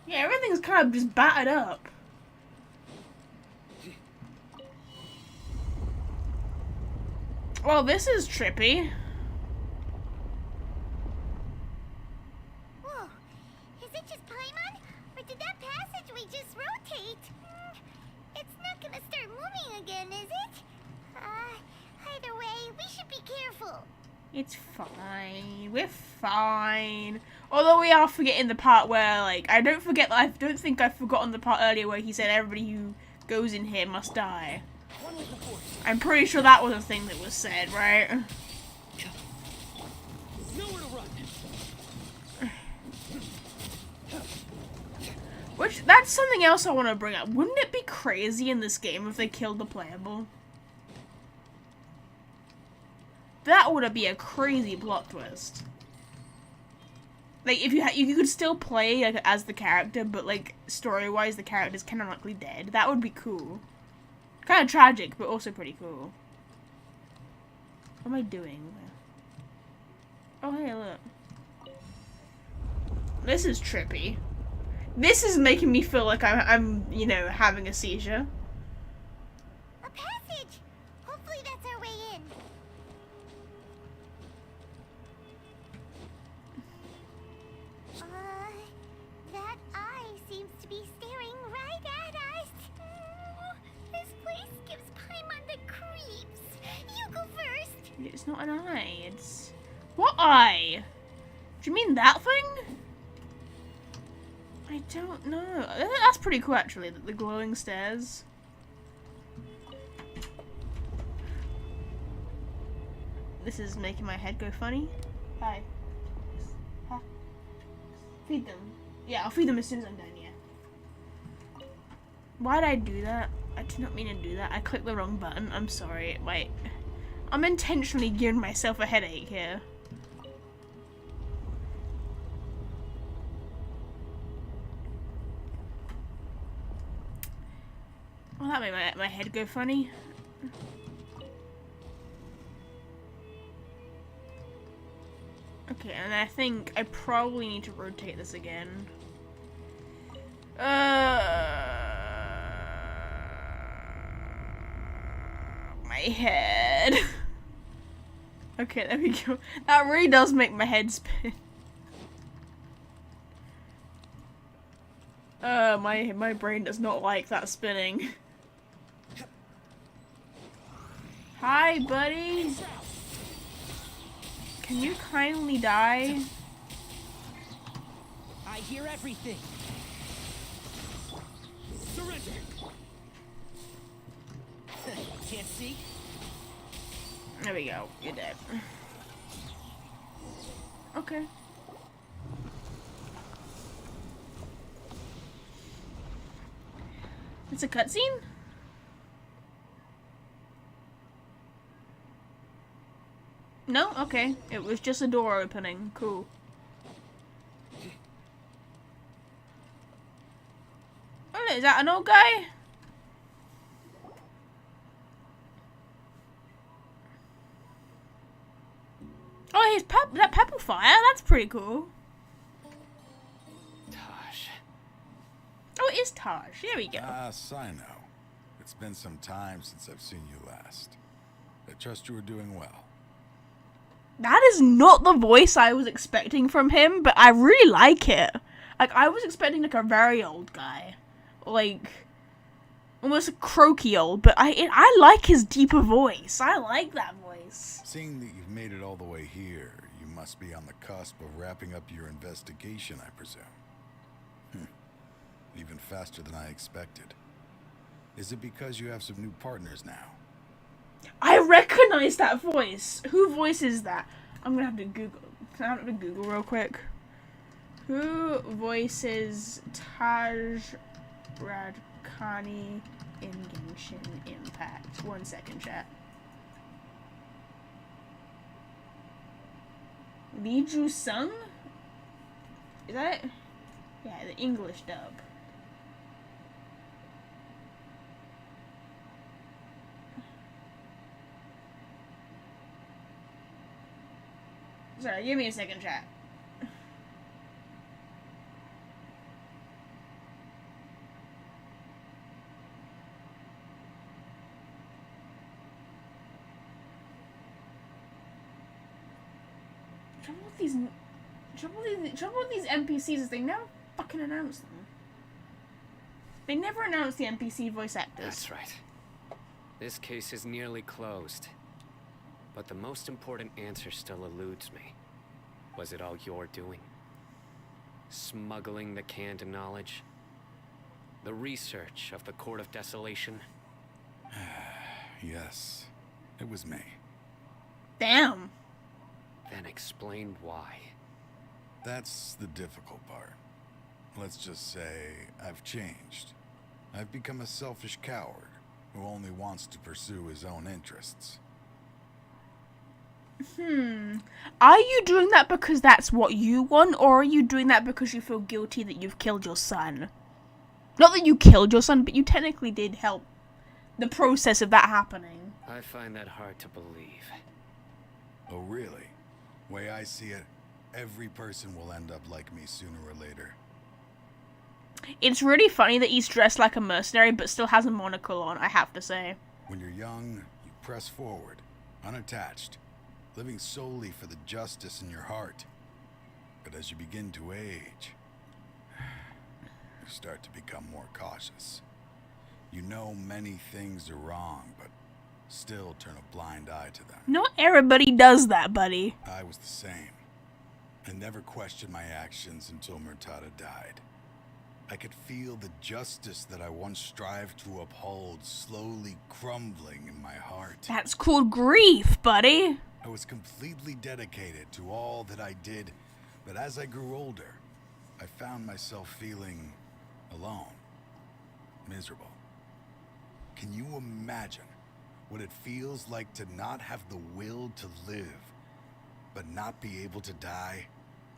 Yeah, everything's kind of just battered up. Well, this is trippy. Whoa, is it just Paimon? Or did that passageway just rotate? It's not gonna start moving again, is it? Either way, we should be careful. It's fine. We're fine. Although we are forgetting the part where, like, I don't think I've forgotten the part earlier where he said everybody who goes in here must die. I'm pretty sure that was a thing that was said, right? Nowhere to run. Which, that's something else I want to bring up. Wouldn't it be crazy in this game if they killed the playable? That would be a crazy plot twist. Like, if you could still play like as the character, but like story-wise, the character's canonically dead. That would be cool. Kind of tragic, but also pretty cool. What am I doing? Oh, hey, look. This is trippy. This is making me feel like I'm you know, having a seizure. A passage! Hopefully that's our way in. That eye seems to be staring right at us. This place gives Paimon the creeps. You go first. It's not an eye, it's... What eye? Do you mean that thing? I don't know. That's pretty cool, actually, the glowing stairs. This is making my head go funny. Hi. Huh? Feed them. Yeah, I'll feed them as soon as I'm done, yeah. Why'd I do that? I did not mean to do that. I clicked the wrong button. I'm sorry. Wait. I'm intentionally giving myself a headache here. Well, that made my head go funny. Okay, and I think I probably need to rotate this again. My head. Okay, there we go. That really does make my head spin. My brain does not like that spinning. Hi, buddy. Can you kindly die? I hear everything. Surrender. Can't see? There we go. You're dead. Okay. It's a cutscene? No? Okay. It was just a door opening. Cool. Oh, is that an old guy? Oh, he's that pepper fire? That's pretty cool. Taj. Oh, it is Taj. There we go. Cyno. It's been some time since I've seen you last. I trust you are doing well. That is not the voice I was expecting from him, but I really like it. Like, I was expecting, like, a very old guy. Like, almost croaky old, but I like his deeper voice. I like that voice. Seeing that you've made it all the way here, you must be on the cusp of wrapping up your investigation, I presume. Even faster than I expected. Is it because you have some new partners now? I recognize that voice. Who voices that? I'm gonna have to Google. Can I have to Google real quick? Who voices Taj Radkani in Genshin Impact? 1 second, chat. Lee Ju Sung? Is that it? Yeah, the English dub. Sorry, give me a second, chat. Trouble with these NPCs is they never fucking announce them. They never announce the NPC voice actors. That's right. This case is nearly closed. But the most important answer still eludes me. Was it all your doing? Smuggling the canned knowledge? The research of the Court of Desolation? Yes, it was me. Damn. Then explain why. That's the difficult part. Let's just say I've changed. I've become a selfish coward who only wants to pursue his own interests. Are you doing that because that's what you want, or are you doing that because you feel guilty that you've killed your son? Not that you killed your son, but you technically did help the process of that happening. I find that hard to believe. Oh, really? Way I see it, every person will end up like me sooner or later. It's really funny that he's dressed like a mercenary, but still has a monocle on, I have to say. When you're young, you press forward, unattached, living solely for the justice in your heart. But as you begin to age, you start to become more cautious. You know many things are wrong, but still turn a blind eye to them. Not everybody does that, buddy. I was the same. I never questioned my actions until Murtada died. I could feel the justice that I once strived to uphold slowly crumbling in my heart. That's called grief, buddy. I was completely dedicated to all that I did, but as I grew older, I found myself feeling alone, miserable. Can you imagine what it feels like to not have the will to live, but not be able to die?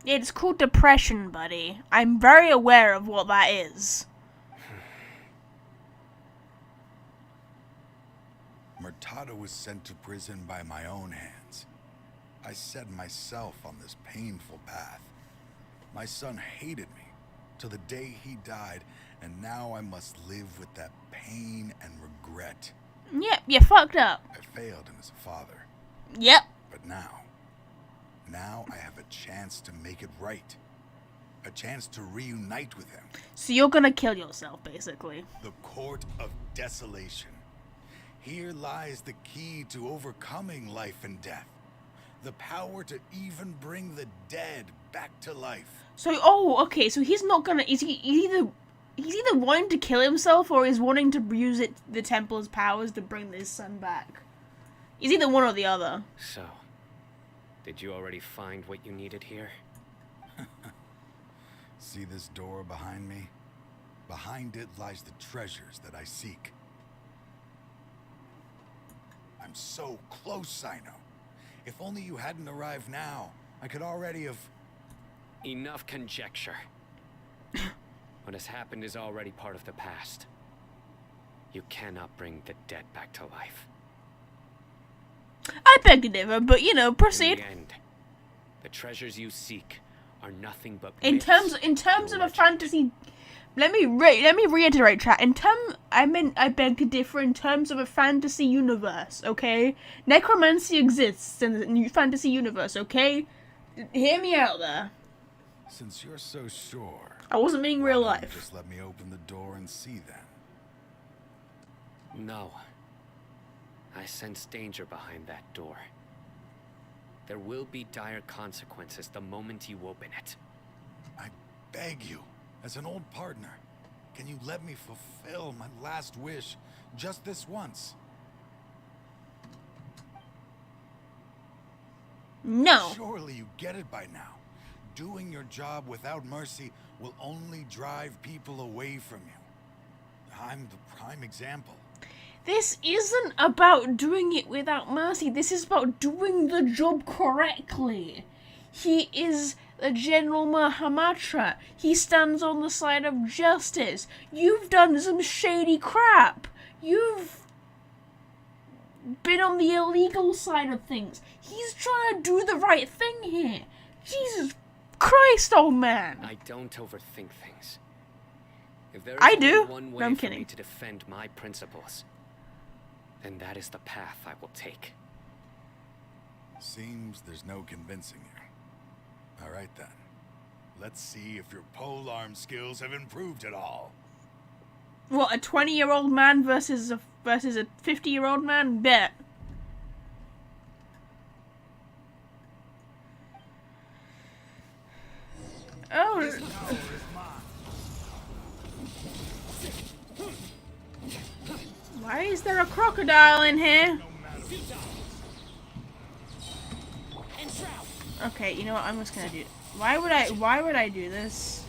It's called depression, buddy. I'm very aware of what that is. Murtada was sent to prison by my own hands. I set myself on this painful path. My son hated me till the day he died, and now I must live with that pain and regret. Yep, you fucked up. I failed him as a father. Yep. But now I have a chance to make it right. a chance to reunite with him. So you're gonna kill yourself, basically. The Court of Desolation. Here lies the key to overcoming life and death. The power to even bring the dead back to life. So, oh, okay, so he's not gonna, he's either wanting to kill himself or he's wanting to use the temple's powers to bring his son back. He's either one or the other. So, did you already find what you needed here? See this door behind me? Behind it lies the treasures that I seek. I'm so close, Cyno. If only you hadn't arrived now, I could already have... Enough conjecture. What has happened is already part of the past. You cannot bring the dead back to life. I beg to differ, but you know, proceed. In the end, the treasures you seek are nothing but In myths terms of a fantasy, let me reiterate, chat. I beg to differ in terms of a fantasy universe. Okay, necromancy exists in the new fantasy universe. Okay, hear me out there. Since you're so sure, I wasn't being real why don't you life. just let me open the door and see then. No. I sense danger behind that door. There will be dire consequences the moment you open it. I beg you, as an old partner, can you let me fulfill my last wish just this once? No. Surely you get it by now. Doing your job without mercy will only drive people away from you. I'm the prime example. This isn't about doing it without mercy. This is about doing the job correctly. He is the General Mahamatra. He stands on the side of justice. You've done some shady crap. You've been on the illegal side of things. He's trying to do the right thing here. Jesus Christ, old man. I don't overthink things. If there is I only do. one No, way I'm for kidding. me to defend my principles, then that is the path I will take. Seems there's no convincing you. Alright then. Let's see if your polearm skills have improved at all. What, a 20-year-old man versus a 50-year-old man? Bet. Oh. Why is there a crocodile in here? Okay, you know what? I'm just gonna do. Why would I do this?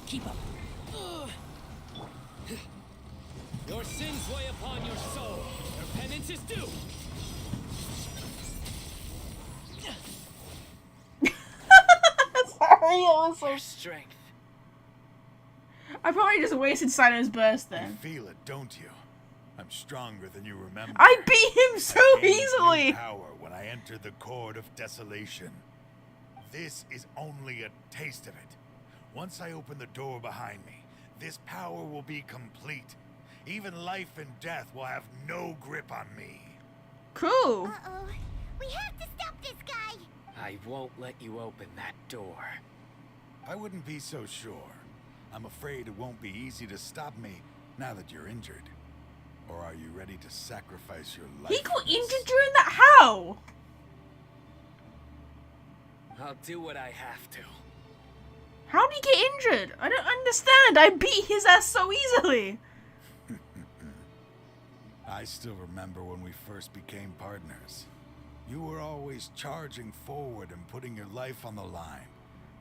Keep up. Your sins weigh upon your soul. Your penance is due. Sorry, it was so... Strength. I probably just wasted Cyno's burst You then. feel it, don't you? I'm stronger than you remember. I beat him so I gained new easily! power when I entered the Court of Desolation. This is only a taste of it. Once I open the door behind me, this power will be complete. Even life and death will have no grip on me. Cool. Uh-oh. We have to stop this guy. I won't let you open that door. I wouldn't be so sure. I'm afraid it won't be easy to stop me now that you're injured. Or are you ready to sacrifice your life? He got for this? injured during that? How? I'll do what I have to. How did he get injured? I don't understand. I beat his ass so easily. I still remember when we first became partners. You were always charging forward and putting your life on the line.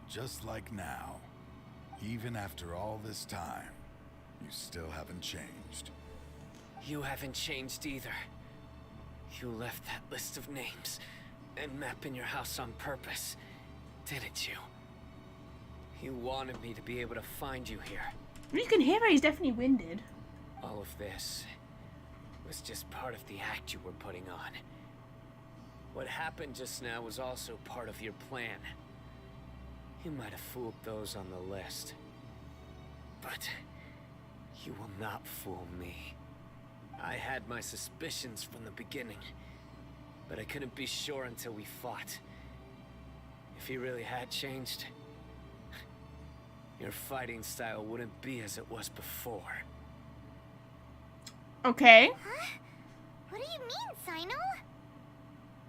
Just like now. Even after all this time, you still haven't changed. You haven't changed either. You left that list of names and map in your house on purpose, didn't you? You wanted me to be able to find you here. You can hear he's definitely winded. All of this was just part of the act you were putting on. What happened just now was also part of your plan. You might have fooled those on the list, but you will not fool me. I had my suspicions from the beginning, but I couldn't be sure until we fought. If he really had changed, your fighting style wouldn't be as it was before. Okay. Huh? What do you mean, Cyno?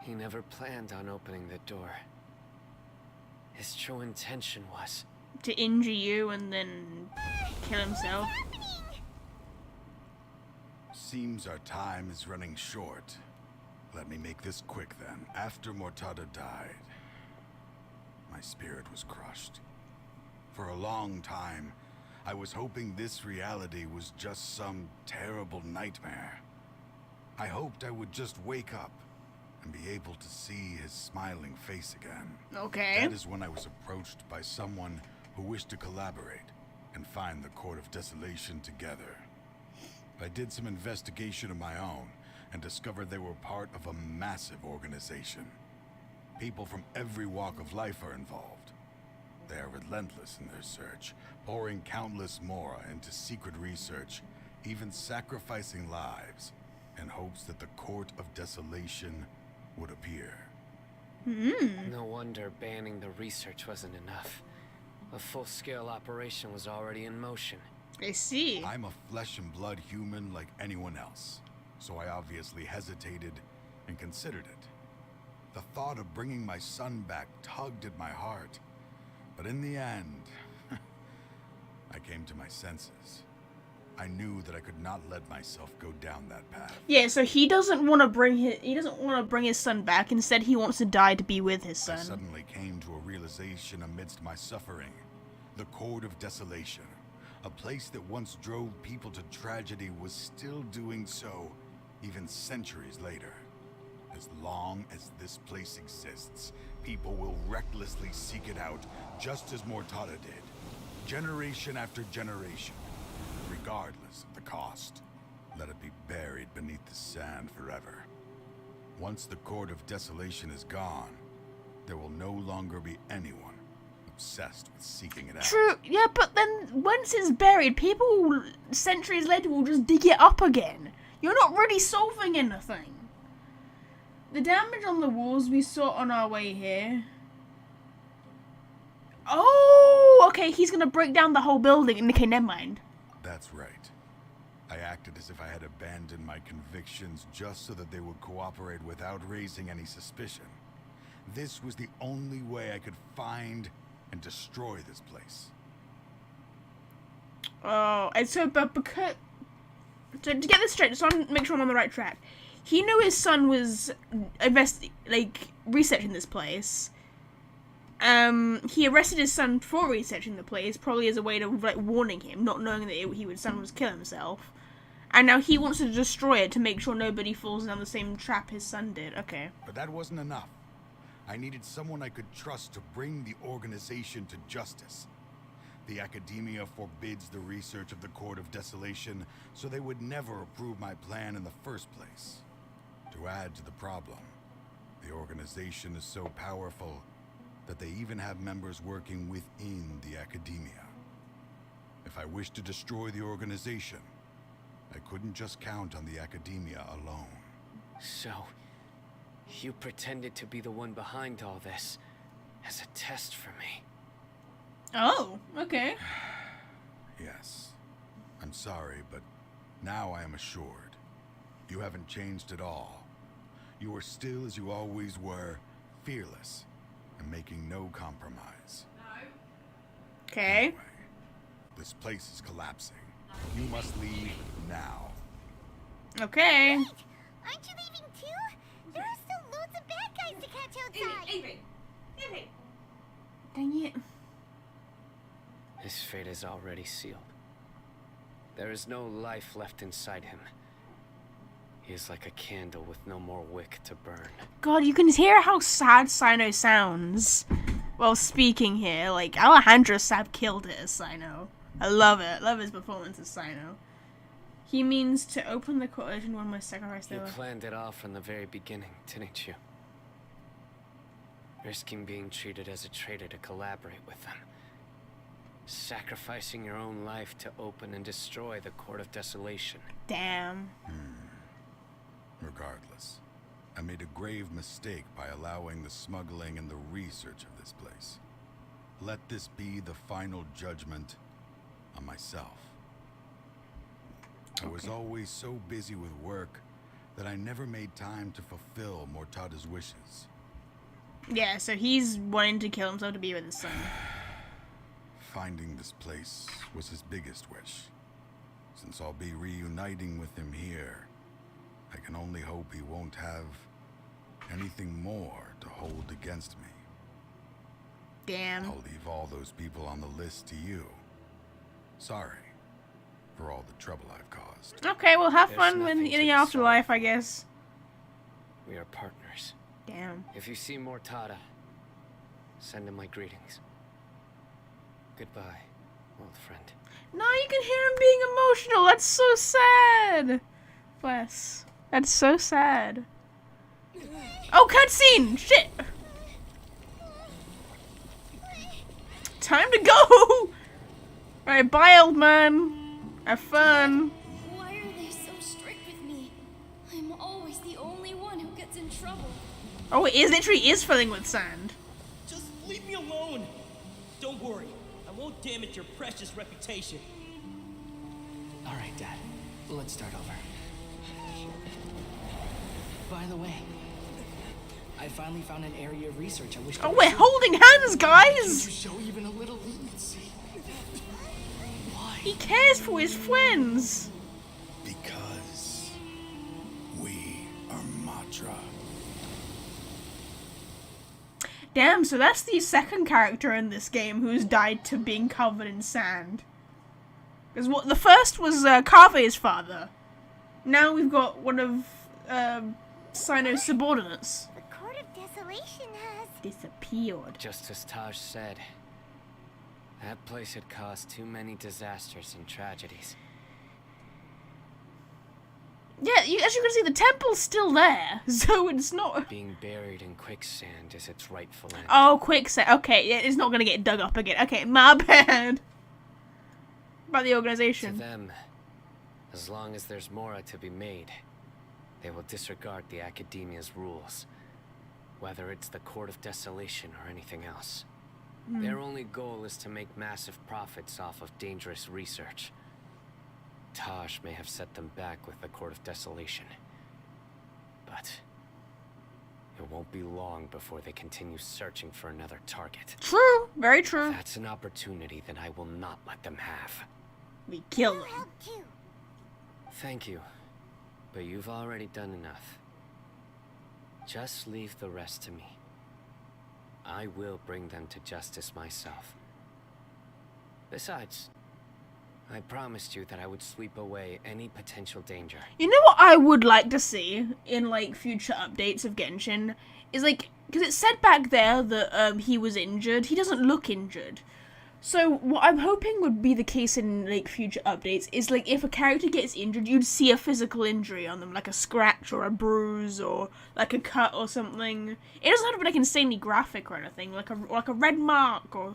He never planned on opening the door. His true intention was to injure you and then kill himself. Seems our time is running short. Let me make this quick then. After Mortada died, my spirit was crushed. For a long time, I was hoping this reality was just some terrible nightmare. I hoped I would just wake up and be able to see his smiling face again. Okay. That is when I was approached by someone who wished to collaborate and find the Court of Desolation together. I did some investigation of my own and discovered they were part of a massive organization. People from every walk of life are involved. They are relentless in their search, pouring countless mora into secret research, even sacrificing lives in hopes that the Court of Desolation would appear. No wonder banning the research wasn't enough. A full-scale operation was already in motion. I see. I'm a flesh and blood human like anyone else, so I obviously hesitated and considered it. The thought of bringing my son back tugged at my heart, but in the end, I came to my senses. I knew that I could not let myself go down that path. Yeah, so he doesn't want to bring his son back. Instead, he wants to die to be with his son. I suddenly came to a realization amidst my suffering. The Court of Desolation, a place that once drove people to tragedy, was still doing so, even centuries later. As long as this place exists, people will recklessly seek it out, just as Mortada did, generation after generation, regardless of the cost. Let it be buried beneath the sand forever. Once the Court of Desolation is gone, there will no longer be anyone obsessed with seeking it out. True, yeah, but then once it's buried, people centuries later will just dig it up again. You're not really solving anything. The damage on the walls we saw on our way here. Oh, okay, he's gonna break down the whole building. Okay, never mind. That's right. I acted as if I had abandoned my convictions just so that they would cooperate without raising any suspicion. This was the only way I could find and destroy this place. Oh, and so, but because... So, to get this straight, just want to make sure I'm on the right track. He knew his son was researching this place. He arrested his son for researching the place, probably as a way of warning him, not knowing that his son was kill himself. And now he wants to destroy it to make sure nobody falls down the same trap his son did. Okay. But that wasn't enough. I needed someone I could trust to bring the organization to justice. The Academia forbids the research of the Court of Desolation, so they would never approve my plan in the first place. To add to the problem, the organization is so powerful that they even have members working within the Academia. If I wished to destroy the organization, I couldn't just count on the Academia alone. So, you pretended to be the one behind all this as a test for me. Oh, okay. Yes. I'm sorry, but now I am assured. You haven't changed at all. You are still as you always were, fearless, and making no compromise. Okay. Anyway, this place is collapsing. You must leave now. Okay. Wait, aren't you leaving too? There are still loads of bad guys to catch outside. Dang it. His fate is already sealed. There is no life left inside him. He is like a candle with no more wick to burn. God, you can hear how sad Cyno sounds while speaking here. Like, Alejandro Sab killed it as Cyno. I love it. Love his performance as Cyno. He means to open the coalition when my sacrifice You there. planned it all from the very beginning, didn't you? Risking being treated as a traitor to collaborate with them. Sacrificing your own life to open and destroy the Court of Desolation. Damn. Regardless, I made a grave mistake by allowing the smuggling and the research of this place. let this be the final judgment on myself. I was always so busy with work that I never made time to fulfill Mortada's wishes. Yeah, so he's wanting to kill himself to be with his son. Finding this place was his biggest wish. Since I'll be reuniting with him here, I can only hope he won't have anything more to hold against me. Damn. I'll leave all those people on the list to you. Sorry for all the trouble I've caused. Okay, well, have There's fun in nothing to the be afterlife, I guess. We are partners. Damn. If you see Mortada, send him my greetings. Goodbye, old friend. No, you can hear him being emotional. That's so sad. Bless. That's so sad. Oh, cutscene! Shit! Time to go! Alright, bye, old man. Have fun. Why are they so strict with me? I'm always the only one who gets in trouble. Oh, it literally is filling with sand. Just leave me alone. Don't worry. I won't damage your precious reputation. All right, Dad. Let's start over. By the way, I finally found an area of research I wish to Oh, we're pursue. holding hands, guys! Can't you show even a little leniency? Why? He cares for his friends. Because we are Matra. Damn, so that's the second character in this game who's died to being covered in sand. Because what the first was Kave's father. Now we've got one of Cyno's subordinates. The Court of Desolation has Disappeared. Just as Taj said, that place had caused too many disasters and tragedies. Yeah, as you can see, the temple's still there, so it's not... Being buried in quicksand is its rightful end. Oh, quicksand. Okay, yeah, it's not gonna get dug up again. Okay, my bad. About the To organization. them, as long as there's more to be made, they will disregard the Academia's rules, whether it's the Court of Desolation or anything else. Their only goal is to make massive profits off of dangerous research. Taj may have set them back with the Court of Desolation, but it won't be long before they continue searching for another target. True, very true. If that's an opportunity that I will not let them have. We kill you them. help too. Thank you, but you've already done enough. Just leave the rest to me. I will bring them to justice myself. Besides, I promised you that I would sweep away any potential danger. You know what I would like to see in, like, future updates of Genshin? Is, like, because it said back there that he was injured. He doesn't look injured. So what I'm hoping would be the case in, like, future updates is, like, if a character gets injured, you'd see a physical injury on them, like a scratch or a bruise or, like, a cut or something. It doesn't have to be, like, insanely graphic or anything, like a red mark or...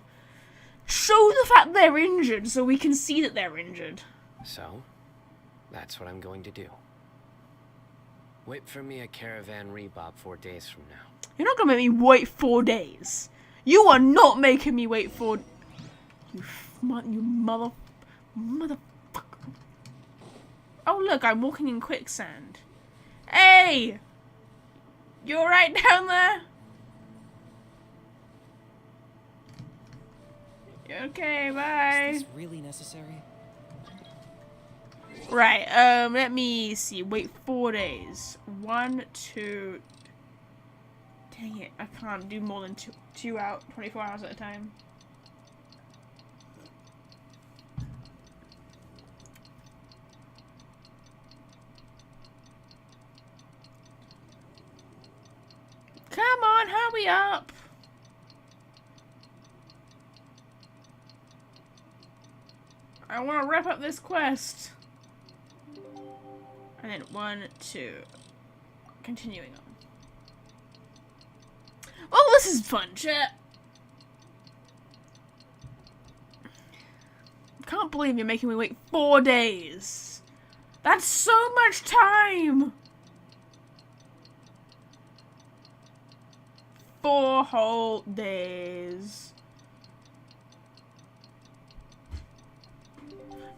Show the fact they're injured so we can see that they're injured. So, that's what I'm going to do. Wait for me at Caravan Rebob 4 days from now. You're not gonna make me wait 4 days. You are not making me wait 4... You motherfucker. Oh look, I'm walking in quicksand. Hey! You alright down there? Okay, bye. Is this really necessary? Right, let me see. Wait 4 days. 1, 2... Dang it, I can't do more than 24 hours at a time. Come on, hurry up! I want to wrap up this quest. And then 1, 2. Continuing on. Oh, this is fun, chat. Can't believe you're making me wait 4 days. That's so much time. 4 whole days.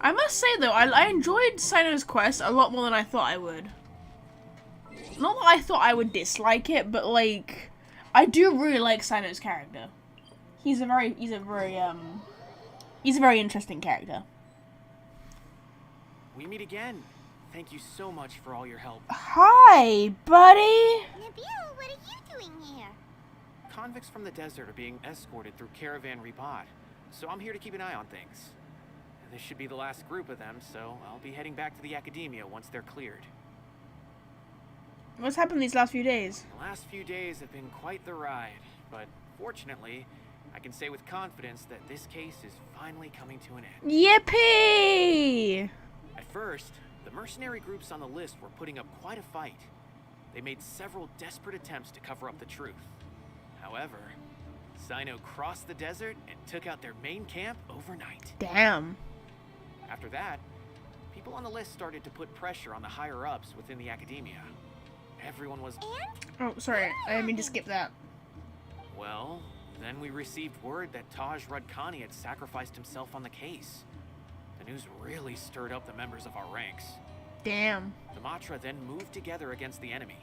I must say though, I enjoyed Cyno's quest a lot more than I thought I would. Not that I thought I would dislike it, but like, I do really like Cyno's character. He's a very interesting character. We meet again. Thank you so much for all your help. Hi, buddy. Nabil, what are you doing here? Convicts from the desert are being escorted through Caravan Rebot, so I'm here to keep an eye on things. This should be the last group of them, so I'll be heading back to the Academia once they're cleared. What's happened these last few days? The last few days have been quite the ride, but fortunately, I can say with confidence that this case is finally coming to an end. Yippee! At first, the mercenary groups on the list were putting up quite a fight. They made several desperate attempts to cover up the truth. However, Cyno crossed the desert and took out their main camp overnight. Damn. After that, people on the list started to put pressure on the higher-ups within the Academia. Everyone was... Oh, sorry. I didn't mean to skip that. Well, then we received word that Taj Radkani had sacrificed himself on the case. The news really stirred up the members of our ranks. Damn. The Matra then moved together against the enemy.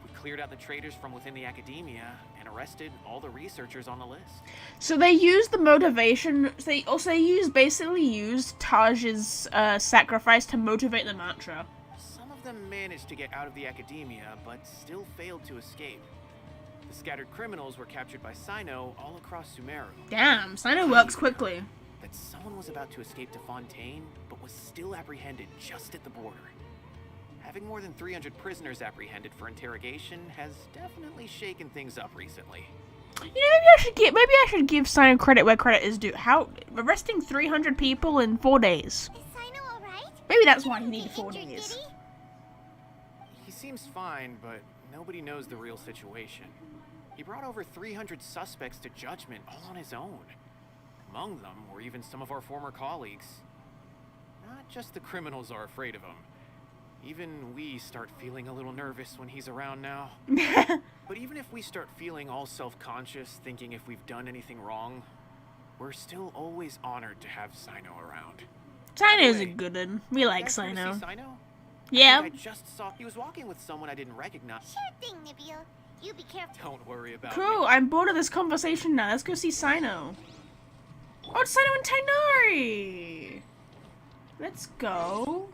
We cleared out the traitors from within the Academia and arrested all the researchers on the list. So they used the motivation. They basically used Taj's sacrifice to motivate the Matra. Some of them managed to get out of the Academia, but still failed to escape. The scattered criminals were captured by Cyno all across Sumeru. Damn, Cyno works quickly. That someone was about to escape to Fontaine, but was still apprehended just at the border. Having more than 300 prisoners apprehended for interrogation has definitely shaken things up recently. You know, maybe I should give Cyno credit where credit is due. How arresting 300 people in 4 days? Is Cyno alright? Maybe that's why he needed 4 days. He seems fine, but nobody knows the real situation. He brought over 300 suspects to judgment all on his own. Among them were even some of our former colleagues. Not just the criminals are afraid of him. Even we start feeling a little nervous when he's around now. But even if we start feeling all self-conscious, thinking if we've done anything wrong, we're still always honored to have Cyno around. Cyno's a good one. We like Cyno. Cyno. Yeah. I just saw he was walking with someone I didn't recognize. Sure thing, Nabil. You be careful. Don't worry about Cool, me. I'm bored of this conversation now. Let's go see Cyno. Oh, it's Cyno and Tainari! Let's go.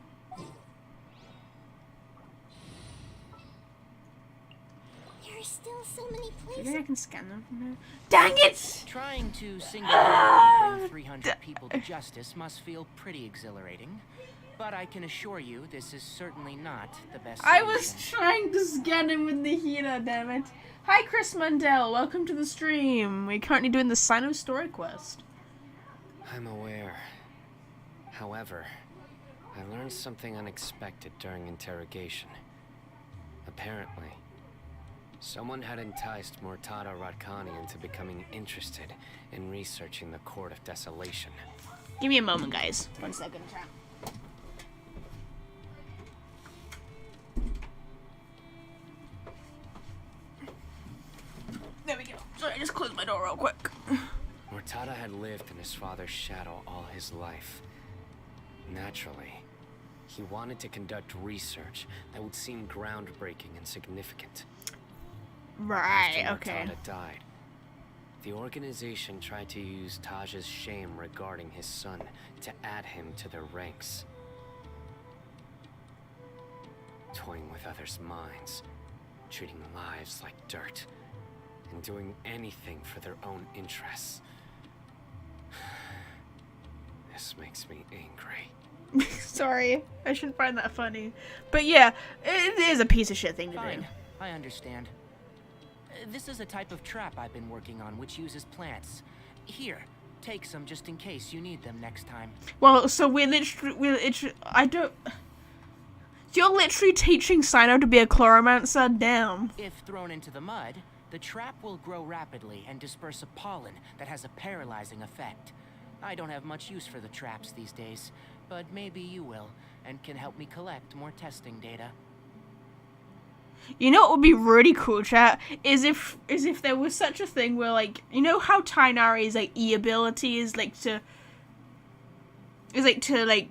There are still so many Do you places. think I can scan them from here? Dang it! Trying to single-handedly bring 300 people to justice must feel pretty exhilarating. But I can assure you, this is certainly not the best I solution. was trying to scan him with the healer, damn it. Hi, Chris Mundell. Welcome to the stream. We're currently doing the Cyno story quest. I'm aware. However, I learned something unexpected during interrogation. Apparently, someone had enticed Murtada Radkani into becoming interested in researching the Court of Desolation. Give me a moment, guys. 1 second, chat. There we go. Sorry, I just closed my door real quick. Murtada had lived in his father's shadow all his life. Naturally, he wanted to conduct research that would seem groundbreaking and significant. Right, After okay. Murtada died, the organization tried to use Taj's shame regarding his son to add him to their ranks. Toying with others' minds, treating lives like dirt, and doing anything for their own interests. This makes me angry. Sorry, I shouldn't find that funny. But yeah, it is a piece of shit thing to Fine, do. I understand. This is a type of trap I've been working on which uses plants. Here, take some just in case you need them next time. Well, so I don't... You're literally teaching Cyno to be a chloromancer? Damn. If thrown into the mud, the trap will grow rapidly and disperse a pollen that has a paralyzing effect. I don't have much use for the traps these days, but maybe you will, and can help me collect more testing data. You know what would be really cool, chat? Is if there was such a thing where, like, you know how Tainari's, like, E ability is, like, to is like to like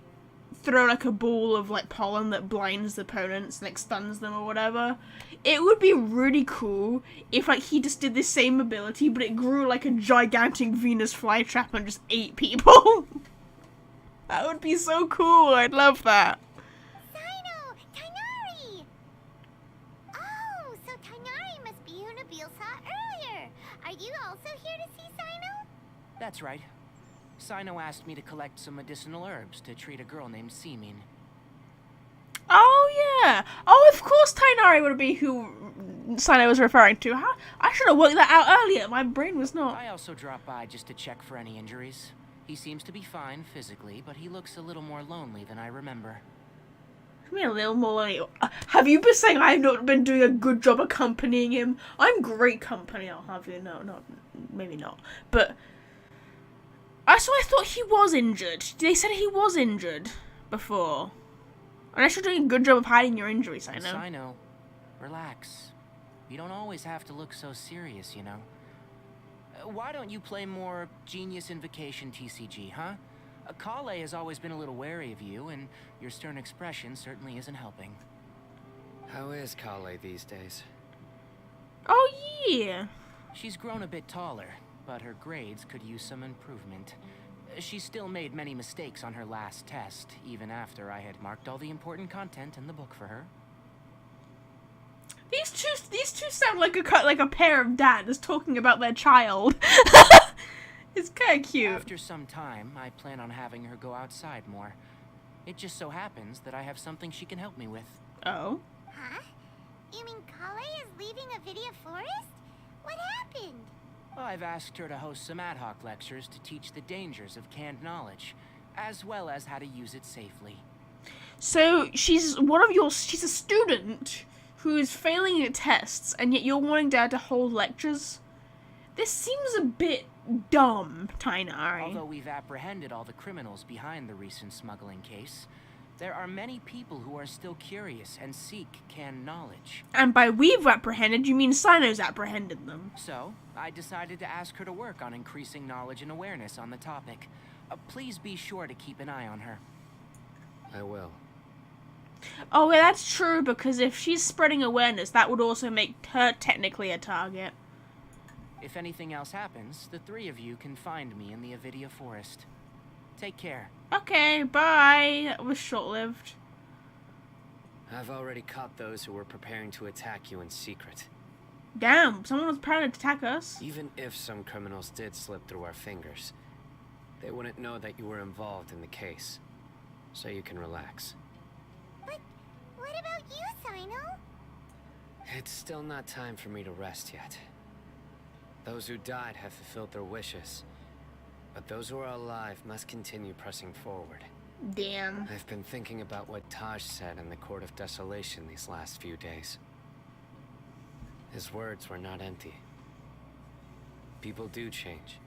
throw like a ball of like pollen that blinds the opponents and like stuns them or whatever. It would be really cool if like he just did the same ability but it grew like a gigantic Venus flytrap and just ate people. That would be so cool. I'd love that. Cyno! Tighnari! Oh, so Tighnari must be who Nabil saw earlier. Are you also here to see Cyno? That's right. Cyno asked me to collect some medicinal herbs to treat a girl named Seeming. Oh yeah. Oh, of course Tighnari would be who Cyno was referring to. How? I should have worked that out earlier. My brain was not. I also dropped by just to check for any injuries. He seems to be fine physically, but he looks a little more lonely than I remember. I mean, a little more lonely. Have you been saying I've not been doing a good job accompanying him? I'm great company, I'll have you. No, not maybe not. But I thought he was injured. They said he was injured before. Unless you're doing a good job of hiding your injuries, I know. Cyno, relax. You don't always have to look so serious, you know. Why don't you play more Genius Invocation TCG, huh? Kale has always been a little wary of you, and your stern expression certainly isn't helping. How is Kale these days? Oh, yeah. She's grown a bit taller, but her grades could use some improvement. She still made many mistakes on her last test, even after I had marked all the important content in the book for her. These two sound like a pair of dads talking about their child. It's kind of cute. After some time, I plan on having her go outside more. It just so happens that I have something she can help me with. Oh? Huh? You mean Kale is leaving Avidia Forest? What happened? I've asked her to host some ad hoc lectures to teach the dangers of canned knowledge, as well as how to use it safely. So she's a student who is failing at tests, and yet you're wanting Dad to hold lectures? This seems a bit dumb, Tighnari. Although we've apprehended all the criminals behind the recent smuggling case, there are many people who are still curious and seek canned knowledge. And by we've apprehended, you mean Cyno's apprehended them. So, I decided to ask her to work on increasing knowledge and awareness on the topic. Please be sure to keep an eye on her. I will. Oh, yeah, that's true, because if she's spreading awareness, that would also make her technically a target. If anything else happens, the three of you can find me in the Avidia Forest. Take care. Okay, bye. That was short-lived. I've already caught those who were preparing to attack you in secret. Damn, someone was planning to attack us. Even if some criminals did slip through our fingers, they wouldn't know that you were involved in the case. So you can relax. But what about you, Cyno? It's still not time for me to rest yet. Those who died have fulfilled their wishes, but those who are alive must continue pressing forward. Damn. I've been thinking about what Taj said in the Court of Desolation these last few days. His words were not empty. People do change,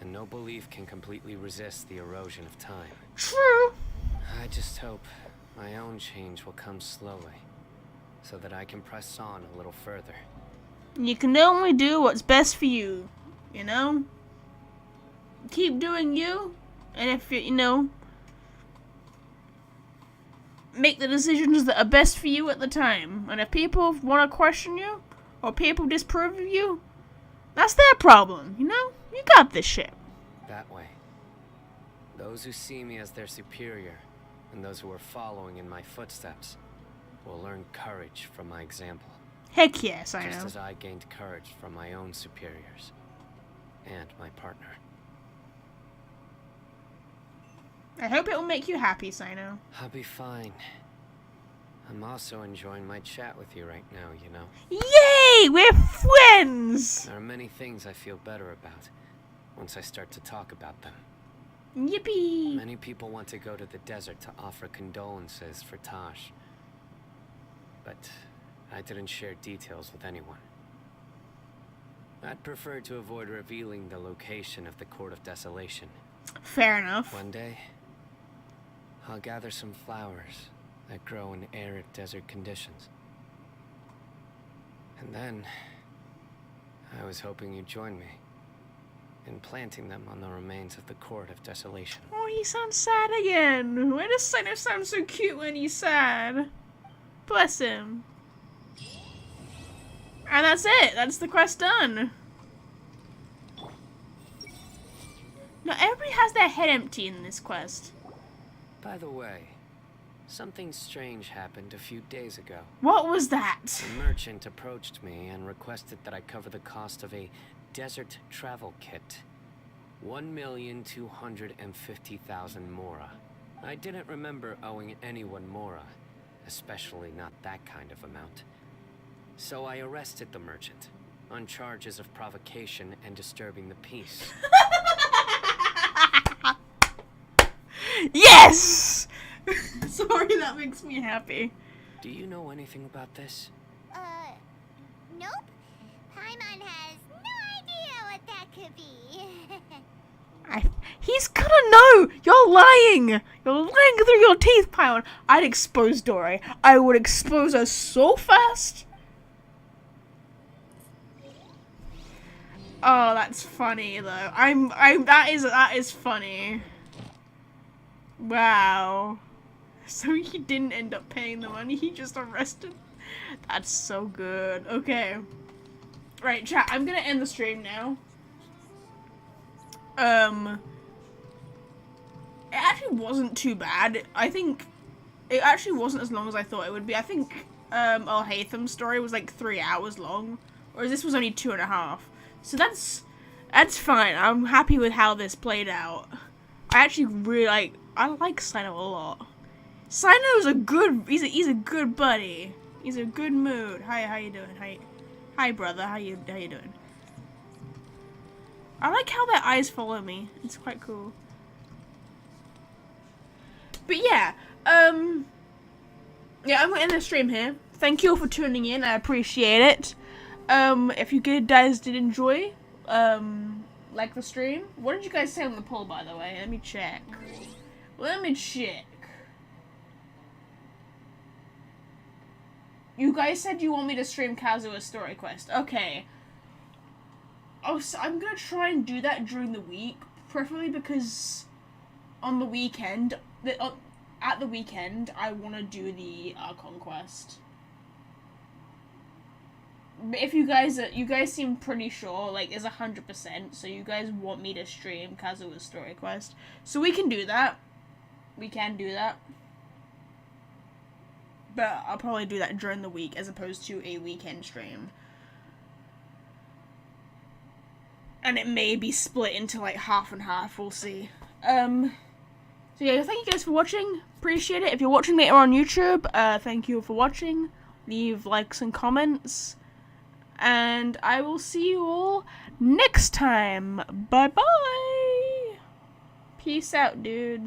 and no belief can completely resist the erosion of time. True. I just hope my own change will come slowly, so that I can press on a little further. You can only do what's best for you, you know? Keep doing you, and if you know, make the decisions that are best for you at the time. And if people want to question you, or people disapprove of you, that's their problem, you know? You got this shit. That way, those who see me as their superior, and those who are following in my footsteps, will learn courage from my example. Heck yes, I know. Just as I gained courage from my own superiors, and my partner. I hope it will make you happy, Cyno. I'll be fine. I'm also enjoying my chat with you right now, you know. Yay! We're friends! There are many things I feel better about once I start to talk about them. Yippee! Many people want to go to the desert to offer condolences for Taj. But I didn't share details with anyone. I'd prefer to avoid revealing the location of the Court of Desolation. Fair enough. One day, I'll gather some flowers that grow in arid desert conditions. And then, I was hoping you'd join me. and planting them on the remains of the Court of Desolation. Oh, he sounds sad again. Why does Cyno sound so cute when he's sad? Bless him. And that's it. That's the quest done. Now, everybody has their head empty in this quest. By the way, something strange happened a few days ago. What was that? A merchant approached me and requested that I cover the cost of a desert travel kit. 1,250,000 mora. I didn't remember owing anyone mora, especially not that kind of amount. So I arrested the merchant on charges of provocation and disturbing the peace. Yes! Sorry, that makes me happy. Do you know anything about this? Nope. Paimon has no idea what that could be. He's gonna know! You're lying! You're lying through your teeth, Paimon. I'd expose Dory. I would expose her so fast. Oh, that's funny though. That is funny. Wow. So he didn't end up paying the money, he just arrested. That's so good. Okay. Right, chat, I'm gonna end the stream now. It actually wasn't too bad. I think it actually wasn't as long as I thought it would be. I think Al Haytham's story was like 3 hours long, whereas this was only 2.5. So that's fine. I'm happy with how this played out. I actually really I like Cyno a lot. Cyno's a good, he's a good buddy. He's a good mood. Hi, how you doing? Hi brother, how you doing? I like how their eyes follow me. It's quite cool. But yeah, yeah, I'm gonna end the stream here. Thank you all for tuning in. I appreciate it. If you guys did enjoy, like the stream. What did you guys say on the poll, by the way? Let me check. You guys said you want me to stream Kazua's story quest. Okay. Oh, so I'm gonna try and do that during the week, preferably because on the weekend, at the weekend, I want to do the Archon quest. But if you guys seem pretty sure, like, it's 100%, so you guys want me to stream Kazua's story quest. So we can do that. We can do that. But I'll probably do that during the week as opposed to a weekend stream. And it may be split into like half and half, we'll see. So yeah, thank you guys for watching. Appreciate it. If you're watching later on YouTube, thank you for watching. Leave likes and comments. And I will see you all next time. Bye-bye. Peace out, dudes.